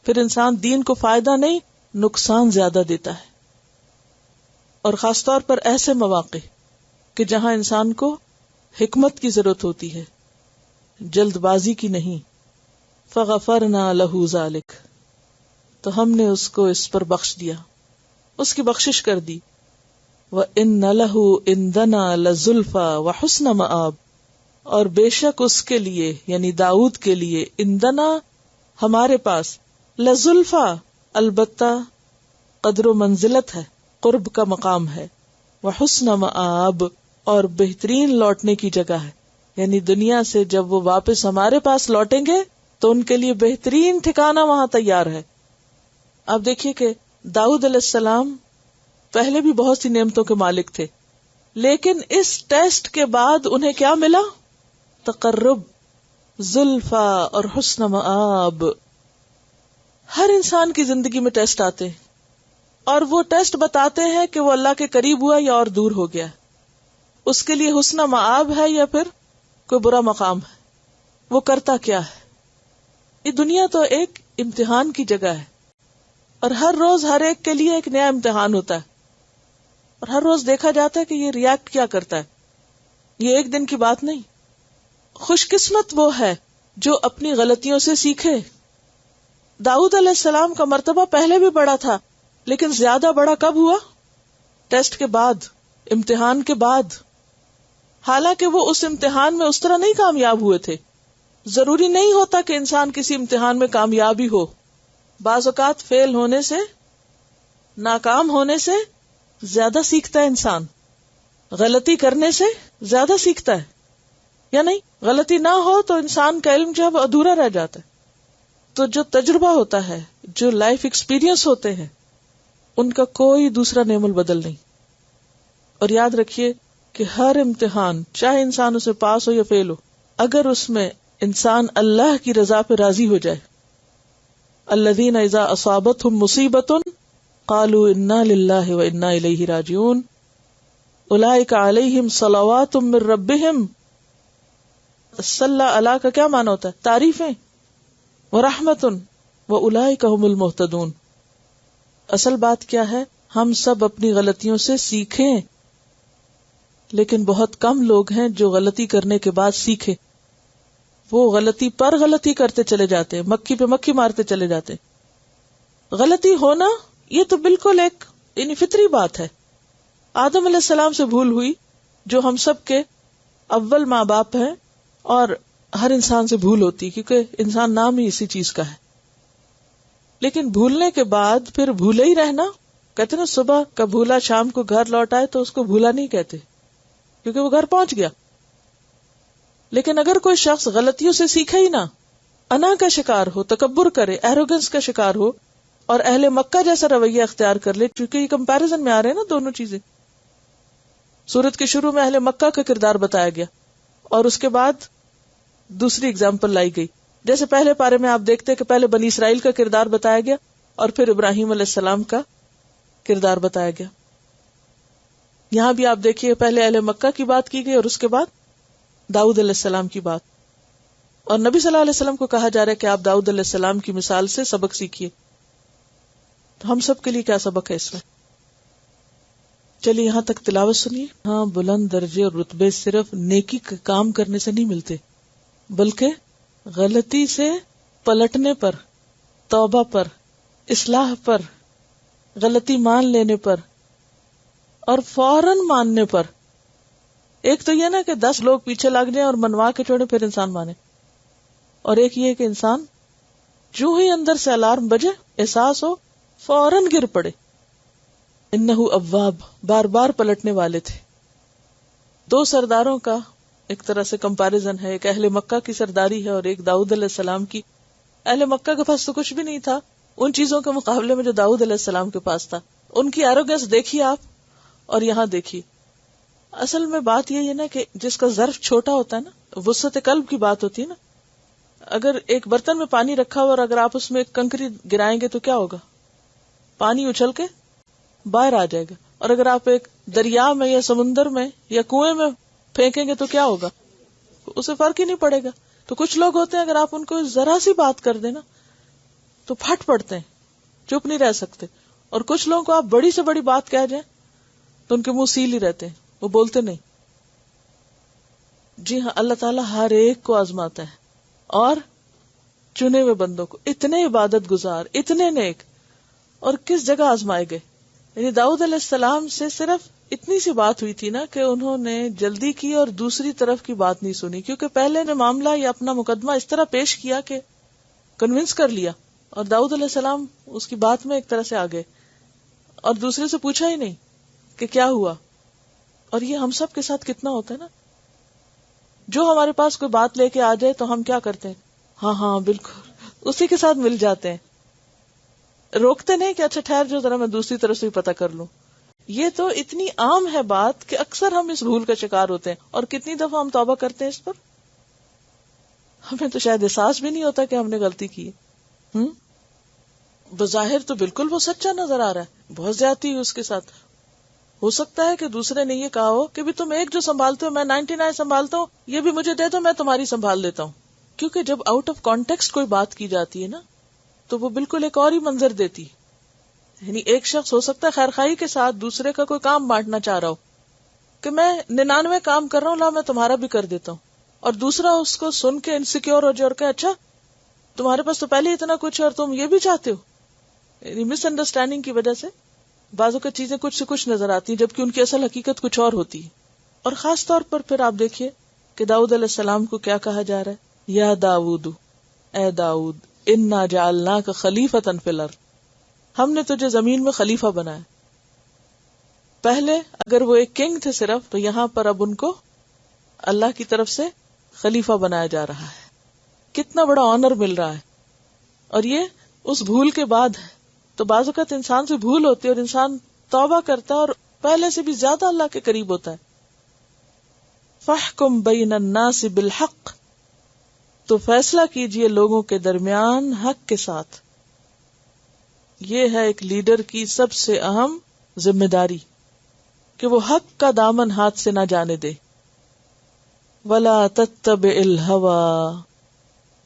پھر انسان دین کو فائدہ نہیں، نقصان زیادہ دیتا ہے. اور خاص طور پر ایسے مواقع کہ جہاں انسان کو حکمت کی ضرورت ہوتی ہے، جلد بازی کی نہیں. فغفرنا له ذلک، تو ہم نے اس کو اس پر بخش دیا، اس کی بخشش کر دی. وَإِنَّ لَهُ عِندَنَا لَزُلْفَىٰ وَحُسْنَ مَآب، اور بے شک اس کے لیے یعنی داؤد کے لیے، عندنا ہمارے پاس، لَزُلْفَىٰ البتہ قدر و منزلت ہے، قرب کا مقام ہے، وَحُسْنَ مَآب اور بہترین لوٹنے کی جگہ ہے. یعنی دنیا سے جب وہ واپس ہمارے پاس لوٹیں گے تو ان کے لیے بہترین ٹھکانہ وہاں تیار ہے. آپ دیکھیے کہ داؤد علیہ السلام پہلے بھی بہت سی نعمتوں کے مالک تھے، لیکن اس ٹیسٹ کے بعد انہیں کیا ملا؟ تقرب، زلفا اور حسن مآب. ہر انسان کی زندگی میں ٹیسٹ آتے ہیں، اور وہ ٹیسٹ بتاتے ہیں کہ وہ اللہ کے قریب ہوا یا اور دور ہو گیا، اس کے لیے حسن مآب ہے یا پھر کوئی برا مقام ہے، وہ کرتا کیا ہے. یہ دنیا تو ایک امتحان کی جگہ ہے، اور ہر روز ہر ایک کے لیے ایک نیا امتحان ہوتا ہے، اور ہر روز دیکھا جاتا ہے کہ یہ ریاکٹ کیا کرتا ہے. یہ ایک دن کی بات نہیں. خوش قسمت وہ ہے جو اپنی غلطیوں سے سیکھے. داؤد علیہ السلام کا مرتبہ پہلے بھی بڑا تھا، لیکن زیادہ بڑا کب ہوا؟ ٹیسٹ کے بعد، امتحان کے بعد. حالانکہ وہ اس امتحان میں اس طرح نہیں کامیاب ہوئے تھے. ضروری نہیں ہوتا کہ انسان کسی امتحان میں کامیابی ہو. بعض اوقات فیل ہونے سے، ناکام ہونے سے زیادہ سیکھتا ہے انسان، غلطی کرنے سے زیادہ سیکھتا ہے. یا نہیں؟ غلطی نہ ہو تو انسان کا علم جو ہے وہ ادھورا رہ جاتا ہے. تو جو تجربہ ہوتا ہے جو لائف ایکسپیرینس ہوتے ہیں ان کا کوئی دوسرا نعم البدل نہیں. اور یاد رکھیے کہ ہر امتحان چاہے انسان اسے پاس ہو یا فیل ہو، اگر اس میں انسان اللہ کی رضا پہ راضی ہو جائے، الذین اذا اصابتهم مصیبۃ قالوا انا للہ وانا الیہ راجعون اولئک علیہم صلوات من ربہم. صلی اللہ کا کیا معنی ہوتا ہے؟ تعریفیں. ورحمۃ واولئک هم المہتدون. اصل بات کیا ہے؟ ہم سب اپنی غلطیوں سے سیکھیں، لیکن بہت کم لوگ ہیں جو غلطی کرنے کے بعد سیکھے. وہ غلطی پر غلطی کرتے چلے جاتے ہیں، مکھی پہ مکھی مارتے چلے جاتے ہیں. غلطی ہونا یہ تو بالکل ایک فطری بات ہے. آدم علیہ السلام سے بھول ہوئی، جو ہم سب کے اول ماں باپ ہیں، اور ہر انسان سے بھول ہوتی کیونکہ انسان نام ہی اسی چیز کا ہے. لیکن بھولنے کے بعد پھر بھولے ہی رہنا. کہتے نا صبح کا بھولا شام کو گھر لوٹ آئے تو اس کو بھولا نہیں کہتے، کیونکہ وہ گھر پہنچ گیا. لیکن اگر کوئی شخص غلطیوں سے سیکھے ہی نہ، انا کا شکار ہو، تکبر کرے، ایروگنس کا شکار ہو، اور اہل مکہ جیسا رویہ اختیار کر لے، کیونکہ یہ کمپیریزن میں آ رہے ہیں نا دونوں چیزیں. سورت کے شروع میں اہل مکہ کا کردار بتایا گیا اور اس کے بعد دوسری اگزامپل لائی گئی. جیسے پہلے پارے میں آپ دیکھتے کہ پہلے بنی اسرائیل کا کردار بتایا گیا اور پھر ابراہیم علیہ السلام کا کردار بتایا گیا. یہاں بھی آپ دیکھیے پہلے اہل مکہ کی بات کی گئی اور اس کے بعد داؤد علیہ السلام کی بات. اور نبی صلی اللہ علیہ وسلم کو کہا جا رہا ہے کہ آپ داؤد علیہ السلام کی مثال سے سبق سیکھیے. تو ہم سب کے لیے کیا سبق ہے اس میں؟ چلیے یہاں تک تلاوت سنیے. ہاں، بلند درجے اور رتبے صرف نیکی کا کام کرنے سے نہیں ملتے، بلکہ غلطی سے پلٹنے پر، توبہ پر، اصلاح پر، غلطی مان لینے پر اور فوراً ماننے پر. ایک تو یہ نا کہ 10 لوگ پیچھے لگ جائیں اور منوا کے چھوڑیں پھر انسان مانے، اور ایک یہ کہ انسان جو ہی اندر سے الارم بجے، احساس ہو، فوراً گر پڑے. انہ اواب، بار بار پلٹنے والے تھے. 2 سرداروں کا ایک طرح سے کمپیریزن ہے، ایک اہل مکہ کی سرداری ہے اور ایک داؤد علیہ السلام کی. اہل مکہ کے پاس تو کچھ بھی نہیں تھا ان چیزوں کے مقابلے میں جو داؤد علیہ السلام کے پاس تھا. ان کی ایروگنس دیکھیے آپ، اور یہاں دیکھیے. اصل میں بات یہ ہے نا کہ جس کا ظرف چھوٹا ہوتا ہے نا، وسعت قلب کی بات ہوتی ہے نا. اگر ایک برتن میں پانی رکھا ہوا اور اگر آپ اس میں ایک کنکری گرائیں گے تو کیا ہوگا؟ پانی اچھل کے باہر آ جائے گا. اور اگر آپ ایک دریا میں یا سمندر میں یا کنویں میں پھینکیں گے تو کیا ہوگا؟ اسے فرق ہی نہیں پڑے گا. تو کچھ لوگ ہوتے ہیں اگر آپ ان کو ذرا سی بات کر دیں نا تو پھٹ پڑتے ہیں، چپ نہیں رہ سکتے. اور کچھ لوگوں کو آپ بڑی سے بڑی بات کہہ جائیں تو ان کے منہ سیل ہی رہتے ہیں، وہ بولتے نہیں. جی ہاں، اللہ تعالیٰ ہر ایک کو آزماتا ہے، اور چنے ہوئے بندوں کو. اتنے عبادت گزار، اتنے نیک، اور کس جگہ آزمائے گئے. یعنی داؤد علیہ السلام سے صرف اتنی سی بات ہوئی تھی نا کہ انہوں نے جلدی کی اور دوسری طرف کی بات نہیں سنی، کیونکہ پہلے نے معاملہ یا اپنا مقدمہ اس طرح پیش کیا کہ کنونس کر لیا، اور داؤد علیہ السلام اس کی بات میں ایک طرح سے آ گئے اور دوسرے سے پوچھا ہی نہیں کہ کیا ہوا. اور یہ ہم سب کے ساتھ کتنا ہوتا ہے نا، جو ہمارے پاس کوئی بات لے کے آ جائے تو ہم کیا کرتے ہیں؟ ہاں ہاں بالکل، اسی کے ساتھ مل جاتے ہیں، روکتے نہیں کہ اچھا ٹھہر جو ذرا میں دوسری طرف سے بھی پتہ کر لوں. یہ تو اتنی عام ہے بات کہ اکثر ہم اس بھول کا شکار ہوتے ہیں. اور کتنی دفعہ ہم توبہ کرتے ہیں اس پر، ہمیں تو شاید احساس بھی نہیں ہوتا کہ ہم نے غلطی کی ہے. بظاہر تو بالکل وہ سچا نظر آ رہا ہے، بہت زیادتی ہے اس کے ساتھ. ہو سکتا ہے کہ دوسرے نے یہ کہا ہو کہ بھی تم ایک جو سنبھالتے ہو میں 99 سنبھالتا ہوں، یہ بھی مجھے دے دو میں تمہاری سنبھال لیتا ہوں. کیونکہ جب آؤٹ آف کانٹیکسٹ کوئی بات کی جاتی ہے نا تو وہ بالکل ایک اور ہی منظر دیتی. یعنی ایک شخص ہو سکتا ہے خیرخواہی کے ساتھ دوسرے کا کوئی کام بانٹنا چاہ رہا ہو کہ میں 99 کام کر رہا ہوں، لا میں تمہارا بھی کر دیتا ہوں، اور دوسرا اس کو سن کے انسیکیور ہو جائے اور کہ اچھا تمہارے پاس تو پہلے اتنا کچھ ہے اور تم یہ بھی چاہتے ہو. یعنی مس انڈرسٹینڈنگ کی وجہ سے بعضوں کا چیزیں کچھ سے کچھ نظر آتی ہیں جبکہ ان کی اصل حقیقت کچھ اور ہوتی ہے. اور خاص طور پر پھر آپ دیکھیے کہ داؤد علیہ السلام کو کیا کہا جا رہا ہے؟ یا داؤد، اے داؤد، انا جعلناک خلیفۃ فی الارض، ہم نے تجھے زمین میں خلیفہ بنایا. پہلے اگر وہ ایک کنگ تھے صرف، تو یہاں پر اب ان کو اللہ کی طرف سے خلیفہ بنایا جا رہا ہے. کتنا بڑا آنر مل رہا ہے. اور یہ اس بھول کے بعد ہے. تو بعض اوقات انسان سے بھول ہوتی ہے اور انسان توبہ کرتا ہے اور پہلے سے بھی زیادہ اللہ کے قریب ہوتا ہے. فاحکم بین الناس بالحق، تو فیصلہ کیجئے لوگوں کے درمیان حق کے ساتھ. یہ ہے ایک لیڈر کی سب سے اہم ذمہ داری کہ وہ حق کا دامن ہاتھ سے نہ جانے دے. ولا تتبع الہوی،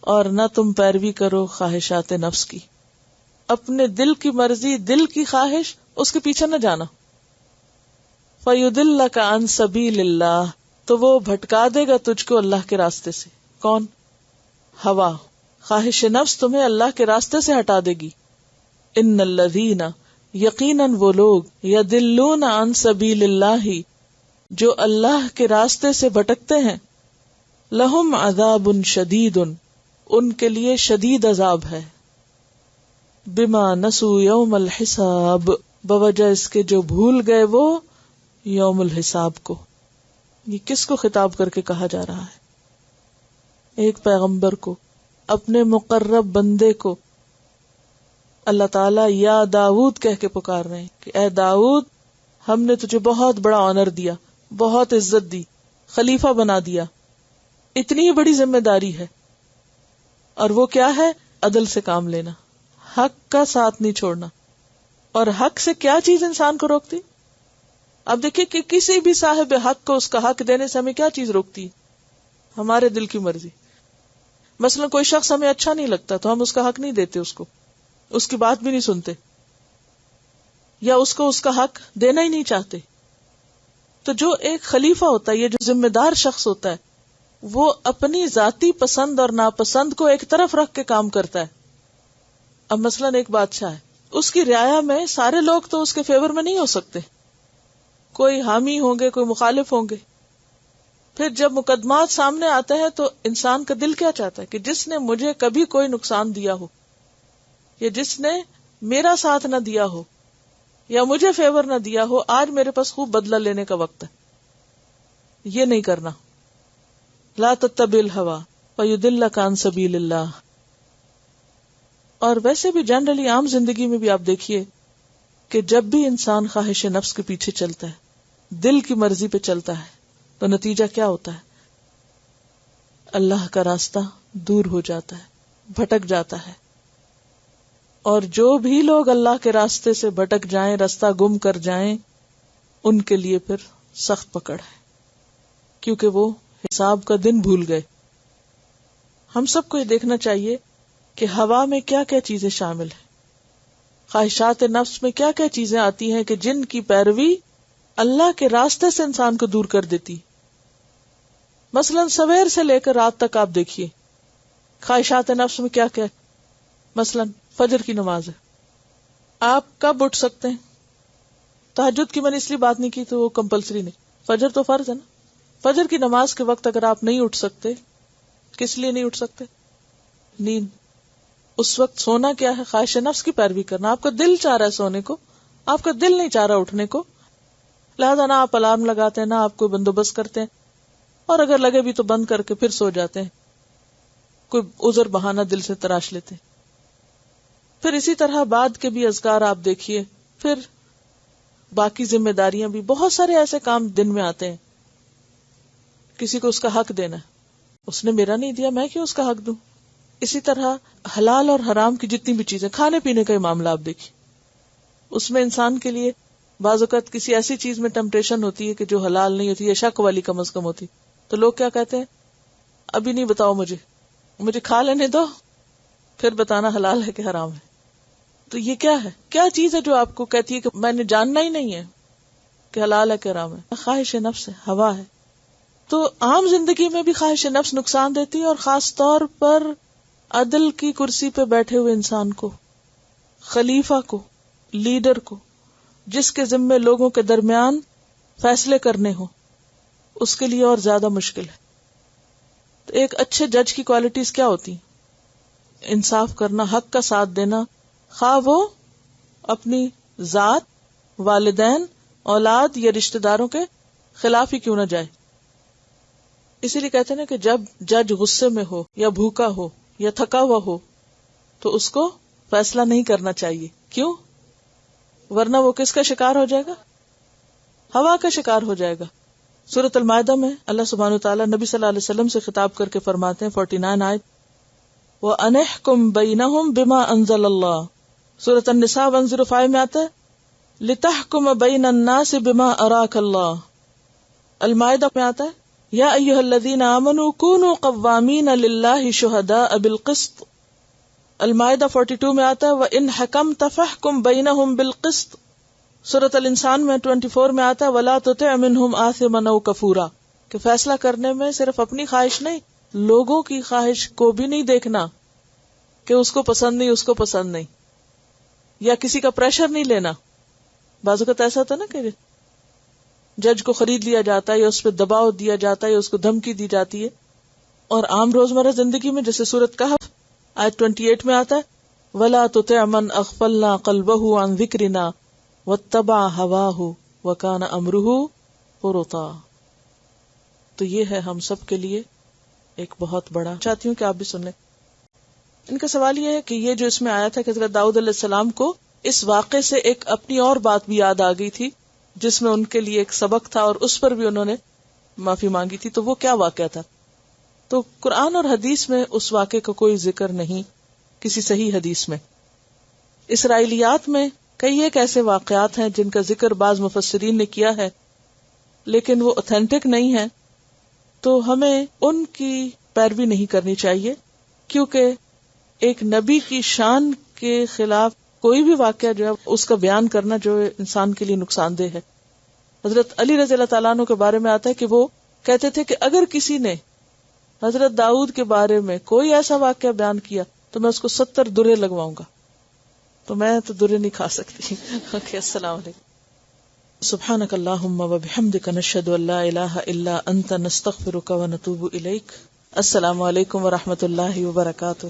اور نہ تم پیروی کرو خواہشات نفس کی. اپنے دل کی مرضی، دل کی خواہش، اس کے پیچھے نہ جانا. فیضلک عن سبیل اللہ، تو وہ بھٹکا دے گا تجھ کو اللہ کے راستے سے. کون؟ ہوا، خواہش نفس تمہیں اللہ کے راستے سے ہٹا دے گی. ان الذین، یقیناً وہ لوگ، یضلون عن سبیل اللہ، جو اللہ کے راستے سے بھٹکتے ہیں، لہم عذاب شدید، ان کے لیے شدید عذاب ہے. بما نسوا یوم الحساب، بوجہ اس کے جو بھول گئے وہ یوم الحساب کو. یہ کس کو خطاب کر کے کہا جا رہا ہے؟ ایک پیغمبر کو، اپنے مقرب بندے کو. اللہ تعالیٰ یا داؤد کہہ کے پکار رہے ہیں کہ اے داؤد، ہم نے تجھے بہت بڑا آنر دیا، بہت عزت دی، خلیفہ بنا دیا. اتنی ہی بڑی ذمہ داری ہے، اور وہ کیا ہے؟ عدل سے کام لینا، حق کا ساتھ نہیں چھوڑنا. اور حق سے کیا چیز انسان کو روکتی؟ اب دیکھیں کہ کسی بھی صاحب حق کو اس کا حق دینے سے ہمیں کیا چیز روکتی؟ ہمارے دل کی مرضی. مثلا کوئی شخص ہمیں اچھا نہیں لگتا تو ہم اس کا حق نہیں دیتے، اس کی بات بھی نہیں سنتے، یا اس کو اس کا حق دینا ہی نہیں چاہتے. تو جو ایک خلیفہ ہوتا ہے، یہ جو ذمہ دار شخص ہوتا ہے، وہ اپنی ذاتی پسند اور ناپسند کو ایک طرف رکھ کے کام کرتا ہے. اب مثلا ایک بادشاہ ہے، اس کی رعایا میں سارے لوگ تو اس کے فیور میں نہیں ہو سکتے، کوئی حامی ہوں گے، کوئی مخالف ہوں گے. پھر جب مقدمات سامنے آتے ہیں تو انسان کا دل کیا چاہتا ہے کہ جس نے مجھے کبھی کوئی نقصان دیا ہو، یا جس نے میرا ساتھ نہ دیا ہو یا مجھے فیور نہ دیا ہو، آج میرے پاس خوب بدلہ لینے کا وقت ہے. یہ نہیں کرنا. لا تتبع الہوی فیضلک عن سبیل اللہ. اور ویسے بھی جنرلی عام زندگی میں بھی آپ دیکھیے کہ جب بھی انسان خواہش نفس کے پیچھے چلتا ہے، دل کی مرضی پہ چلتا ہے، تو نتیجہ کیا ہوتا ہے؟ اللہ کا راستہ دور ہو جاتا ہے، بھٹک جاتا ہے. اور جو بھی لوگ اللہ کے راستے سے بھٹک جائیں، راستہ گم کر جائیں، ان کے لیے پھر سخت پکڑ ہے، کیونکہ وہ حساب کا دن بھول گئے. ہم سب کو یہ دیکھنا چاہیے کہ ہوا میں کیا کیا چیزیں شامل ہیں، خواہشات نفس میں کیا کیا چیزیں آتی ہیں کہ جن کی پیروی اللہ کے راستے سے انسان کو دور کر دیتی. مثلا سویر سے لے کر رات تک آپ دیکھیے خواہشات نفس میں کیا کیا. مثلا فجر کی نماز ہے، آپ کب اٹھ سکتے ہیں؟ تہجد کی میں نے اس لیے بات نہیں کی تو وہ کمپلسری نہیں، فجر تو فرض ہے نا. فجر کی نماز کے وقت اگر آپ نہیں اٹھ سکتے، کس لیے نہیں اٹھ سکتے؟ نیند. اس وقت سونا کیا ہے؟ خواہش نفس کی پیروی کرنا. آپ کا دل چاہ رہا ہے سونے کو، آپ کا دل نہیں چاہ رہا اٹھنے کو، لہذا نہ آپ الارم لگاتے ہیں، نہ آپ کوئی بندوبست کرتے ہیں، اور اگر لگے بھی تو بند کر کے پھر سو جاتے ہیں، کوئی عذر بہانہ دل سے تراش لیتے ہیں. پھر اسی طرح بعد کے بھی اذکار آپ دیکھیے، پھر باقی ذمہ داریاں بھی، بہت سارے ایسے کام دن میں آتے ہیں. کسی کو اس کا حق دینا ہے، اس نے میرا نہیں دیا، میں کیوں اس کا حق دوں. اسی طرح حلال اور حرام کی جتنی بھی چیزیں، کھانے پینے کا معاملہ آپ دیکھیے، اس میں انسان کے لیے بعض اوقات کسی ایسی چیز میں ٹیمپٹیشن ہوتی ہے کہ جو حلال نہیں ہوتی یا شک والی کم از کم ہوتی، تو لوگ کیا کہتے ہیں؟ ابھی نہیں بتاؤ، مجھے کھا لینے دو، پھر بتانا حلال ہے کہ حرام ہے. تو یہ کیا ہے؟ کیا چیز ہے جو آپ کو کہتی ہے کہ میں نے جاننا ہی نہیں ہے کہ حلال ہے کہ حرام ہے؟ خواہش نفس ہے، ہوا ہے. تو عام زندگی میں بھی خواہش نفس نقصان دیتی ہے، اور خاص طور پر عدل کی کرسی پہ بیٹھے ہوئے انسان کو، خلیفہ کو، لیڈر کو، جس کے ذمے لوگوں کے درمیان فیصلے کرنے ہوں، اس کے لیے اور زیادہ مشکل ہے. تو ایک اچھے جج کی کوالٹیز کیا ہوتی؟ انصاف کرنا، حق کا ساتھ دینا، خواہ وہ اپنی ذات، والدین، اولاد یا رشتہ داروں کے خلاف ہی کیوں نہ جائے. اسی لیے کہتے ہیں نا کہ جب جج غصے میں ہو یا بھوکا ہو یا تھکا ہوا ہو تو اس کو فیصلہ نہیں کرنا چاہیے. کیوں؟ ورنہ وہ کس کا شکار ہو جائے گا؟ ہوا کا شکار ہو جائے گا. سورۃ المائدہ میں اللہ سبحانہ وتعالی نبی صلی اللہ علیہ وسلم سے خطاب کر کے فرماتے ہیں 49 آیت وَأَنِحْكُمْ بَيْنَهُمْ بِمَا أَنزَلَ اللَّهُ. سورۃ النساء 105 میں آتا ہے لِتَحْكُمَ بَيْنَ النَّاسِ بِمَا أَرَاكَ اللَّهُ. المائدہ میں آتا ہے یا ایھا الذین آمنوا کونوا قوامین للہ شہداء بالقسط. المائدہ 42 میں آتا ہے وَإِنْ حَكَمْتَ فَاحْكُمْ بَيْنَهُمْ بِالْقِسْطِ. سورۃ الانسان میں 24 میں آتا ہے وَلَا تُطِعْ مِنْهُمْ آثِمًا أَوْ كَفُورًا کہ فیصلہ کرنے میں صرف اپنی خواہش نہیں، لوگوں کی خواہش کو بھی نہیں دیکھنا کہ اس کو پسند نہیں، اس کو پسند نہیں، یا کسی کا پریشر نہیں لینا. بعض اوقات ایسا ہوتا ہے نا کہ جج کو خرید لیا جاتا ہے یا اس پہ دباؤ دیا جاتا ہے یا اس کو دھمکی دی جاتی ہے. اور عام روزمرہ زندگی میں جیسے سورۃ کہف آیت 28 میں آتا ہے وَلَا تُطِعْ مَنْ أَغْفَلْنَا قَلْبَهُ عَنْ ذِكْرِنَا وَاتَّبَعَ هَوَاهُ وَكَانَ أَمْرُهُ فُرُطًا. تو یہ ہے ہم سب کے لیے ایک بہت بڑا. چاہتی ہوں کہ آپ بھی سن لیں. ان کا سوال یہ ہے کہ یہ جو اس میں آیا تھا کہ حضرت داؤد علیہ السلام کو اس واقعے سے ایک اپنی اور بات بھی یاد آ گئی تھی جس میں ان کے لیے ایک سبق تھا اور اس پر بھی انہوں نے معافی مانگی تھی. تو وہ کیا واقعہ تھا؟ تو قرآن اور حدیث میں اس واقعے کا کوئی ذکر نہیں کسی صحیح حدیث میں. اسرائیلیات میں کئی ایک ایسے واقعات ہیں جن کا ذکر بعض مفسرین نے کیا ہے لیکن وہ اوتھینٹک نہیں ہے، تو ہمیں ان کی پیروی نہیں کرنی چاہیے کیونکہ ایک نبی کی شان کے خلاف کوئی بھی واقعہ جو ہے اس کا بیان کرنا جو انسان کے لیے نقصان دہ ہے. حضرت علی رضی اللہ تعالیٰ عنہ کے بارے میں آتا ہے کہ وہ کہتے تھے کہ اگر کسی نے حضرت داؤد کے بارے میں کوئی ایسا واقعہ بیان کیا تو میں اس کو 70 درے لگواؤں گا. تو میں تو درے نہیں کھا سکتی. اوکے، السلام علیکم. سبحانک اللہم و بحمدک نشہد ان لا الہ الا انت نستغفرک و نتوب الیک. السلام علیکم و رحمۃ اللہ وبرکاتہ.